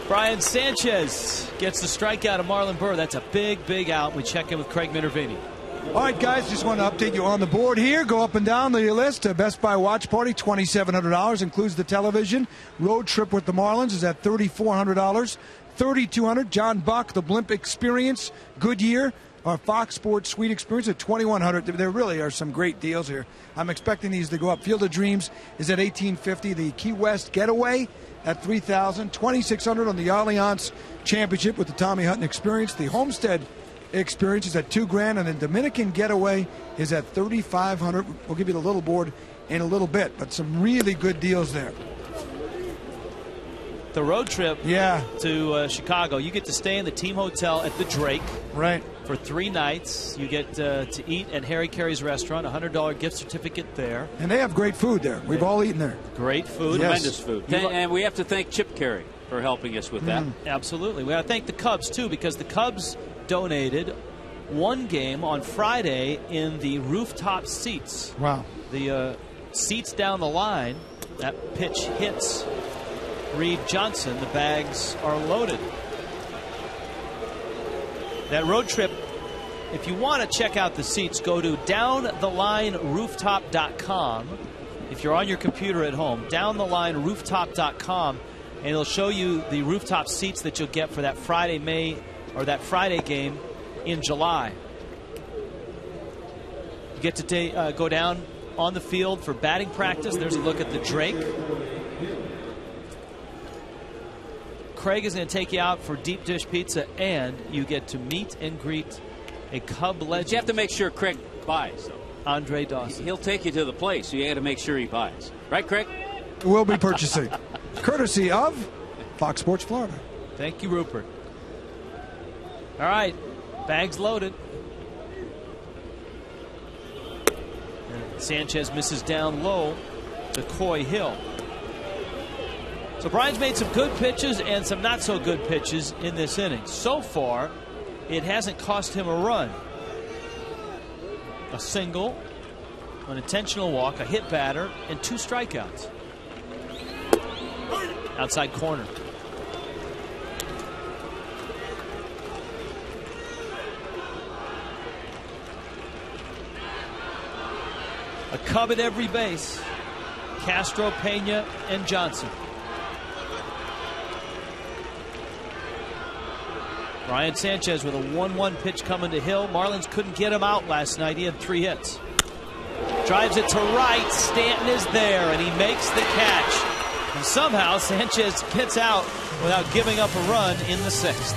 Brian Sanchez gets the strikeout of Marlon Byrd. That's a big, big out. We check in with Craig Minervini. All right, guys, just want to update you on the board here. Go up and down the list. Best Buy watch party, $2,700, includes the television. Road trip with the Marlins is at $3,400. $3,200. John Buck, the Blimp Experience, Goodyear. Our Fox Sports Suite Experience at $2,100. There really are some great deals here. I'm expecting these to go up. Field of Dreams is at $1,850. The Key West Getaway at $3,000. $2,600 on the Allianz Championship with the Tommy Hutton Experience. The Homestead Experience is at $2,000, and the Dominican Getaway is at $3,500. We'll give you the little board in a little bit, but some really good deals there. The road trip to Chicago, you get to stay in the team hotel at the Drake. Right. For 3 nights. You get to eat at Harry Carey's restaurant, $100 gift certificate there. And they have great food there. We've all eaten there. Great food. Yes. Tremendous food. And we have to thank Chip Carey for helping us with that. Absolutely. We got to thank the Cubs, too, because the Cubs donated 1 game on Friday in the rooftop seats. Wow. The seats down the line, that pitch hits Reed Johnson. The bags are loaded. That road trip, if you want to check out the seats, go to downthelinerooftop.com. If you're on your computer at home, downthelinerooftop.com, and it'll show you the rooftop seats that you'll get for that Friday game in July. You get to go down on the field for batting practice. There's a look at the Drake. Craig is going to take you out for deep dish pizza, and you get to meet and greet a Cub legend. But you have to make sure Craig buys, though. Andre Dawson. He'll take you to the place, so you got to make sure he buys. Right, Craig? We'll be purchasing. Courtesy of Fox Sports Florida. Thank you, Rupert. All right, bags loaded. And Sanchez misses down low to Coy Hill. So Brian's made some good pitches and some not so good pitches in this inning. So far, it hasn't cost him a run. A single, an intentional walk, a hit batter, and 2 strikeouts. Outside corner. A Cub at every base. Castro, Pena, and Johnson. Ryan Sanchez with a 1-1 pitch coming to Hill. Marlins couldn't get him out last night. He had 3 hits. Drives it to right. Stanton is there, and he makes the catch. And somehow Sanchez gets out without giving up a run in the 6th.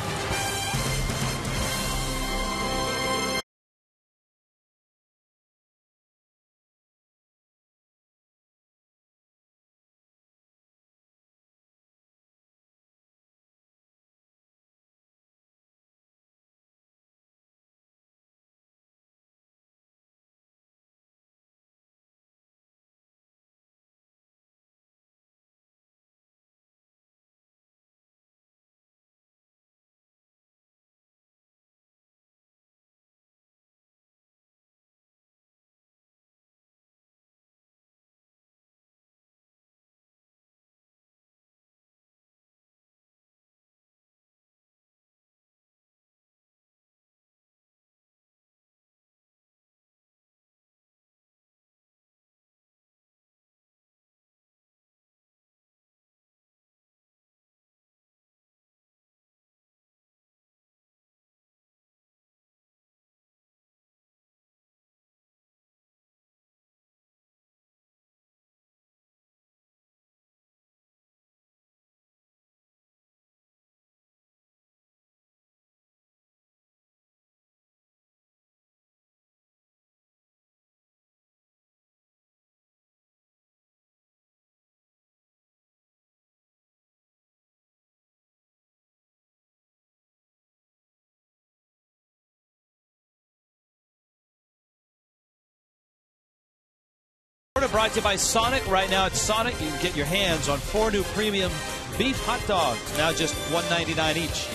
Brought to you by Sonic. Right now at Sonic, you can get your hands on 4 new premium beef hot dogs, now just $1.99 each.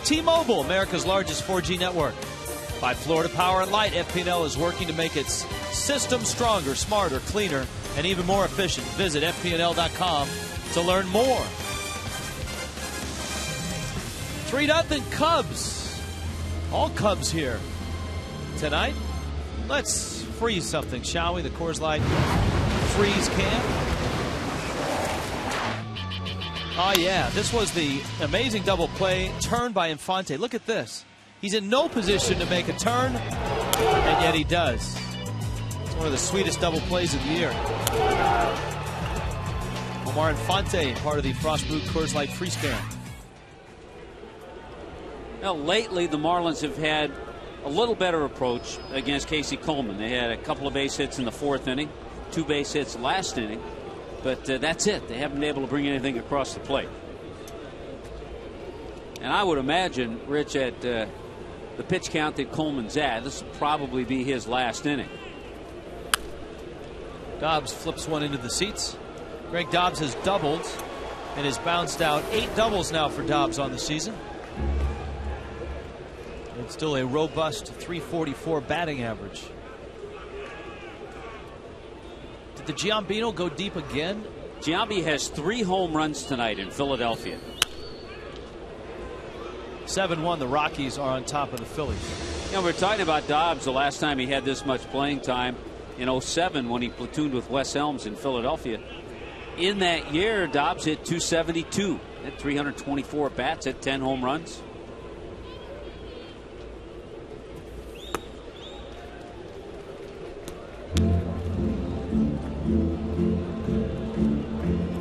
T-Mobile, America's largest 4G network. By Florida Power and Light, FP&L is working to make its system stronger, smarter, cleaner, and even more efficient. Visit FP&L.com to learn more. 3-0 Cubs. All Cubs here tonight. Let's freeze something, shall we? The Coors Light freeze can. Oh, yeah. This was the amazing double play turn by Infante. Look at this. He's in no position to make a turn, and yet he does. It's one of the sweetest double plays of the year. Omar Infante, part of the Frost Brewed Coors Light freeze can. Now, lately, the Marlins have had a little better approach against Casey Coleman. They had a couple of base hits in the 4th inning, 2 base hits last inning, but that's it. They haven't been able to bring anything across the plate. And I would imagine, Rich, at the pitch count that Coleman's at, this will probably be his last inning. Dobbs flips one into the seats. Greg Dobbs has doubled and has bounced out 8 doubles now for Dobbs on the season. It's still a robust .344 batting average. Did the Giambino go deep again? Giambi has 3 home runs tonight in Philadelphia. 7-1, the Rockies are on top of the Phillies. You know, we're talking about Dobbs the last time he had this much playing time in 07 when he platooned with Wes Helms in Philadelphia. In that year, Dobbs hit .272, had 324 bats, had 10 home runs.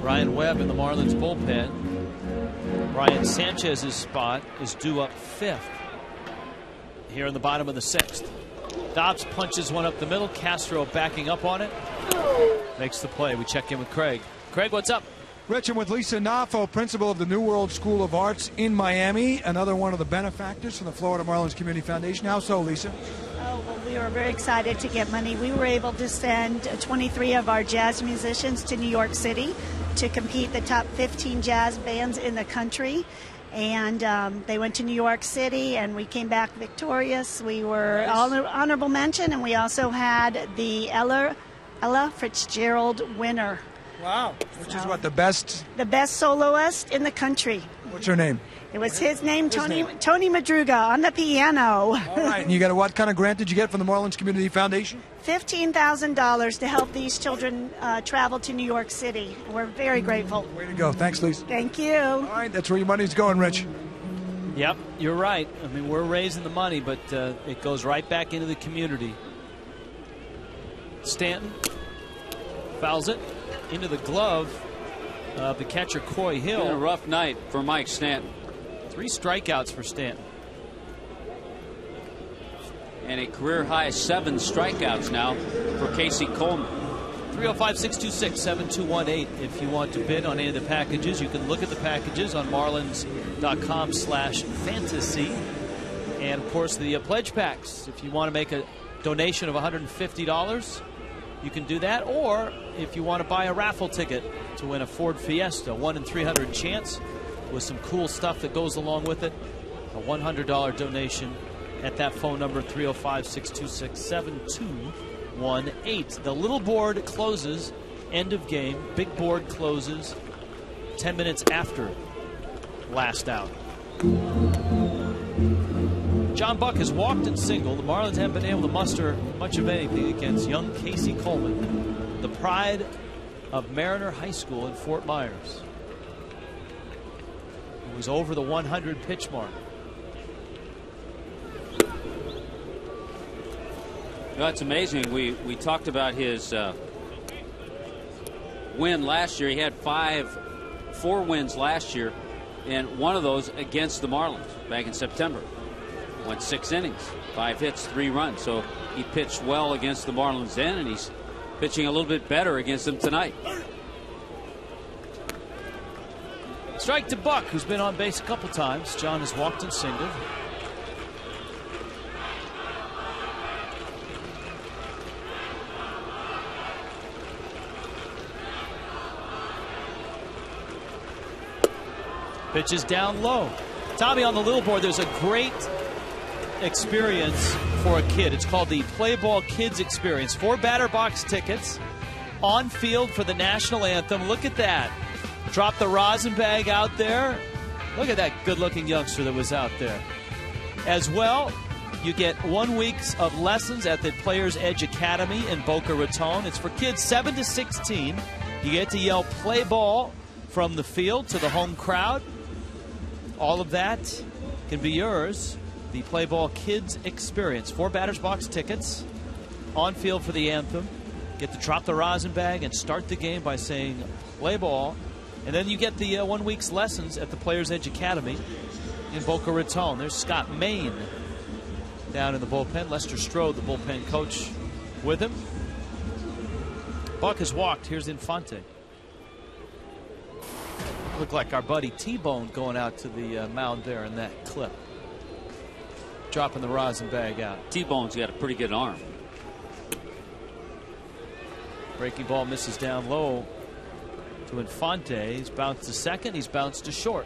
Ryan Webb in the Marlins bullpen. Ryan Sanchez's spot is due up 5th here in the bottom of the 6th. Dobbs punches one up the middle. Castro backing up on it. Makes the play. We check in with Craig. Craig, what's up? Rich, I'm with Lisa Naffo, principal of the New World School of Arts in Miami, another one of the benefactors from the Florida Marlins Community Foundation. How so, Lisa? Oh, well, we were very excited to get money. We were able to send 23 of our jazz musicians to New York City to compete the top 15 jazz bands in the country. And they went to New York City, and we came back victorious. We were honorable mention, and we also had the Ella Fitzgerald winner. Wow. Which is what, the best? The best soloist in the country. What's her name? It was his name, Tony Madruga, on the piano. All right. And you got what kind of grant did you get from the Marlins Community Foundation? $15,000 to help these children travel to New York City. We're very grateful. Way to go. Thanks, Lisa. Thank you. All right. That's where your money's going, Rich. Yep, you're right. I mean, we're raising the money, but it goes right back into the community. Stanton fouls it into the glove of the catcher, Coy Hill. Been a rough night for Mike Stanton. 3 strikeouts for Stanton. And a career high 7 strikeouts now for Casey Coleman. 305-626-7218 if you want to bid on any of the packages. You can look at the packages on marlins.com/fantasy. And, of course, the pledge packs. If you want to make a donation of $150, you can do that. Or if you want to buy a raffle ticket to win a Ford Fiesta, 1 in 300 chance with some cool stuff that goes along with it, a $100 donation at that phone number, 305-626-7218. The little board closes, end of game. Big board closes 10 minutes after last out. John Buck has walked and singled. The Marlins haven't been able to muster much of anything against young Casey Coleman, the pride of Mariner High School in Fort Myers. He was over the 100 pitch mark. That's amazing. We talked about his win last year. He had 4 wins last year, and one of those against the Marlins back in September. Went 6 innings, 5 hits, 3 runs. So he pitched well against the Marlins then, and he's pitching a little bit better against them tonight. Strike to Buck, who's been on base a couple times. John has walked and singled. Pitch is down low. Tommy, on the little board, there's a great experience for a kid. It's called the Play Ball Kids Experience. 4 batter box tickets on field for the national anthem. Look at that. Drop the rosin bag out there. Look at that good-looking youngster that was out there. As well, you get 1 week of lessons at the Players Edge Academy in Boca Raton. It's for kids 7 to 16. You get to yell "play ball" from the field to the home crowd. All of that can be yours. The Play Ball Kids Experience. 4 batters box tickets on field for the anthem. Get to drop the rosin bag and start the game by saying "play ball." And then you get the 1 week's lessons at the Players Edge Academy in Boca Raton. There's Scott Main down in the bullpen. Lester Strode, the bullpen coach, with him. Buck has walked. Here's Infante. Look like our buddy T-Bone going out to the mound there in that clip. Dropping the rosin bag out. T-Bone's got a pretty good arm. Breaking ball misses down low to Infante. He's bounced to second. He's bounced to short.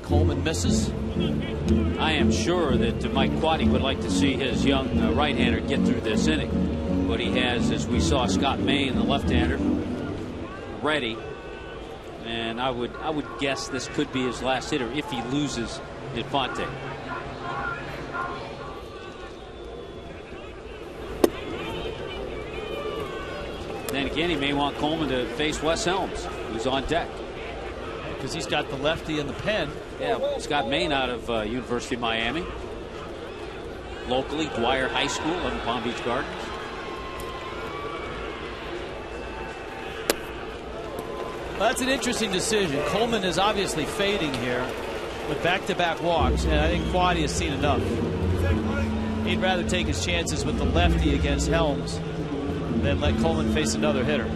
Coleman misses. I am sure that Mike Quaddy would like to see his young right-hander get through this inning. What he has, as we saw Scott Main, the left-hander, ready. And I would guess this could be his last hitter if he loses Infante. Then again, he may want Coleman to face Wes Helms, who's on deck. Because he's got the lefty in the pen. Yeah, Scott Main out of University of Miami. locally, Dwyer High School in Palm Beach Gardens. Well, that's an interesting decision. Coleman is obviously fading here with back-to-back walks, and I think Quaddy has seen enough. He'd rather take his chances with the lefty against Helms than let Coleman face another hitter.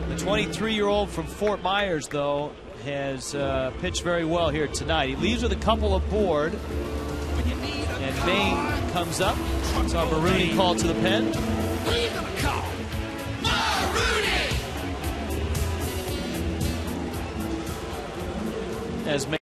The 23-year-old from Fort Myers, though, has pitched very well here tonight. He leaves with a couple aboard, and Maine comes up. So Marooney called to the pen. As Maine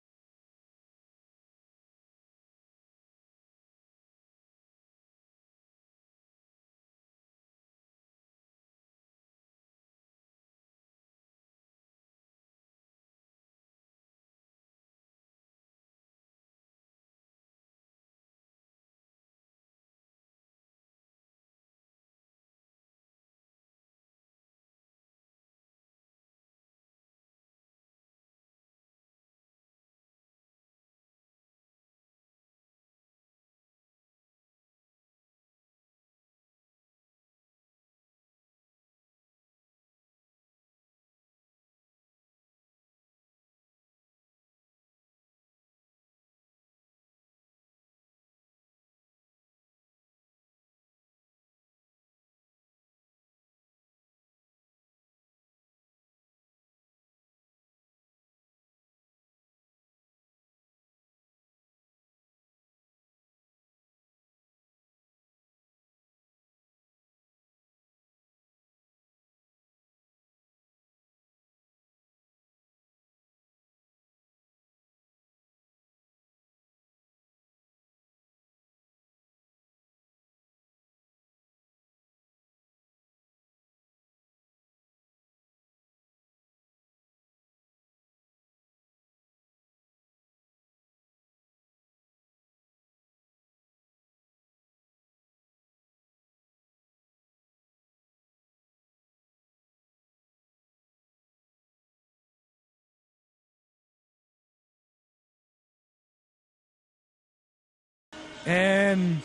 And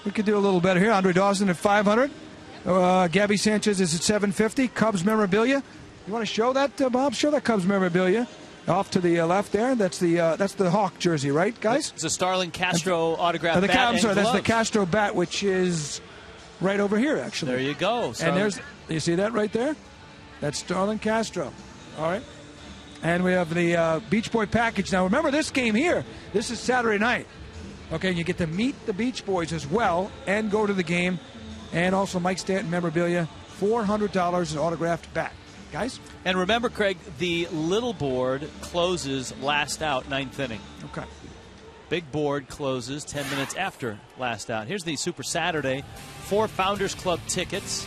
we could do a little better here. Andre Dawson at 500. Gabby Sanchez is at 750. Cubs memorabilia. You want to show that, Bob? Show that Cubs memorabilia. Off to the left there. That's the Hawk jersey, right, guys? It's a Starlin Castro autographed bat. I'm sorry, that's the Castro bat, which is right over here, actually. There you go. And there's, you see that right there? That's Starlin Castro. All right. And we have the Beach Boy package. Now, remember this game here. This is Saturday night. Okay, you get to meet the Beach Boys as well and go to the game. And also Mike Stanton memorabilia, $400 in autographed bat. Guys? And remember, Craig, the little board closes last out, ninth inning. Okay. Big board closes 10 minutes after last out. Here's the Super Saturday. 4 Founders Club tickets.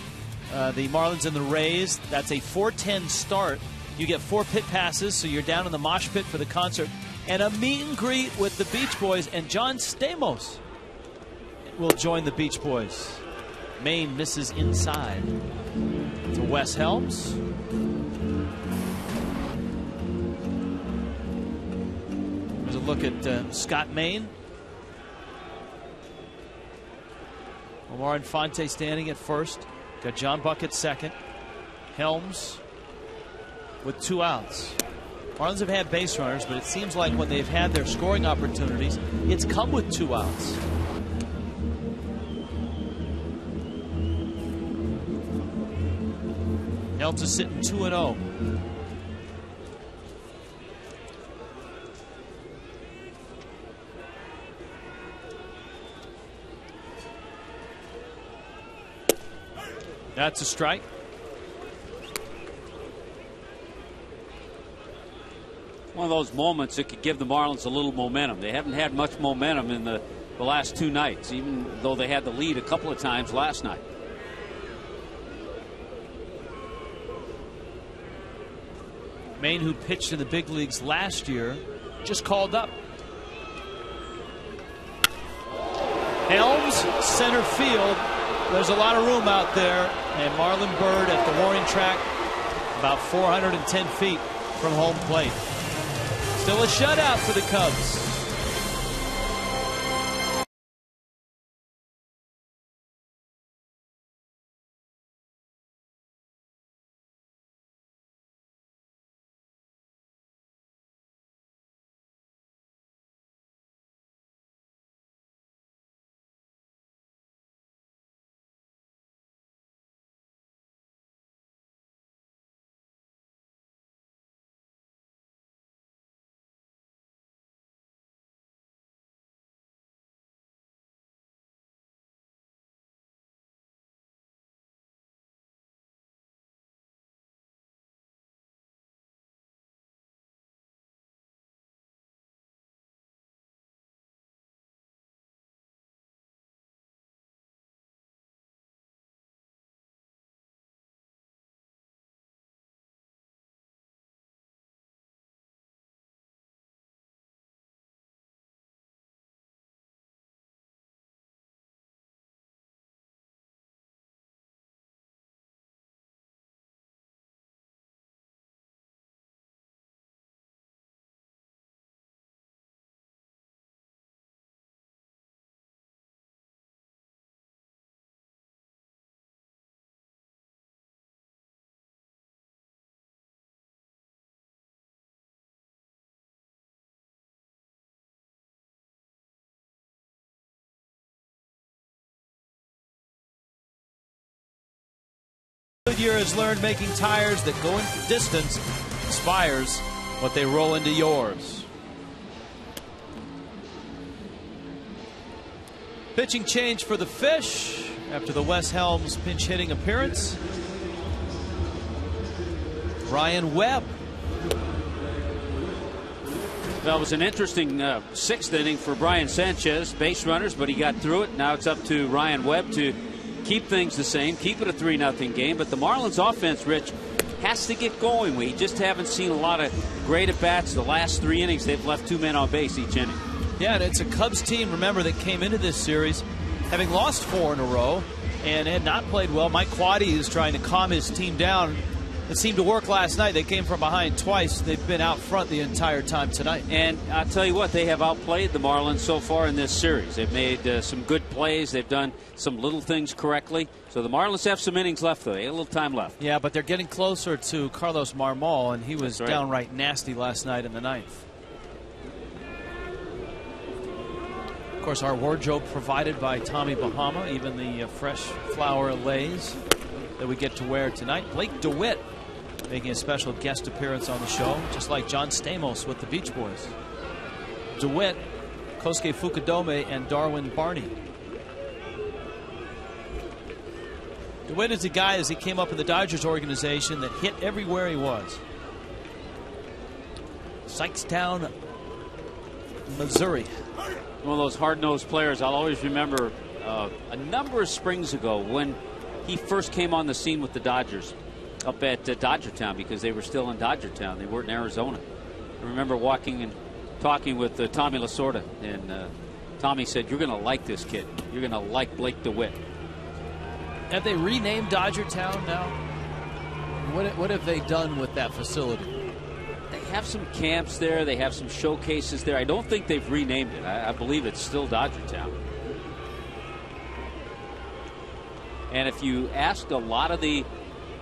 The Marlins and the Rays. That's a 4:10 start. You get 4 pit passes, so you're down in the mosh pit for the concert. And a meet and greet with the Beach Boys. And John Stamos will join the Beach Boys. Maine misses inside to Wes Helms. There's a look at Scott Maine. Omar Infante standing at first. Got John Buck at second. Helms with 2 outs. Marlins have had base runners, but it seems like when they've had their scoring opportunities, it's come with 2 outs. Helms is sitting 2-0. That's a strike. One of those moments that could give the Marlins a little momentum. They haven't had much momentum in the last 2 nights, even though they had the lead a couple of times last night. Maine, who pitched in the big leagues last year, just called up. Helms, center field. There's a lot of room out there. And Marlon Byrd at the warning track, about 410 feet from home plate. Still a shutout for the Cubs. Goodyear has learned making tires that go in distance inspires what they roll into yours. Pitching change for the Fish after the Wes Helms pinch hitting appearance. Ryan Webb. That was an interesting sixth inning for Brian Sanchez. Base runners, but he got through it. Now it's up to Ryan Webb to keep things the same, keep it a 3-0 game. But the Marlins offense, Rich, has to get going. We just haven't seen a lot of great at-bats. The last 3 innings, they've left 2 men on base each inning. Yeah, and it's a Cubs team, remember, that came into this series having lost 4 in a row and had not played well. Mike Quaddy is trying to calm his team down. It seemed to work last night. They came from behind twice. They've been out front the entire time tonight. And I'll tell you what, they have outplayed the Marlins so far in this series. They've made some good plays. They've done some little things correctly. So the Marlins have some innings left, though. They have a little time left. Yeah, but they're getting closer to Carlos Marmol, and he was downright nasty last night in the 9th. Of course, our wardrobe provided by Tommy Bahama, even the fresh flower lays that we get to wear tonight. Blake DeWitt making a special guest appearance on the show, just like John Stamos with the Beach Boys. DeWitt, Kosuke Fukudome, and Darwin Barney. DeWitt is a guy, as he came up in the Dodgers organization, that hit everywhere he was. Sykes-Town, Missouri. One of those hard-nosed players. I'll always remember a number of springs ago when he first came on the scene with the Dodgers up at Dodgertown, because they were still in Dodgertown. They weren't in Arizona. I remember walking and talking with Tommy Lasorda, and Tommy said, "You're going to like this kid. You're going to like Blake DeWitt." Have they renamed Dodgertown now? What have they done with that facility? They have some camps there. They have some showcases there. I don't think they've renamed it. I believe it's still Dodgertown. And if you ask a lot of the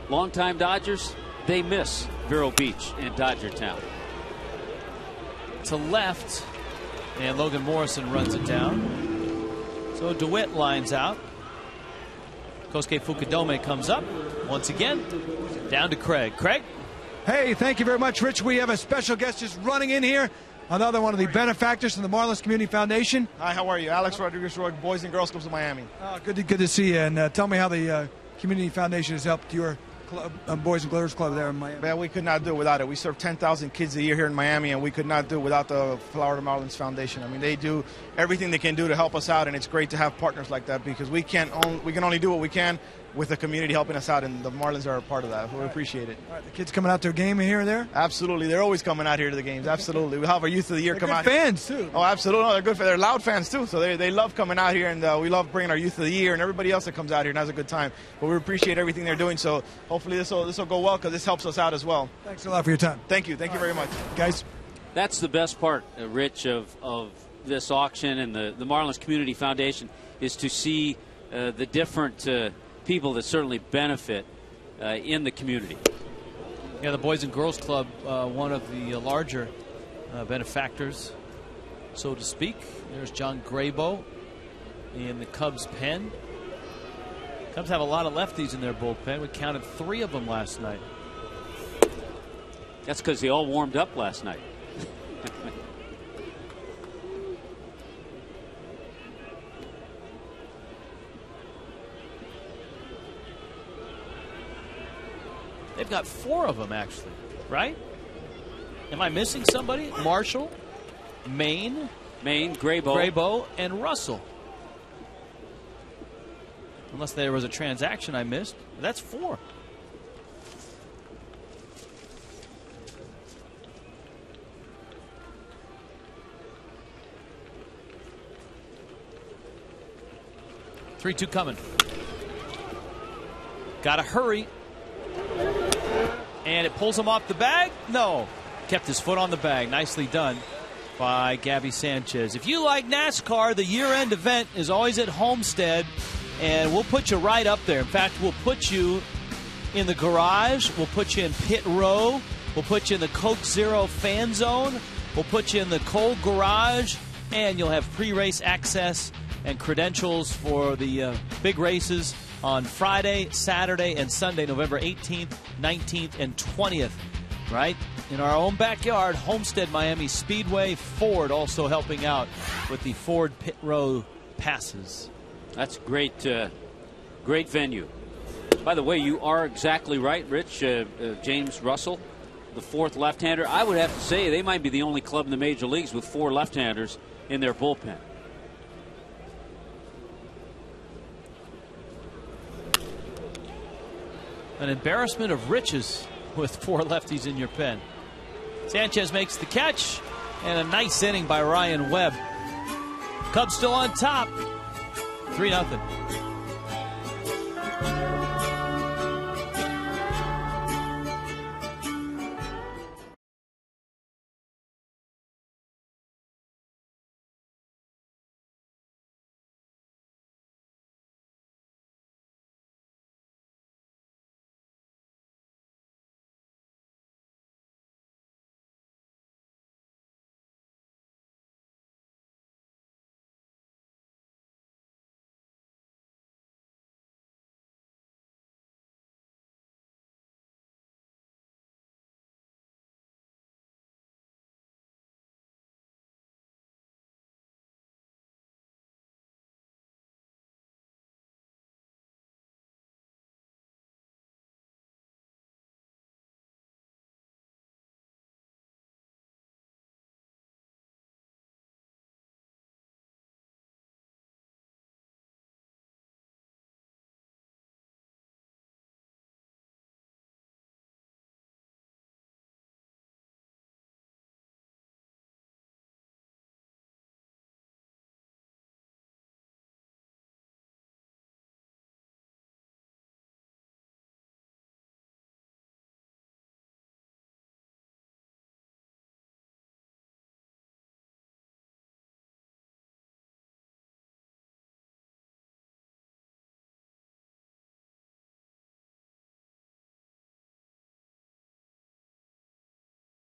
longtime Dodgers, they miss Vero Beach and Dodgertown. To left, and Logan Morrison runs it down. So DeWitt lines out. Kosuke Fukudome comes up once again. Down to Craig. Craig? Hey, thank you very much, Rich. We have a special guest just running in here. Another one of the benefactors from the Marlins Community Foundation. Hi, how are you? Alex Rodriguez-Roy, Boys and Girls Clubs of Miami. Good to see you. And tell me how the Community Foundation has helped your club, Boys and Girls Club there in Miami. Man, we could not do it without it. We serve 10,000 kids a year here in Miami, and we could not do it without the Florida Marlins Foundation. I mean, they do everything they can do to help us out, and it's great to have partners like that, because we can only do what we can with the community helping us out, and the Marlins are a part of that. We appreciate it. All right, the kids coming out to a game here or there? Absolutely. They're always coming out here to the games. Absolutely. We have our Youth of the Year come out. Fans, too. Oh, absolutely. No, they're good. They're loud fans, too. So they love coming out here, and we love bringing our Youth of the Year and everybody else that comes out here and has a good time. But we appreciate everything they're doing. So hopefully this will go well, because this helps us out as well. Thanks a lot for your time. Thank you. Thank you very much. Guys. That's the best part, Rich, of this auction and the Marlins Community Foundation, is to see the different people that certainly benefit in the community. Yeah, the Boys and Girls Club, one of the larger benefactors, so to speak. There's John Graybo in the Cubs pen. Cubs have a lot of lefties in their bullpen. We counted 3 of them last night. That's because they all warmed up last night. They've got 4 of them, actually, right? Am I missing somebody? Marshall, Maine, Graybo, and Russell. Unless there was a transaction I missed. That's 4. Three-two coming. Gotta hurry. And it pulls him off the bag? No. Kept his foot on the bag. Nicely done by Gabby Sanchez. If you like NASCAR, the year-end event is always at Homestead, and we'll put you right up there. In fact, we'll put you in the garage. We'll put you in pit row. We'll put you in the Coke Zero fan zone. We'll put you in the cold garage, and you'll have pre-race access and credentials for the big races on Friday, Saturday, and Sunday, November 18th, 19th, and 20th. Right in our own backyard, Homestead Miami Speedway. Ford also helping out with the Ford Pit Row passes. That's great, great venue. By the way, you are exactly right, Rich. James Russell, the fourth left-hander. I would have to say they might be the only club in the major leagues with 4 left-handers in their bullpen. An embarrassment of riches with 4 lefties in your pen. Sanchez makes the catch, and a nice inning by Ryan Webb. Cubs still on top, 3-0.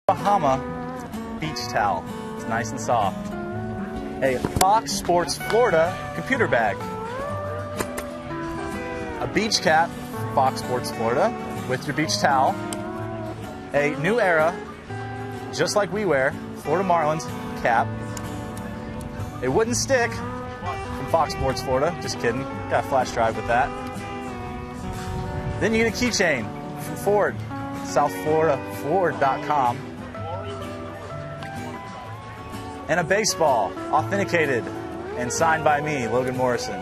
Bahama beach towel. It's nice and soft. A Fox Sports Florida computer bag. A beach cap, Fox Sports Florida, with your beach towel. A New Era, just like we wear, Florida Marlins cap. A wooden stick from Fox Sports Florida. Just kidding. Got a flash drive with that. Then you get a keychain from Ford, South Florida, Ford.com. And a baseball, authenticated and signed by me, Logan Morrison.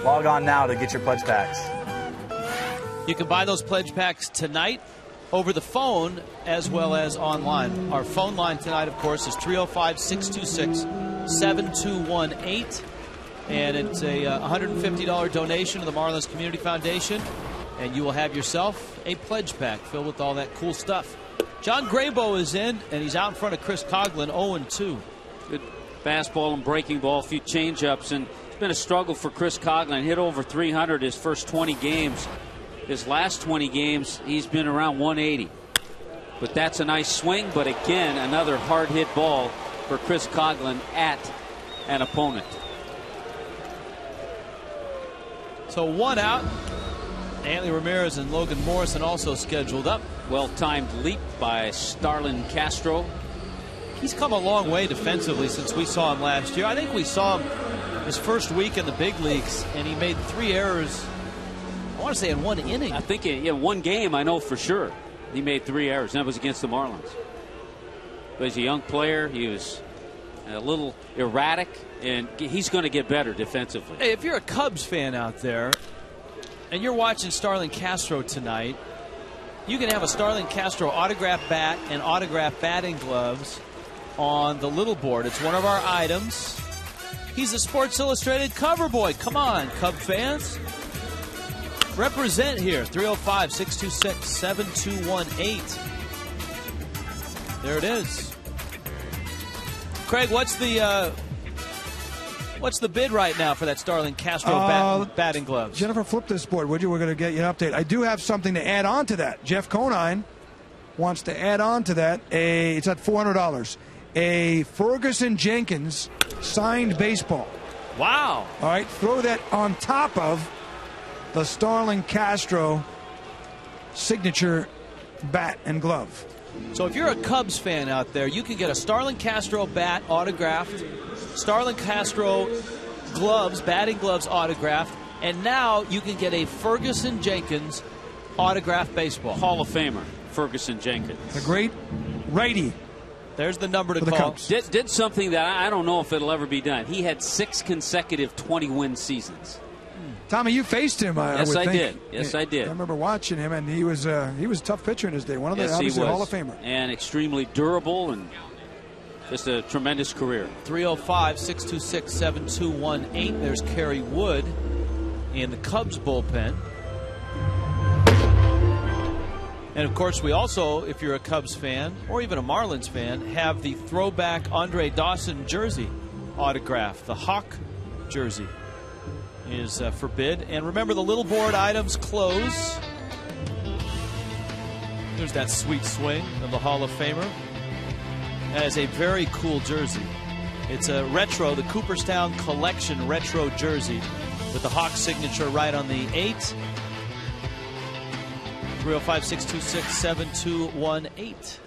Log on now to get your pledge packs. You can buy those pledge packs tonight over the phone as well as online. Our phone line tonight, of course, is 305-626-7218. And it's a $150 donation to the Marlins Community Foundation. And you will have yourself a pledge pack filled with all that cool stuff. John Graybo is in, and he's out in front of Chris Coughlin, 0-2. Good fastball and breaking ball, a few changeups, and it's been a struggle for Chris Coughlin. Hit over 300 his first 20 games. His last 20 games, he's been around 180. But that's a nice swing, but again, another hard hit ball for Chris Coughlin at an opponent. So 1 out. Anthony Ramirez and Logan Morrison also scheduled up. Well-timed leap by Starlin Castro. He's come a long way defensively since we saw him last year. I think we saw him his first week in the big leagues, and he made 3 errors, I want to say in 1 inning. I think in 1 game, I know for sure, he made 3 errors. That was against the Marlins. But he's a young player. He was a little erratic, and he's going to get better defensively. Hey, if you're a Cubs fan out there, and you're watching Starlin Castro tonight, you can have a Starlin Castro autographed bat and autographed batting gloves on the little board. It's one of our items. He's a Sports Illustrated cover boy. Come on, Cub fans. Represent here. 305-626-7218. There it is. Craig, what's the bid right now for that Starlin Castro batting gloves? Jennifer, flip this board, would you? We're going to get you an update. I do have something to add on to that. Jeff Conine wants to add on to that. It's at $400. A Ferguson Jenkins signed baseball. Wow. All right, throw that on top of the Starlin Castro signature bat and glove. So if you're a Cubs fan out there, you can get a Starlin Castro bat autographed, Starlin Castro gloves, batting gloves autographed, and now you can get a Ferguson Jenkins autographed baseball. Hall of Famer, Ferguson Jenkins. The great righty. There's the number to For the call. Cubs. Did something that I don't know if it'll ever be done. He had 6 consecutive 20-win seasons. Tommy, you faced him. Yes, I think. did. Yes, I did. I remember watching him, and he was a tough pitcher in his day. One of the Yes, he obviously was. Hall of Famer. And extremely durable and just a tremendous career. 305-626-7218. There's Kerry Wood in the Cubs bullpen. And of course, we also, if you're a Cubs fan or even a Marlins fan, have the throwback Andre Dawson jersey autograph. The Hawk jersey is for bid. And remember, the little board items close. There's that sweet swing of the Hall of Famer. That is a very cool jersey. It's a retro, the Cooperstown Collection retro jersey with the Hawk signature right on the 8. 305-626-7218.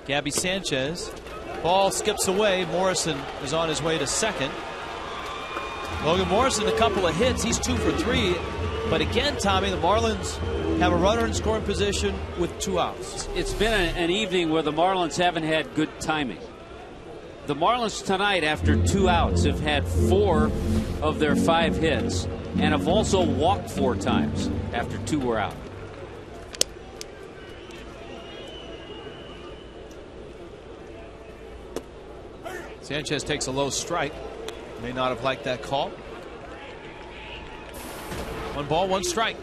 Gabby Sanchez. Ball skips away. Morrison is on his way to second. Logan Morrison, a couple of hits. He's 2 for 3. But again, Tommy, the Marlins have a runner in scoring position with 2 outs. It's been an evening where the Marlins haven't had good timing. The Marlins tonight, after 2 outs, have had 4 of their 5 hits and have also walked 4 times after 2 were out. Sanchez takes a low strike. May not have liked that call. 1 ball, 1 strike.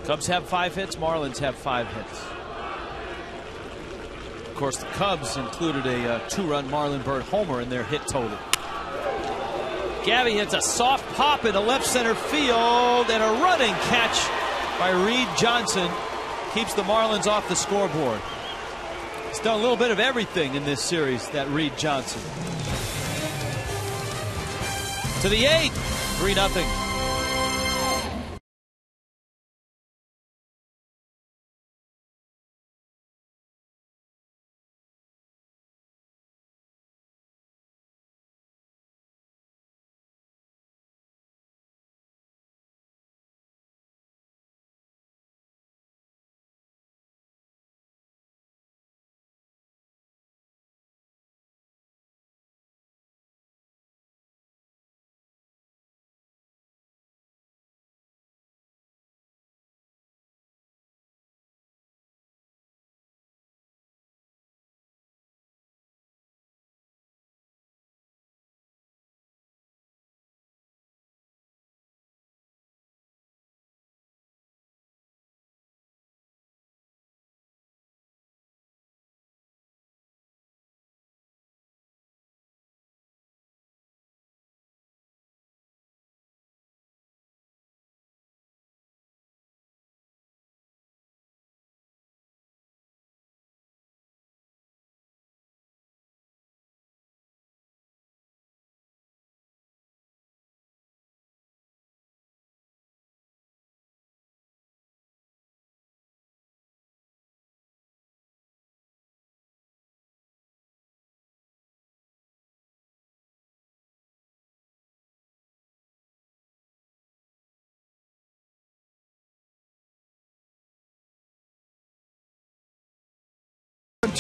Cubs have 5 hits. Marlins have 5 hits. Of course, the Cubs included a 2-run Marlon Byrd homer in their hit total. Gabby hits a soft pop into left center field, and a running catch by Reed Johnson keeps the Marlins off the scoreboard. He's done a little bit of everything in this series, that Reed Johnson. To the 8th, 3-0.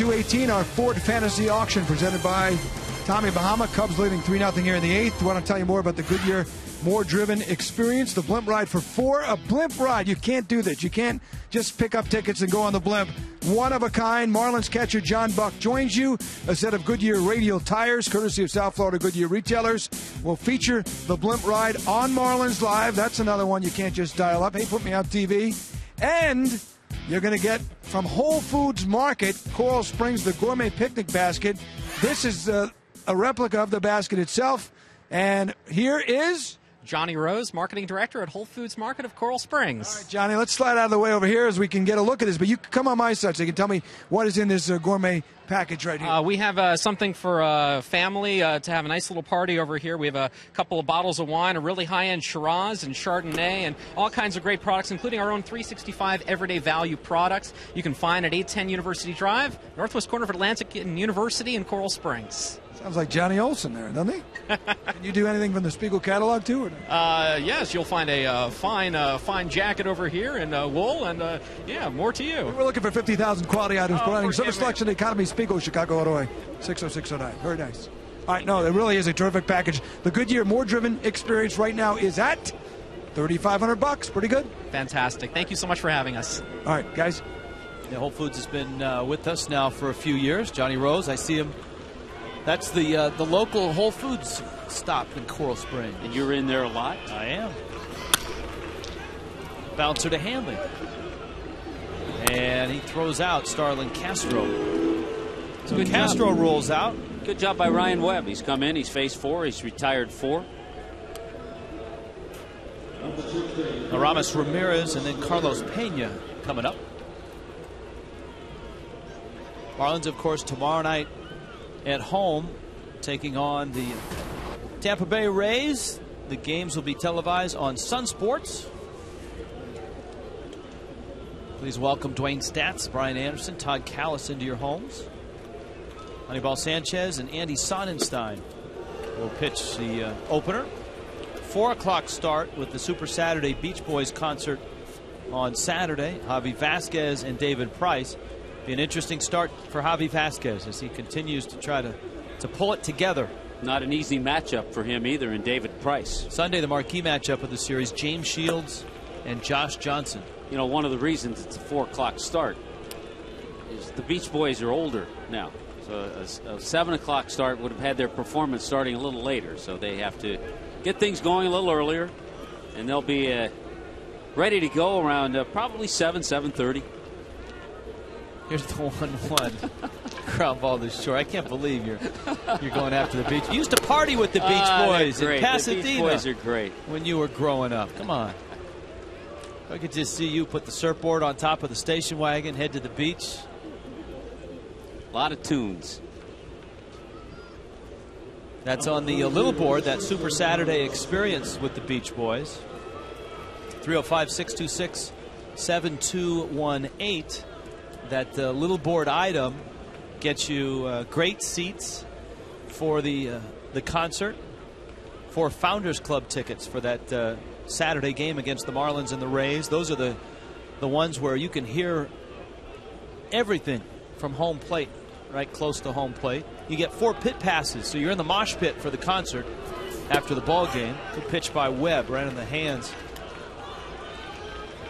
$218, our Ford Fantasy Auction presented by Tommy Bahama. Cubs leading 3-0 here in the 8th. Want to tell you more about the Goodyear More Driven experience. The blimp ride for 4. A blimp ride. You can't do this. You can't just pick up tickets and go on the blimp. One of a kind. Marlins catcher John Buck joins you. A set of Goodyear radial tires, courtesy of South Florida Goodyear retailers, will feature the blimp ride on Marlins Live. That's another one you can't just dial up. Hey, put me on TV. And you're going to get from Whole Foods Market, Coral Springs, the gourmet picnic basket. This is a replica of the basket itself. And here is Johnny Rose, Marketing Director at Whole Foods Market of Coral Springs. All right, Johnny, let's slide out of the way over here as we can get a look at this. But you can come on my side so you can tell me what is in this gourmet package right here. We have something for a family to have a nice little party over here. We have a couple of bottles of wine, a really high-end Shiraz and Chardonnay, and all kinds of great products, including our own 365 everyday value products. You can find at 810 University Drive, northwest corner of Atlantic and University in Coral Springs. Sounds like Johnny Olson there, doesn't he? Can you do anything from the Spiegel catalog, too? Or no? Yes, you'll find a fine jacket over here in wool, and, more to you. We're looking for 50,000 quality items, providing service selection, economy, Spiegel, Chicago, Illinois, 60609. Very nice. All right, no, it really is a terrific package. The Goodyear More Driven experience right now is at $3,500. Pretty good. Fantastic. Thank you so much for having us. All right, guys. Yeah, Whole Foods has been with us now for a few years. Johnny Rose, I see him. That's the local Whole Foods stop in Coral Springs. And you're in there a lot? I am. Bouncer to Hanley. And he throws out Starlin Castro. So Good Castro job. rolls out. Good job by Ryan Webb. He's come in. He's faced 4. He's retired 4. Aramis Ramirez and then Carlos Pena coming up. Marlins, of course, tomorrow night at home, taking on the Tampa Bay Rays. The games will be televised on Sun Sports. Please welcome Dwayne Statz, Brian Anderson, Todd Callis into your homes. Honeyball Sanchez and Andy Sonnenstein will pitch the opener. 4 o'clock start with the Super Saturday Beach Boys concert on Saturday. Javi Vasquez and David Price. Be an interesting start for Javi Vasquez as he continues to try to pull it together. Not an easy matchup for him either in David Price. Sunday, the marquee matchup of the series, James Shields and Josh Johnson. You know, one of the reasons it's a 4 o'clock start is the Beach Boys are older now. So a 7 o'clock start would have had their performance starting a little later. So they have to get things going a little earlier. And they'll be ready to go around probably 7:30. Here's the 1-1 ground ball to short. I can't believe you're going after the Beach. You used to party with the Beach Boys in Pasadena. The Beach Boys are great. When you were growing up. Come on. I could just see you put the surfboard on top of the station wagon, head to the beach. A lot of tunes. That's on the little board, that Super Saturday experience with the Beach Boys. 305-626-7218. That little board item gets you great seats for the concert, 4 Founders Club tickets for that Saturday game against the Marlins and the Rays. Those are the ones where you can hear everything from home plate, right close to home plate. You get 4 pit passes, so you're in the mosh pit for the concert after the ball game. Good pitch by Webb right in the hands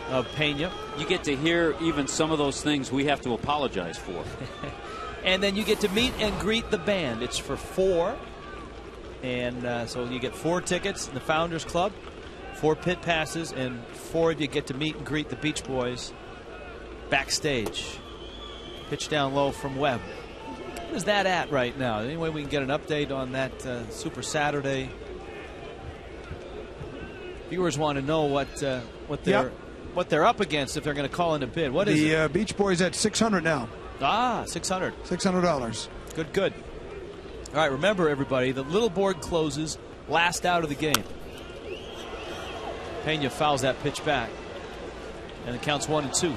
of Pena. You get to hear even some of those things we have to apologize for. And then you get to meet and greet the band. It's for 4. And so you get 4 tickets in the Founders Club, 4 pit passes, and 4 of you get to meet and greet the Beach Boys backstage. Pitch down low from Webb. What is that at right now? Any way we can get an update on that Super Saturday? Viewers want to know what they're up against if they're going to call in a bid. What is it? The Beach Boys at $600 now. $600. $600. Good. All right, remember, everybody, the little board closes last out of the game. Pena fouls that pitch back. And it counts 1-2.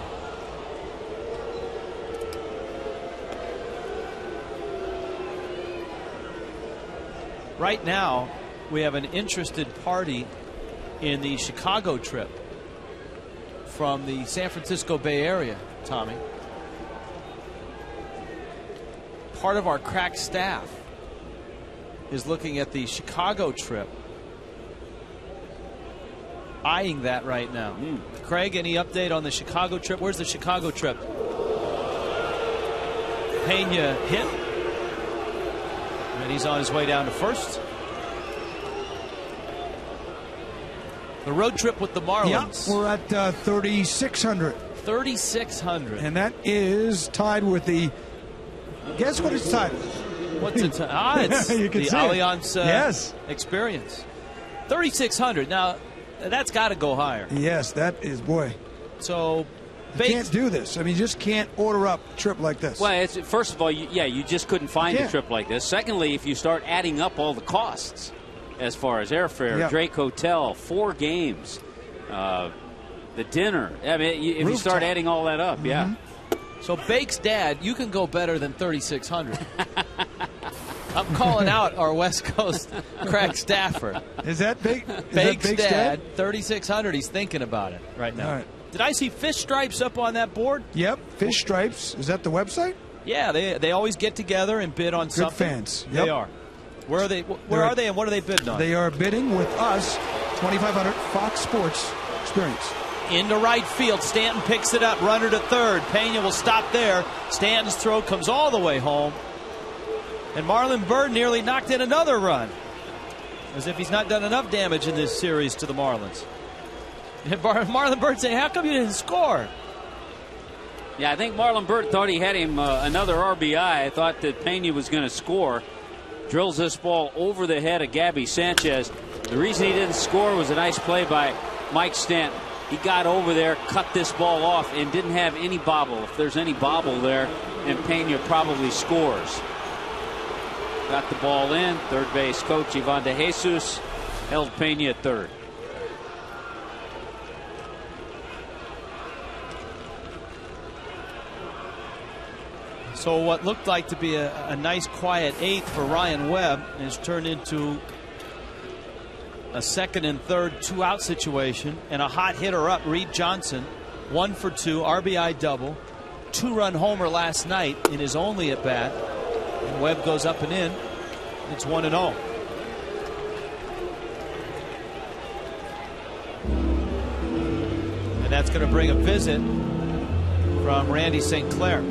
Right now, we have an interested party in the Chicago trip from the San Francisco Bay Area, Tommy. Part of our crack staff is looking at the Chicago trip, eyeing that right now. Craig, any update on the Chicago trip? Where's the Chicago trip? Pena hit, and he's on his way down to first. The road trip with the Marlins. Yeah, we're at 3,600. 3,600. And that is tied with the. Guess what it's tied with? What's it? It's you can the see Allianz yes. experience. $3,600. Now, that's got to go higher. Yes, that is, boy. So you can't do this. I mean, you just can't order up a trip like this. Well, first of all, you just couldn't find a trip like this. Secondly, if you start adding up all the costs as far as airfare, Drake Hotel, 4 games, the dinner. I mean, if you start adding all that up, So Bake's dad, you can go better than $3,600. I'm calling out our West Coast Craig Stafford. Is that Bake's dad? $3,600. He's thinking about it right now. All right. Did I see fish stripes up on that board? Yep, fish stripes. Is that the website? Yeah, they always get together and bid on something. Good fans. They are. Where are they? Where are they, and what are they bidding on? They are bidding with us, $2,500 Fox Sports Experience. Into right field. Stanton picks it up. Runner to third. Pena will stop there. Stanton's throw comes all the way home. And Marlon Byrd nearly knocked in another run. As if he's not done enough damage in this series to the Marlins. And Marlon Byrd saying, how come you didn't score? Yeah, I think Marlon Byrd thought he had him another RBI. I thought that Pena was going to score. Drills this ball over the head of Gabby Sanchez. The reason he didn't score was a nice play by Mike Stanton. He got over there, cut this ball off, and didn't have any bobble. If there's any bobble there, and Pena probably scores. Got the ball in. Third base coach Ivan De Jesus held Pena at third. So what looked like to be a nice quiet 8th for Ryan Webb has turned into a second and third 2-out situation, and a hot hitter up, Reed Johnson, 1 for 2, RBI double, 2-run homer last night in his only at bat. And Webb goes up and in. It's 1-0. And that's going to bring a visit from Randy St. Clair.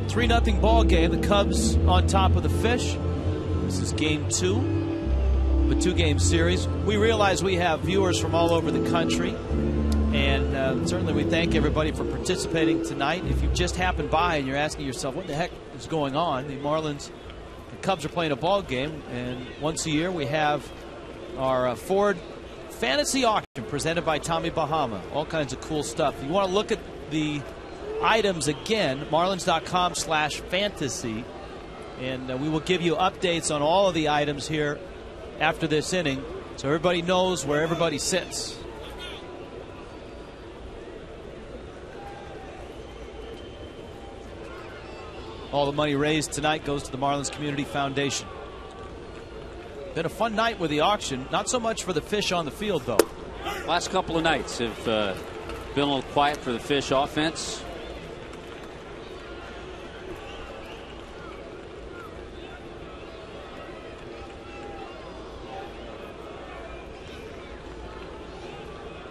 Three 3-0 ball game. The Cubs on top of the Fish. This is game 2 of a 2-game series. We realize we have viewers from all over the country, and certainly we thank everybody for participating tonight. If you just happened by and you're asking yourself what the heck is going on, the Cubs are playing a ball game, and once a year we have our Ford Fantasy Auction presented by Tommy Bahama. All kinds of cool stuff. If you want to look at the items again, marlins.com/fantasy, and we will give you updates on all of the items here after this inning, so everybody knows where everybody sits. All the money raised tonight goes to the Marlins Community Foundation. Been a fun night with the auction. Not so much for the Fish on the field, though. Last couple of nights have been a little quiet for the Fish offense.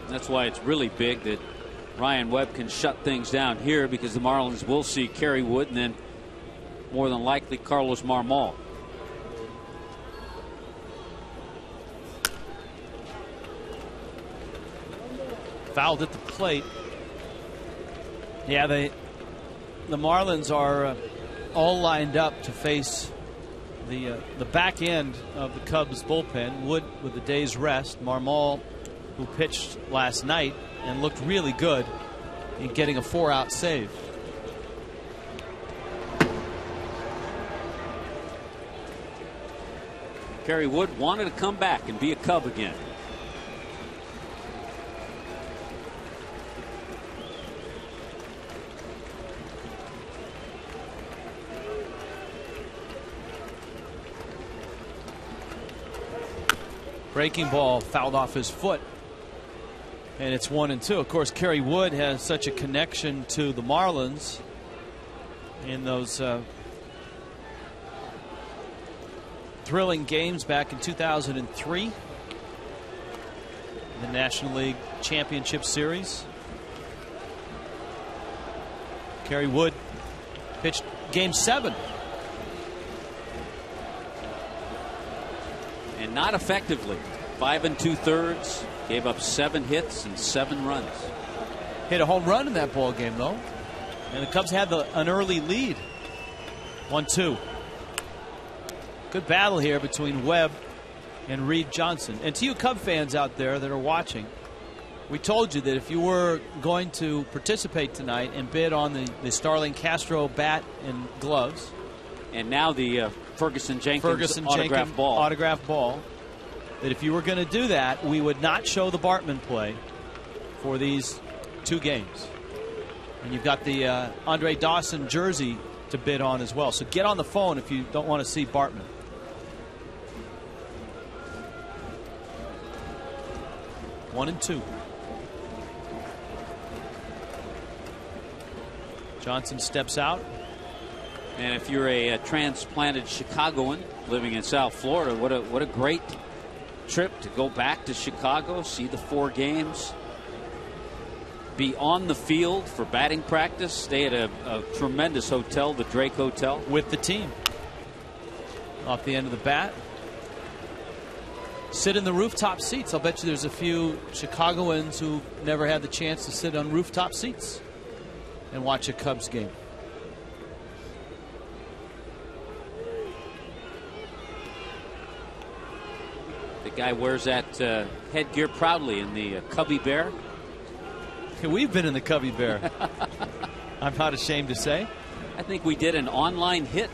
That's why it's really big that Ryan Webb can shut things down here, because the Marlins will see Kerry Wood and then more than likely Carlos Marmol. Fouled at the plate. Yeah, the Marlins are all lined up to face the back end of the Cubs bullpen. Wood with a day's rest. Marmol, who pitched last night and looked really good in getting a 4-out save. Kerry Wood wanted to come back and be a Cub again. Breaking ball fouled off his foot, and it's 1-2. Of course, Kerry Wood has such a connection to the Marlins in those thrilling games back in 2003, the National League Championship Series. Kerry Wood pitched Game 7. And not effectively. 5 2/3. Gave up 7 hits and 7 runs. hit a home run in that ball game, though. And the Cubs had an early lead. 1-2. Good battle here between Webb and Reed Johnson. And to you Cub fans out there that are watching, we told you that if you were going to participate tonight and bid on the Starling Castro bat and gloves, and now the Ferguson Jenkins autograph ball, that if you were going to do that, we would not show the Bartman play for these 2 games. And you've got the Andre Dawson jersey to bid on as well. So get on the phone if you don't want to see Bartman. One and 2. Johnson steps out. And if you're a transplanted Chicagoan living in South Florida, what a great trip to go back to Chicago, see the 4 games, be on the field for batting practice, stay at a tremendous hotel, the Drake Hotel, with the team. Off the end of the bat. Sit in the rooftop seats. I'll bet you there's a few Chicagoans who never had the chance to sit on rooftop seats and watch a Cubs game. The guy wears that headgear proudly in the Cubby Bear. We've been in the Cubby Bear. I'm not ashamed to say. I think we did an online hit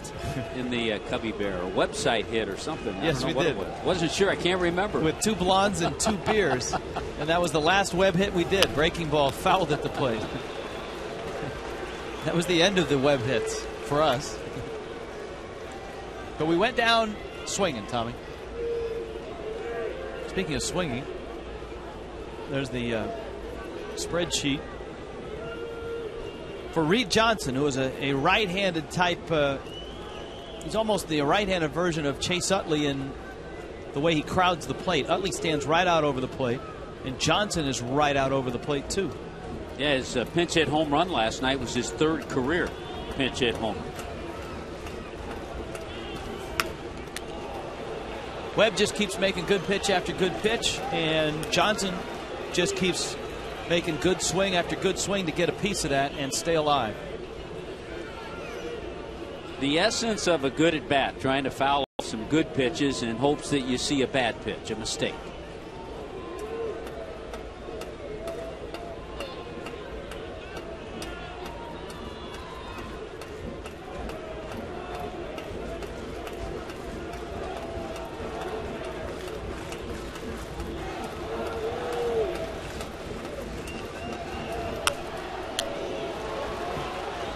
in the Cubby Bear, or website hit or something. Yes, we did. Wasn't sure. I can't remember. With 2 blondes and 2 beers. And that was the last web hit we did. Breaking ball fouled at the plate. That was the end of the web hits for us. But we went down swinging, Tommy. Speaking of swinging, there's the spreadsheet for Reed Johnson, who is a right-handed type. He's almost the right-handed version of Chase Utley in the way he crowds the plate. Utley stands right out over the plate, and Johnson is right out over the plate too. Yeah, his pinch hit home run last night was his 3rd career pinch hit homer. Webb just keeps making good pitch after good pitch, and Johnson just keeps making good swing after good swing to get a piece of that and stay alive. The essence of a good at bat, trying to foul off some good pitches in hopes that you see a bad pitch, a mistake.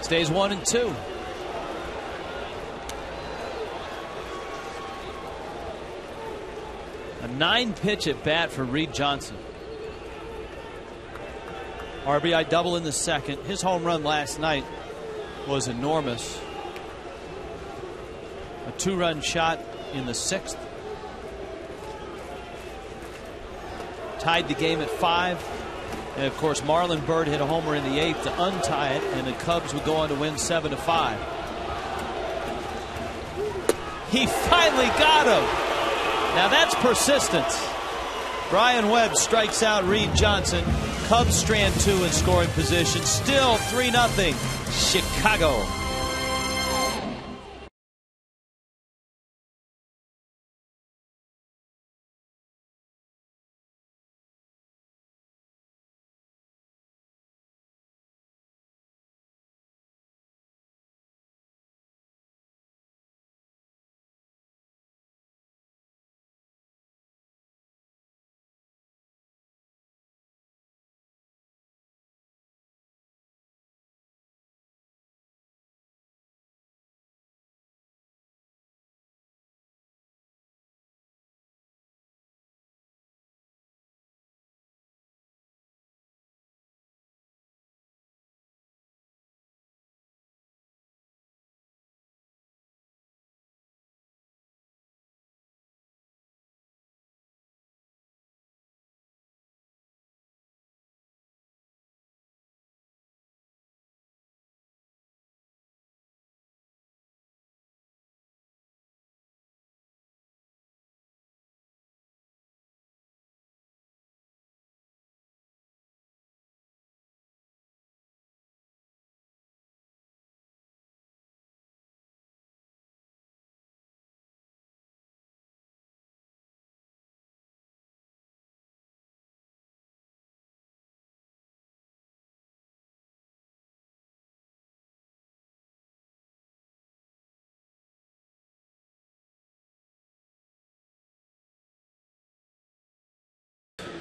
Stays 1 and 2. A 9-pitch at bat for Reed Johnson. RBI double in the 2nd. His home run last night was enormous. A 2-run shot in the 6th. Tied the game at 5. And of course, Marlon Byrd hit a homer in the 8th to untie it, and the Cubs would go on to win 7-5. He finally got him. Now that's persistence. Brian Webb strikes out Reed Johnson. Cubs strand 2 in scoring position. Still 3-0 Chicago.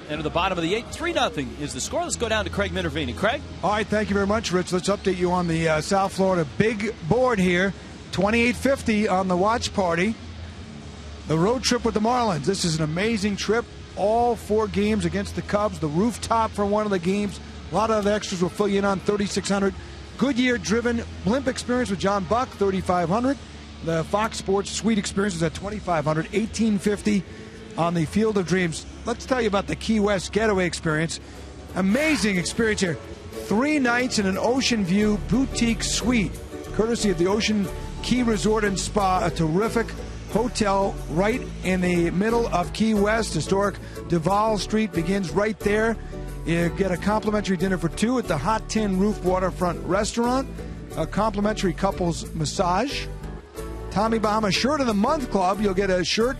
Enter the bottom of the 8th. 3-0 is the score. Let's go down to Craig Minervini. Craig? All right, thank you very much, Rich. Let's update you on the South Florida big board here. 2850 on the watch party. The road trip with the Marlins. This is an amazing trip. All 4 games against the Cubs. The rooftop for one of the games. A lot of other extras will fill you in on 3600. Goodyear-driven blimp experience with John Buck, 3500. The Fox Sports Suite experience is at 2500. 1850 on the Field of Dreams. Let's tell you about the Key West Getaway experience. Amazing experience here. 3 nights in an ocean view boutique suite, courtesy of the Ocean Key Resort and Spa, a terrific hotel right in the middle of Key West. Historic Duval Street begins right there. You get a complimentary dinner for 2 at the Hot Tin Roof Waterfront Restaurant, a complimentary couples massage. Tommy Bahama Shirt of the Month Club. You'll get a shirt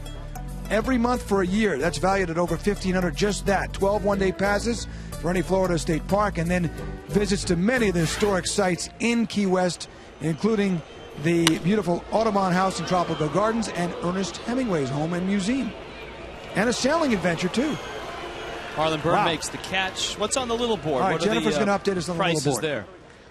every month for a year. That's valued at over $1,500. Just that. 12 one-day passes for any Florida State park, and then visits to many of the historic sites in Key West, including the beautiful Audubon House and Tropical Gardens and Ernest Hemingway's home and museum. And a sailing adventure, too. Harlan Byrne makes the catch. What's on the little board? All right, Jennifer's going to update us on the little board. There.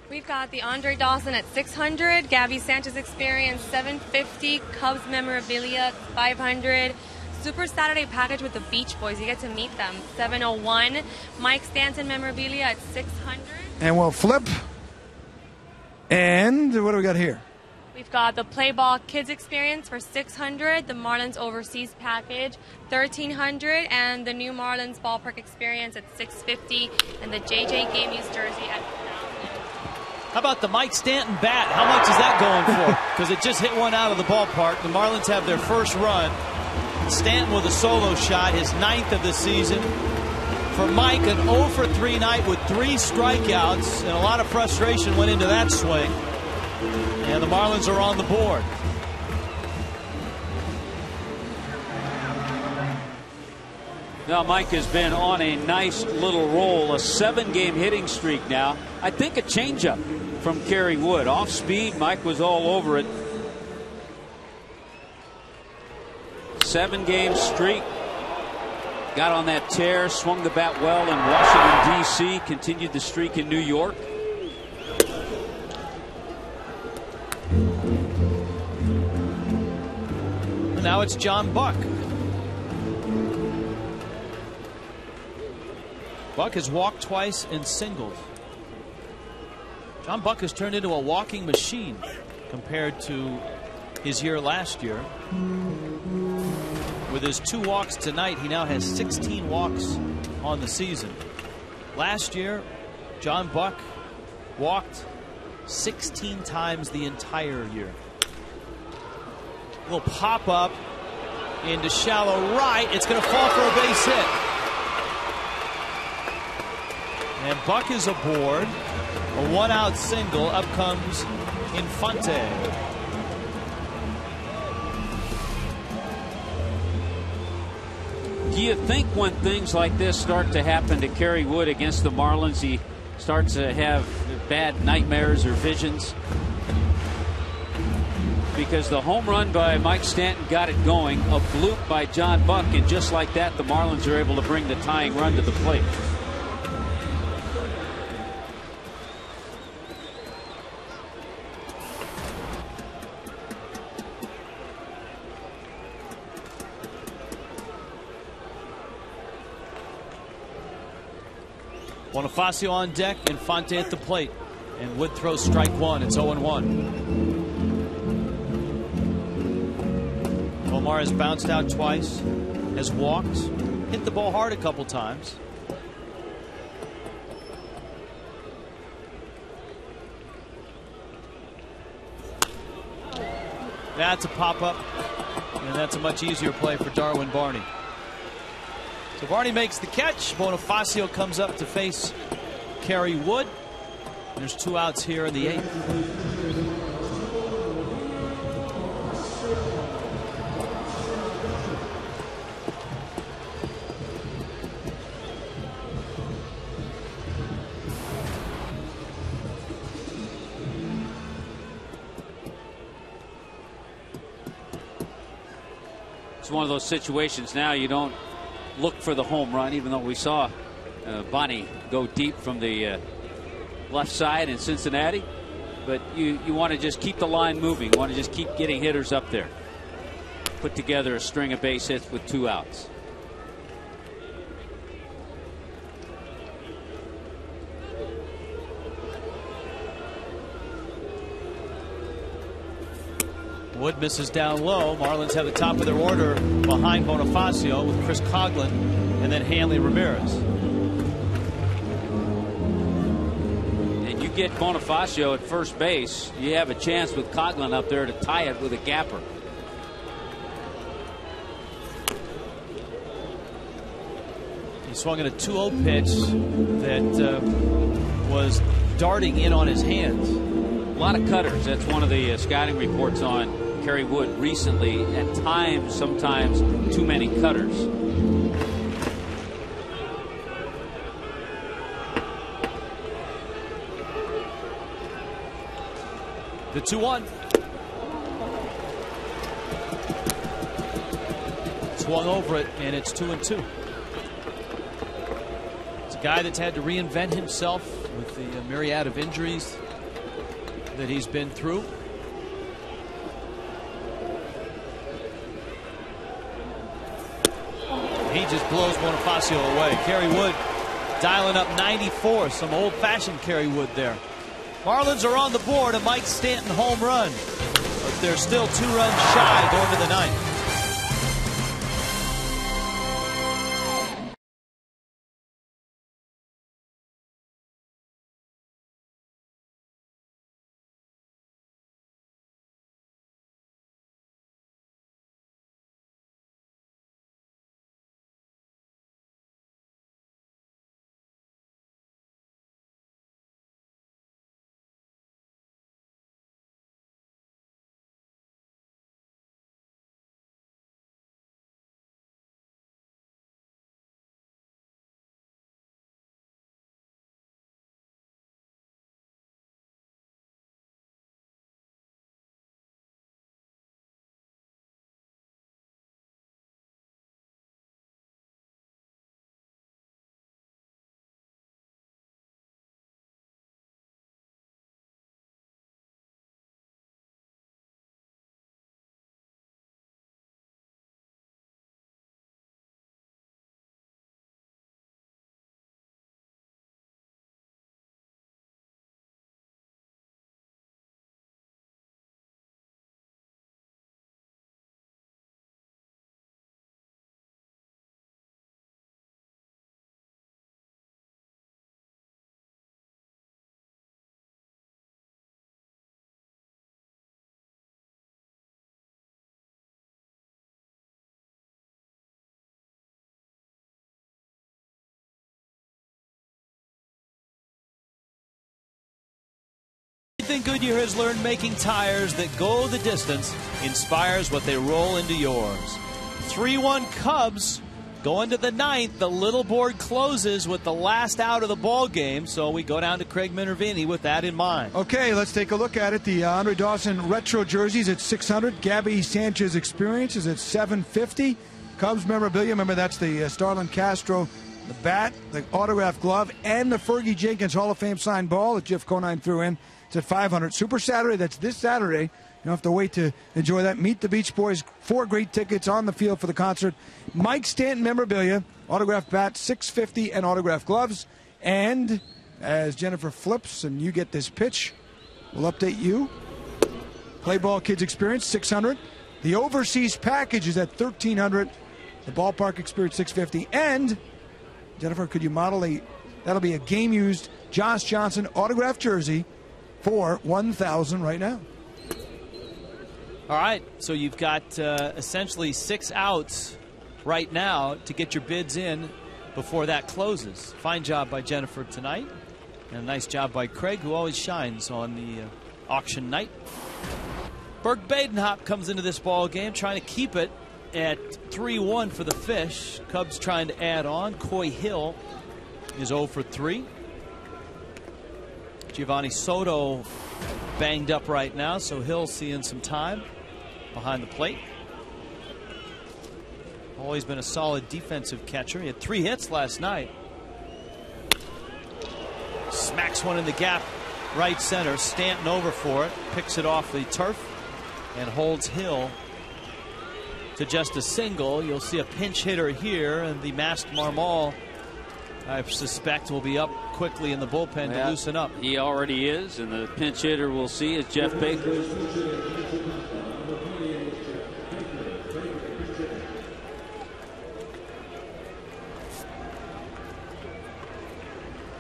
We've got the Andre Dawson at 600, Gabby Sanchez Experience 750, Cubs memorabilia 500, Super Saturday package with the Beach Boys. You get to meet them 701, Mike Stanton memorabilia at 600. And we'll flip. And what do we got here? We've got the Play Ball Kids Experience for 600, the Marlins Overseas Package 1300, and the new Marlins Ballpark Experience at 650, and the JJ Game Used Jersey at 1,000. How about the Mike Stanton bat? How much is that going for? Because it just hit one out of the ballpark. The Marlins have their first run. Stanton with a solo shot, his 9th of the season. For Mike, an 0 for 3 night with 3 strikeouts, and a lot of frustration went into that swing. And the Marlins are on the board. Now, Mike has been on a nice little roll, a 7-game hitting streak now. I think a changeup from Kerry Wood. Off speed, Mike was all over it. 7-game streak. Got on that tear, swung the bat well in Washington, D.C., continued the streak in New York. Now it's John Buck. Buck has walked twice and singled. John Buck has turned into a walking machine compared to his year last year. With his 2 walks tonight, he now has 16 walks on the season. Last year, John Buck walked 16 times the entire year. Will pop up into shallow right. It's going to fall for a base hit. And Buck is aboard. A 1-out single. Up comes Infante. Do you think when things like this start to happen to Kerry Wood against the Marlins, he starts to have bad nightmares or visions? Because the home run by Mike Stanton got it going, a bloop by John Buck, and just like that, the Marlins are able to bring the tying run to the plate. Bonifacio on deck, Infante at the plate, and Wood throws strike 1. It's 0-1. Omar has bounced out twice, has walked, hit the ball hard a couple times. That's a pop-up, and that's a much easier play for Darwin Barney. So Barney makes the catch. Bonifacio comes up to face Kerry Wood. There's 2 outs here in the 8th. It's one of those situations now you don't look for the home run, even though we saw Bonnie go deep from the left side in Cincinnati. But you want to just keep the line moving. You want to just keep getting hitters up there. Put together a string of base hits with 2 outs. Wood misses down low. Marlins have the top of their order behind Bonifacio with Chris Coughlin and then Hanley Ramirez. And you get Bonifacio at first base, you have a chance with Coughlin up there to tie it with a gapper. He swung at a 2-0 pitch that was darting in on his hands. A lot of cutters. That's one of the scouting reports on Kerry Wood recently. At times, sometimes too many cutters. The 2-1. Swung over it, and it's 2-2. It's a guy that's had to reinvent himself with the myriad of injuries that he's been through. He just blows Bonifacio away. Kerry Wood dialing up 94. Some old-fashioned Kerry Wood there. Marlins are on the board. A Mike Stanton home run. But they're still 2 runs shy going to the 9th. Everything Goodyear has learned making tires that go the distance inspires what they roll into yours. 3-1 Cubs going to the 9th. The little board closes with the last out of the ball game, so we go down to Craig Minervini with that in mind. Okay, let's take a look at it. The Andre Dawson retro jerseys at $600. Gabby Sanchez experience is at $750. Cubs memorabilia, remember that's the Starlin Castro, the bat, the autographed glove, and the Fergie Jenkins Hall of Fame signed ball that Jeff Conine threw in. It's at $500. Super Saturday, that's this Saturday. You don't have to wait to enjoy that. Meet the Beach Boys. 4 great tickets on the field for the concert. Mike Stanton memorabilia, autographed bat, $650, and autographed gloves. And as Jennifer flips and you get this pitch, we'll update you. Play Ball Kids Experience, $600. The Overseas Package is at $1,300. The Ballpark Experience, $650. And, Jennifer, could you model that'll be a game-used Josh Johnson autographed jersey for $1,000 right now. All right, so you've got essentially 6 outs right now to get your bids in before that closes. Fine job by Jennifer tonight, and a nice job by Craig, who always shines on the auction night. Berg Badenhop comes into this ball game trying to keep it at 3-1 for the Fish. Cubs trying to add on. Coy Hill is 0 for 3. Giovanni Soto banged up right now, so Hill seeing some time behind the plate. Always been a solid defensive catcher. He had 3 hits last night. Smacks one in the gap, right center. Stanton over for it, picks it off the turf, and holds Hill to just a single. You'll see a pinch hitter here, and the masked Marmol, I suspect, will be up quickly in the bullpen to loosen up. He already is, and the pinch hitter we'll see is Jeff Baker.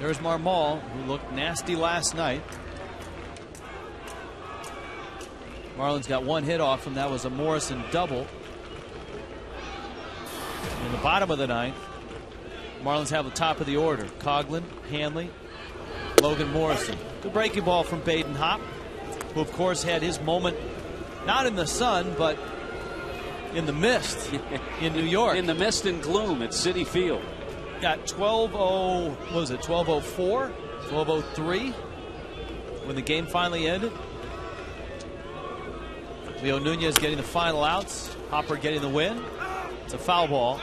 There's Marmol, who looked nasty last night. Marlins got 1 hit off him. That was a Morrison double. In the bottom of the 9th, Marlins have the top of the order. Coughlin, Hanley, Logan Morrison. Good breaking ball from Baden Hopp, who of course had his moment not in the sun but in the mist in New York. In the mist and gloom at Citi Field. Got 12-0, what was it, 12-04, 12-03 when the game finally ended. Leo Nunez getting the final outs. Hopper getting the win. It's a foul ball.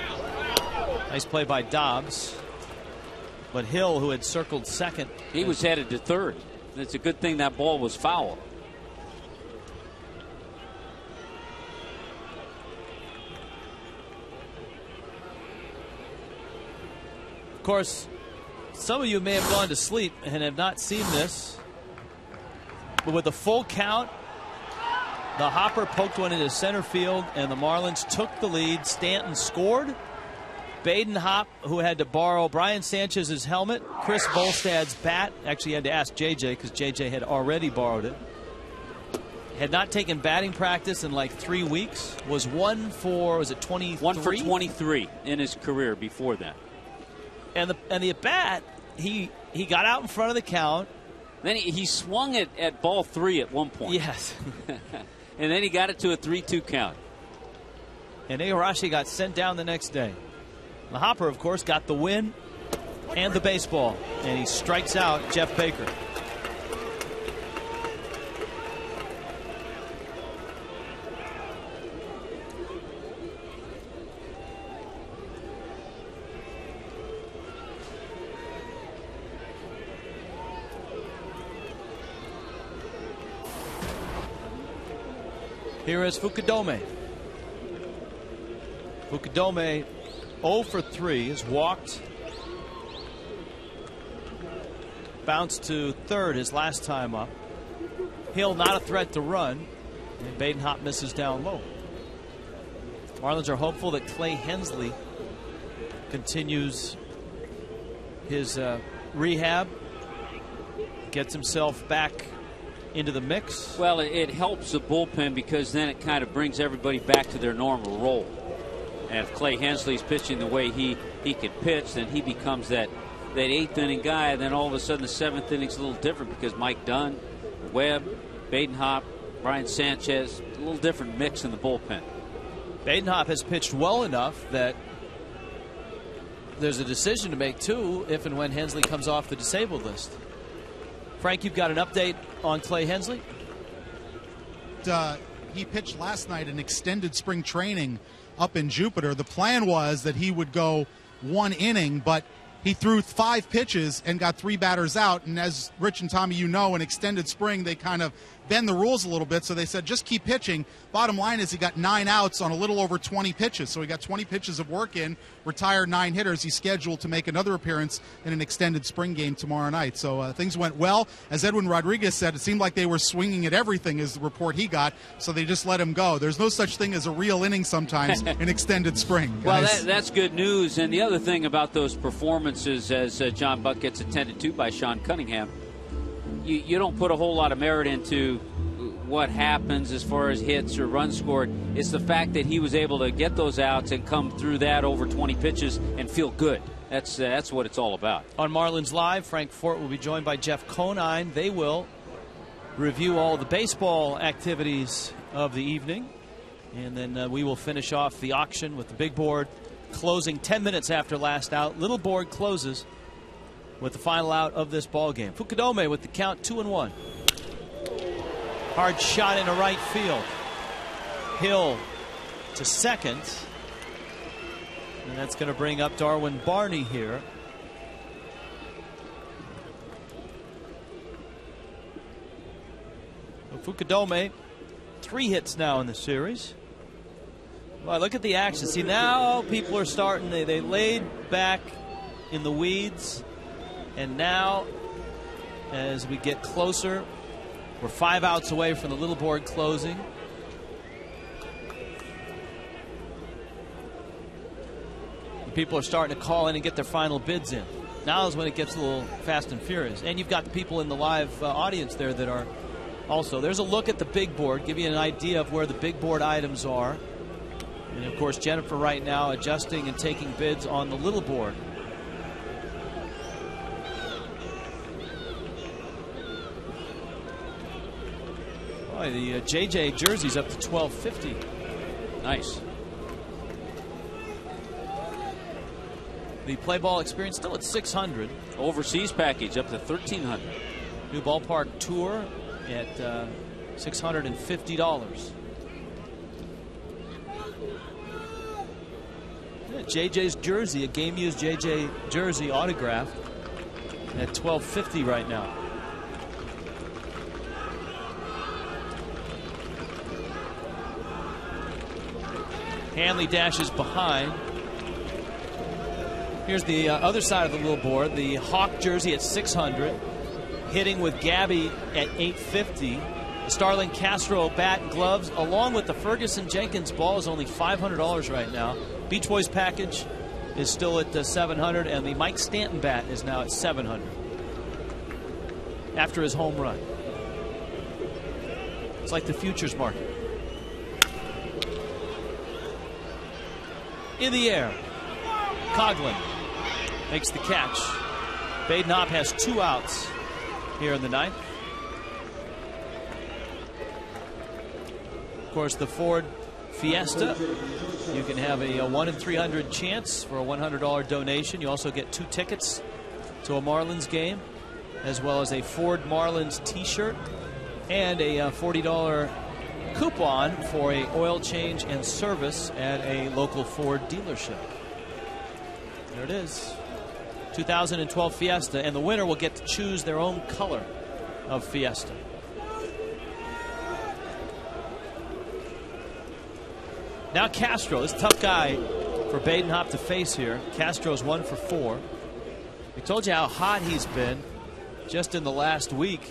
Nice play by Dobbs. But Hill, who had circled second, he was headed to third. It's a good thing that ball was foul. Of course, some of you may have gone to sleep and have not seen this, but with a full count, the Hopper poked one into center field and the Marlins took the lead. Stanton scored. Baden Hopp, who had to borrow Brian Sanchez's helmet, Chris Volstad's bat, actually had to ask JJ because JJ had already borrowed it, had not taken batting practice in like 3 weeks, was 1 for, was it 23? 1 for 23 in his career before that. And the at bat, he got out in front of the count. Then he swung it at ball 3 at one point. Yes. And then he got it to a 3-2 count. And Igarashi got sent down the next day. The Hopper, of course, got the win and the baseball. And he strikes out Jeff Baker. Here is Fukudome. Fukudome 0 for 3, has walked. Bounced to third his last time up. Hill not a threat to run. And Baden Hopp misses down low. Marlins are hopeful that Clay Hensley continues his rehab. Gets himself back into the mix. Well, it helps the bullpen because then it kind of brings everybody back to their normal role. And if Clay Hensley's pitching the way he can pitch, then he becomes that 8th inning guy. And then all of a sudden the 7th inning's a little different because Mike Dunn, Webb, Baden Hopp, Brian Sanchez, a little different mix in the bullpen. Baden Hopp has pitched well enough that there's a decision to make too if and when Hensley comes off the disabled list. Frank, you've got an update on Clay Hensley? He pitched last night in extended spring training up in Jupiter. The plan was that he would go 1 inning, but he threw 5 pitches and got 3 batters out. And as Rich and Tommy, you know, in extended spring, they kind of bend the rules a little bit. So they said, just keep pitching. Bottom line is he got 9 outs on a little over 20 pitches. So he got 20 pitches of work in, retired 9 hitters. He's scheduled to make another appearance in an extended spring game tomorrow night. So things went well. As Edwin Rodriguez said, it seemed like they were swinging at everything is the report he got. So they just let him go. There's no such thing as a real inning sometimes in extended spring. Well, that's good news. And the other thing about those performances, as John Buck gets attended to by Sean Cunningham, you don't put a whole lot of merit into what happens as far as hits or runs scored. It's the fact that he was able to get those outs and come through that over 20 pitches and feel good. That's what it's all about. On Marlins Live, Frank Fort will be joined by Jeff Conine. They will review all the baseball activities of the evening. And then we will finish off the auction with the big board closing 10 minutes after last out. Little board closes with the final out of this ball game. Fukudome with the count 2-1. Hard shot into right field. Hill to second. And that's going to bring up Darwin Barney here. Fukudome, 3 hits now in the series. Well, look at the action. See, now people are starting. They laid back in the weeds. And now, as we get closer, we're 5 outs away from the little board closing. And people are starting to call in and get their final bids in. Now is when it gets a little fast and furious. And you've got the people in the live audience there that are also. There's a look at the big board, give you an idea of where the big board items are. And of course, Jennifer right now adjusting and taking bids on the little board. Boy, the JJ jersey's up to $12.50. Nice. The play ball experience still at $600. Overseas package up to $1,300. New ballpark tour at $650. Yeah, JJ's jersey, a game used JJ jersey autograph at $12.50 right now. Hanley dashes behind. Here's the other side of the little board. The Hawk jersey at $600. Hitting with Gabby at $850. The Starlin Castro bat and gloves, along with the Ferguson Jenkins ball, is only $500 right now. Beach Boys package is still at $700, and the Mike Stanton bat is now at $700 after his home run. It's like the futures market. In the air, Coughlin makes the catch. Badenhop has 2 outs here in the 9th. Of course, the Ford Fiesta, you can have a 1 in 300 chance for a $100 donation. You also get 2 tickets to a Marlins game, as well as a Ford Marlins t-shirt and a $40 coupon for a oil change and service at a local Ford dealership. There it is. 2012 Fiesta, and the winner will get to choose their own color of Fiesta. Now Castro, this tough guy for Badenhop to face here. Castro's 1 for 4. We told you how hot he's been just in the last week.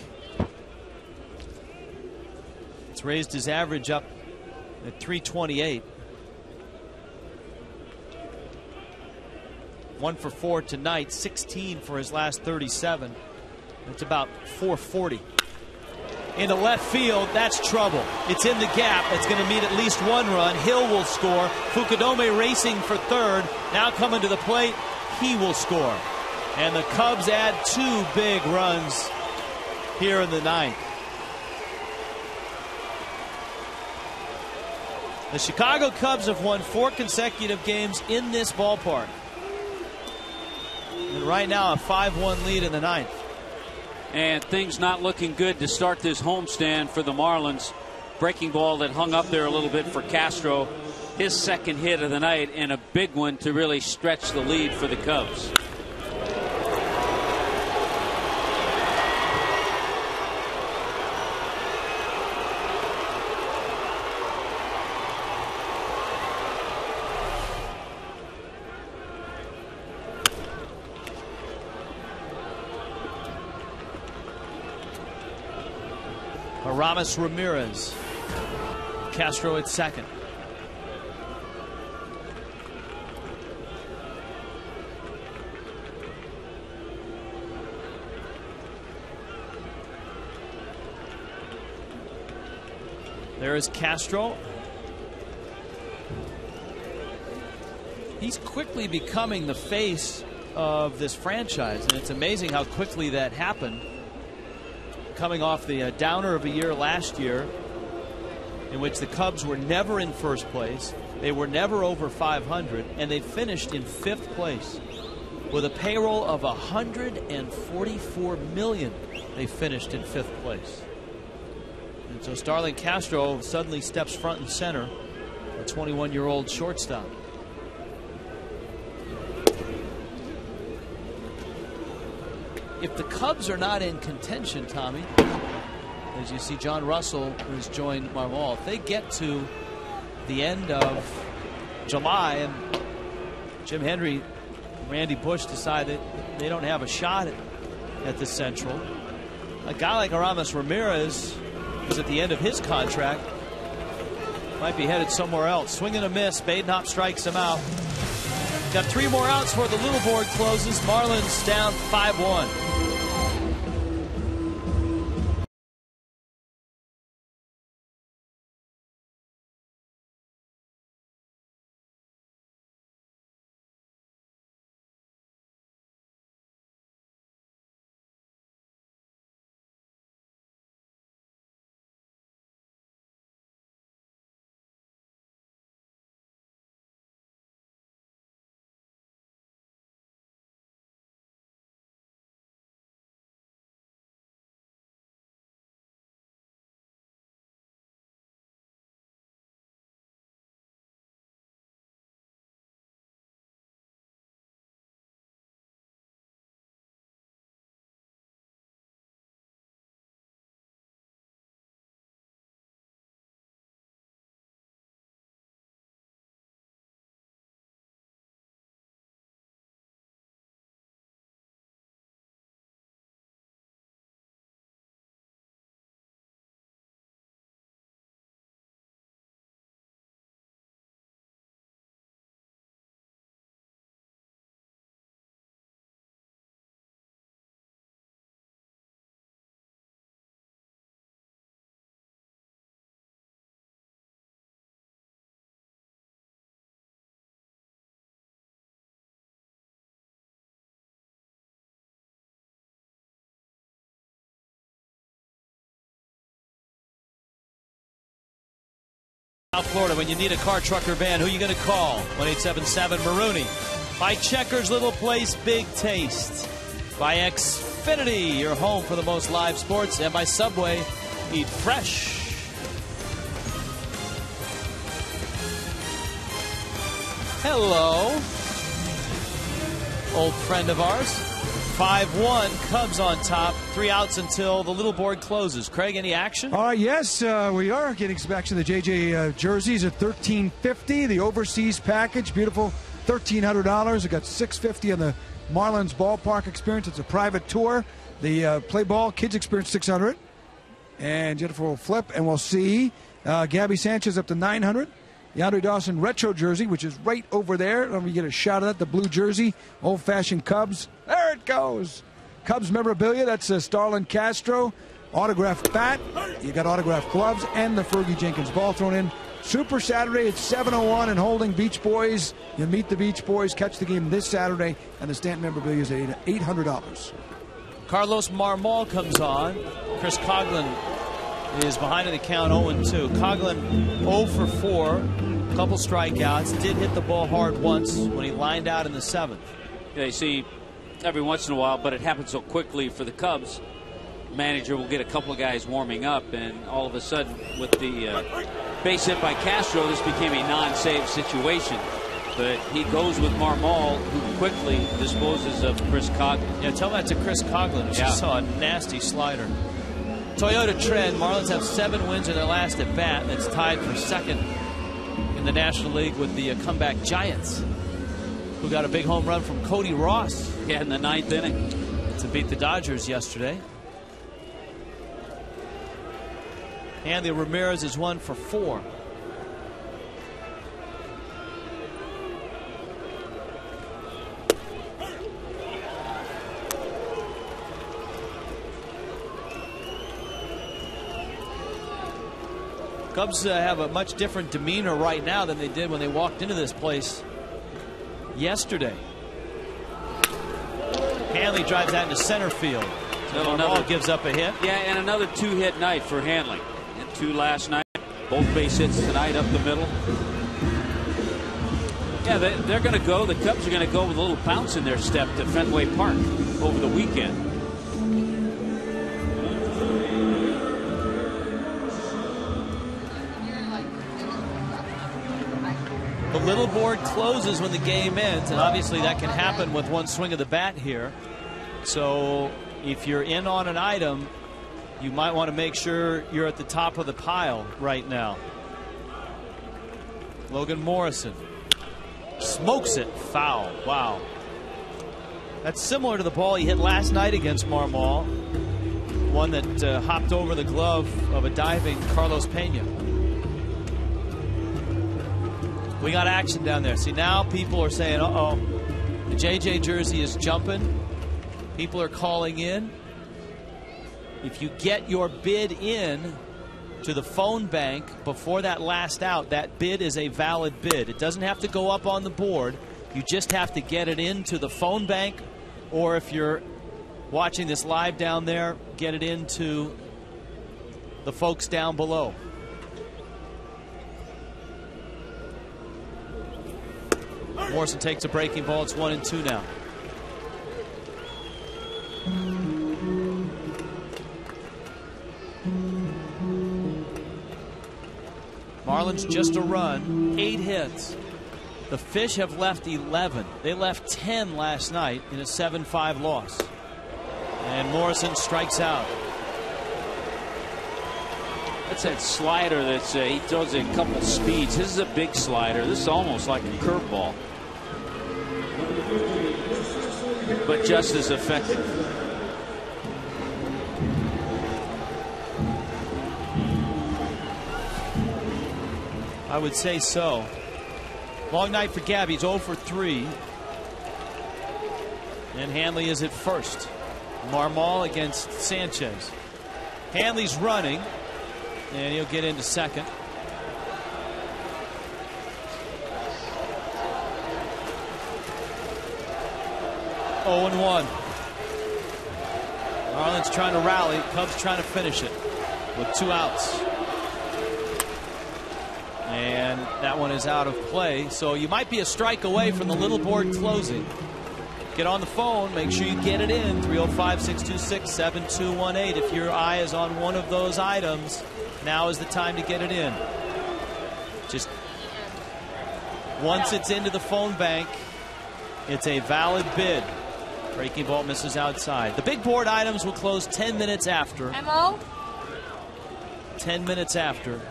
It's raised his average up at 328. 1 for 4 tonight, 16 for his last 37. That's about 440. Into left field, that's trouble. It's in the gap. It's going to meet at least 1 run. Hill will score. Fukudome racing for 3rd. Now coming to the plate, he will score. And the Cubs add 2 big runs here in the 9th. The Chicago Cubs have won 4 consecutive games in this ballpark. And right now a 5-1 lead in the 9th. And things not looking good to start this homestand for the Marlins. Breaking ball that hung up there a little bit for Castro. His 2nd hit of the night, and a big one to really stretch the lead for the Cubs. Ramos Ramirez. Castro at 2nd. There is Castro. He's quickly becoming the face of this franchise, and it's amazing how quickly that happened. Coming off the downer of a year last year, in which the Cubs were never in first place, they were never over 500, and they finished in 5th place with a payroll of $144 million. They finished in 5th place, and so Starlin Castro suddenly steps front and center, a 21-year-old shortstop. if the Cubs are not in contention, Tommy, as you see John Russell, who has joined Marmol, if they get to the end of July and Jim Hendry, Randy Bush decide that they don't have a shot at the Central, a guy like Aramis Ramirez is at the end of his contract, might be headed somewhere else. Swing and a miss. Badenhop strikes him out. Got 3 more outs before the little board closes. Marlins down 5-1. South Florida, when you need a car, truck, or van, who are you going to call? 1-877-Marooney. By Checkers Little Place, Big Taste. By Xfinity, your home for the most live sports. And by Subway, eat fresh. Hello. Old friend of ours. 5-1, Cubs on top. 3 outs until the little board closes. Craig, any action? Yes, we are getting some action. The JJ jerseys at $1,350. The overseas package, beautiful, $1,300. It got $650 on the Marlins ballpark experience. It's a private tour. The play ball kids experience $600. And Jennifer will flip, and we'll see Gabby Sanchez up to $900. The Andre Dawson retro jersey, which is right over there. Let me get a shot of that. The blue jersey, old-fashioned Cubs. There it goes. Cubs memorabilia. That's Starlin Castro. Autographed bat. You got autographed gloves and the Fergie Jenkins ball thrown in. Super Saturday at 7:01 and holding Beach Boys. You meet the Beach Boys. Catch the game this Saturday, and the Stanton memorabilia is at $800. Carlos Marmol comes on. Chris Coughlin is behind in the count 0-2. Coughlin 0 for 4, a couple strikeouts. Did hit the ball hard once when he lined out in the 7th. Yeah, you see every once in a while, but it happens so quickly for the Cubs. Manager will get a couple of guys warming up, and all of a sudden, with the base hit by Castro, this became a non-save situation. But he goes with Marmol, who quickly disposes of Chris Coughlin. Yeah, tell that to Chris Coughlin, who just saw a nasty slider. Toyota trend. Marlins have 7 wins in their last at bat. That's tied for second in the National League with the comeback Giants, who got a big home run from Cody Ross. Yeah, in the 9th inning to beat the Dodgers yesterday. And the Ramirez is 1 for 4. Cubs have a much different demeanor right now than they did when they walked into this place yesterday. Hanley drives that into center field. So another gives up a hit. Yeah, and another 2-hit night for Hanley. And 2 last night. Both base hits tonight up the middle. Yeah, they're going to go. The Cubs are going to go with a little bounce in their step to Fenway Park over the weekend. The little board closes when the game ends, and obviously that can happen with one swing of the bat here. So if you're in on an item, you might want to make sure you're at the top of the pile right now. Logan Morrison smokes it. Foul. Wow. That's similar to the ball he hit last night against Marmol. One that hopped over the glove of a diving Carlos Pena. We got action down there. See, now people are saying, uh-oh, the JJ jersey is jumping. People are calling in. If you get your bid in to the phone bank before that last out, that bid is a valid bid. It doesn't have to go up on the board. You just have to get it into the phone bank, or if you're watching this live down there, get it into the folks down below. Morrison takes a breaking ball. It's 1-2 now. Marlins just a run, 8 hits. The Fish have left 11. They left 10 last night in a 7-5 loss. And Morrison strikes out. That's that slider that's he throws a couple speeds. This is a big slider. This is almost like a curveball, but just as effective. I would say so. Long night for Gabby. He's 0 for 3. And Hanley is at first. Marmol against Sanchez. Hanley's running, and he'll get into second. Oh, 0-1. Marlins trying to rally. Cubs trying to finish it with 2 outs. And that one is out of play. So you might be a strike away from the little board closing. Get on the phone. Make sure you get it in. 305-626-7218. If your eye is on one of those items, now is the time to get it in. Just once it's into the phone bank, it's a valid bid. Breaking ball misses outside. The big board items will close 10 minutes after. 10 minutes after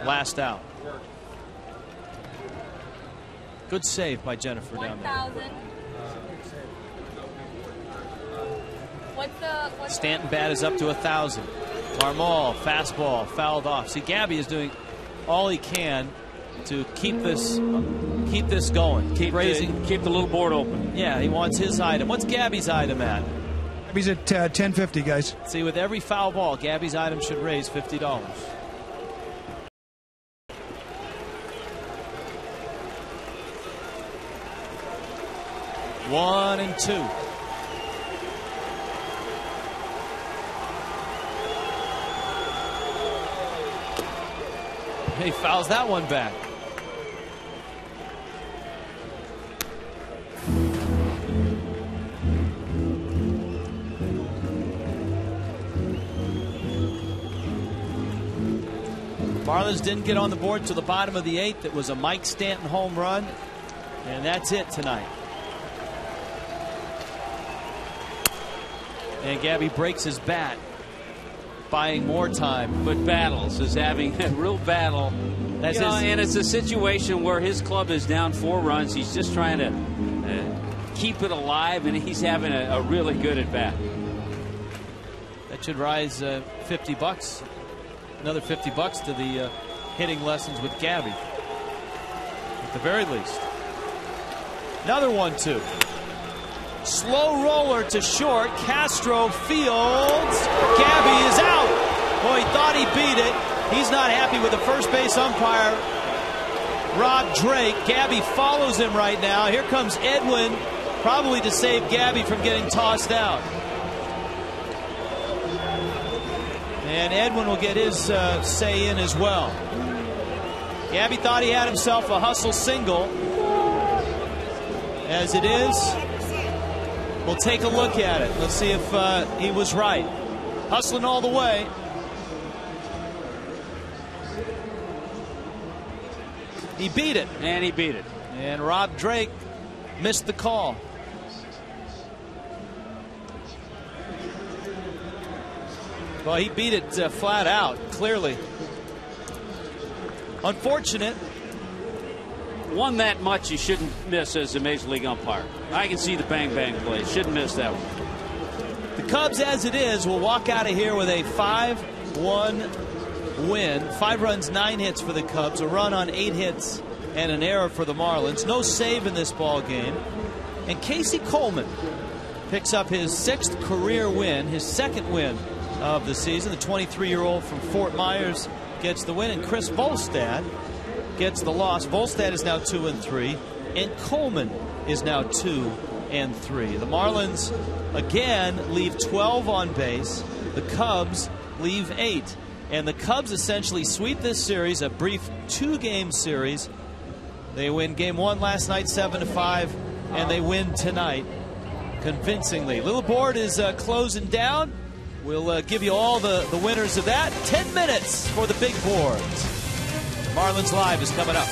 last out. Good save by Jennifer down there. Stanton bat is up to 1,000. Marmol, fastball, fouled off. See, Gabby is doing all he can to keep this going. Keep raising. Keep the little board open. Yeah, he wants his item. What's Gabby's item at? Gabby's at 1050, guys. See, with every foul ball, Gabby's item should raise $50. 1-2. He fouls that one back. Marlins didn't get on the board to the bottom of the 8th. It was a Mike Stanton home run, and that's it tonight. And Gabby breaks his bat, buying more time. But battles, is having a real battle. That's and it's a situation where his club is down 4 runs. He's just trying to keep it alive, and he's having a really good at bat. That should rise $50. Another $50 to the hitting lessons with Gabby, at the very least. Another 1-2. Slow roller to short. Castro fields. Gabby is out. Boy, he thought he beat it. He's not happy with the first base umpire, Rob Drake. Gabby follows him right now. Here comes Edwin, probably to save Gabby from getting tossed out. And Edwin will get his say in as well. Gabby thought he had himself a hustle single. As it is, we'll take a look at it. Let's see if he was right. Hustling all the way. He beat it. And he beat it. And Rob Drake missed the call. Well, he beat it flat out, clearly. Unfortunate. One that much you shouldn't miss as a Major League umpire. I can see the bang-bang play. Shouldn't miss that one. The Cubs, as it is, will walk out of here with a 5-1 win. 5 runs, 9 hits for the Cubs. A run on 8 hits and an error for the Marlins. No save in this ball game. And Casey Coleman picks up his 6th career win, his 2nd win of the season. The 23-year-old from Fort Myers gets the win, and Chris Volstad gets the loss. Volstad is now 2-3, and Coleman is now 2-3. The Marlins again leave 12 on base. The Cubs leave 8, and the Cubs essentially sweep this series, a brief 2-game series. They win game 1 last night 7-5, and they win tonight convincingly. Little board is closing down. We'll give you all the winners of that. 10 minutes for the big boards. Marlins Live is coming up.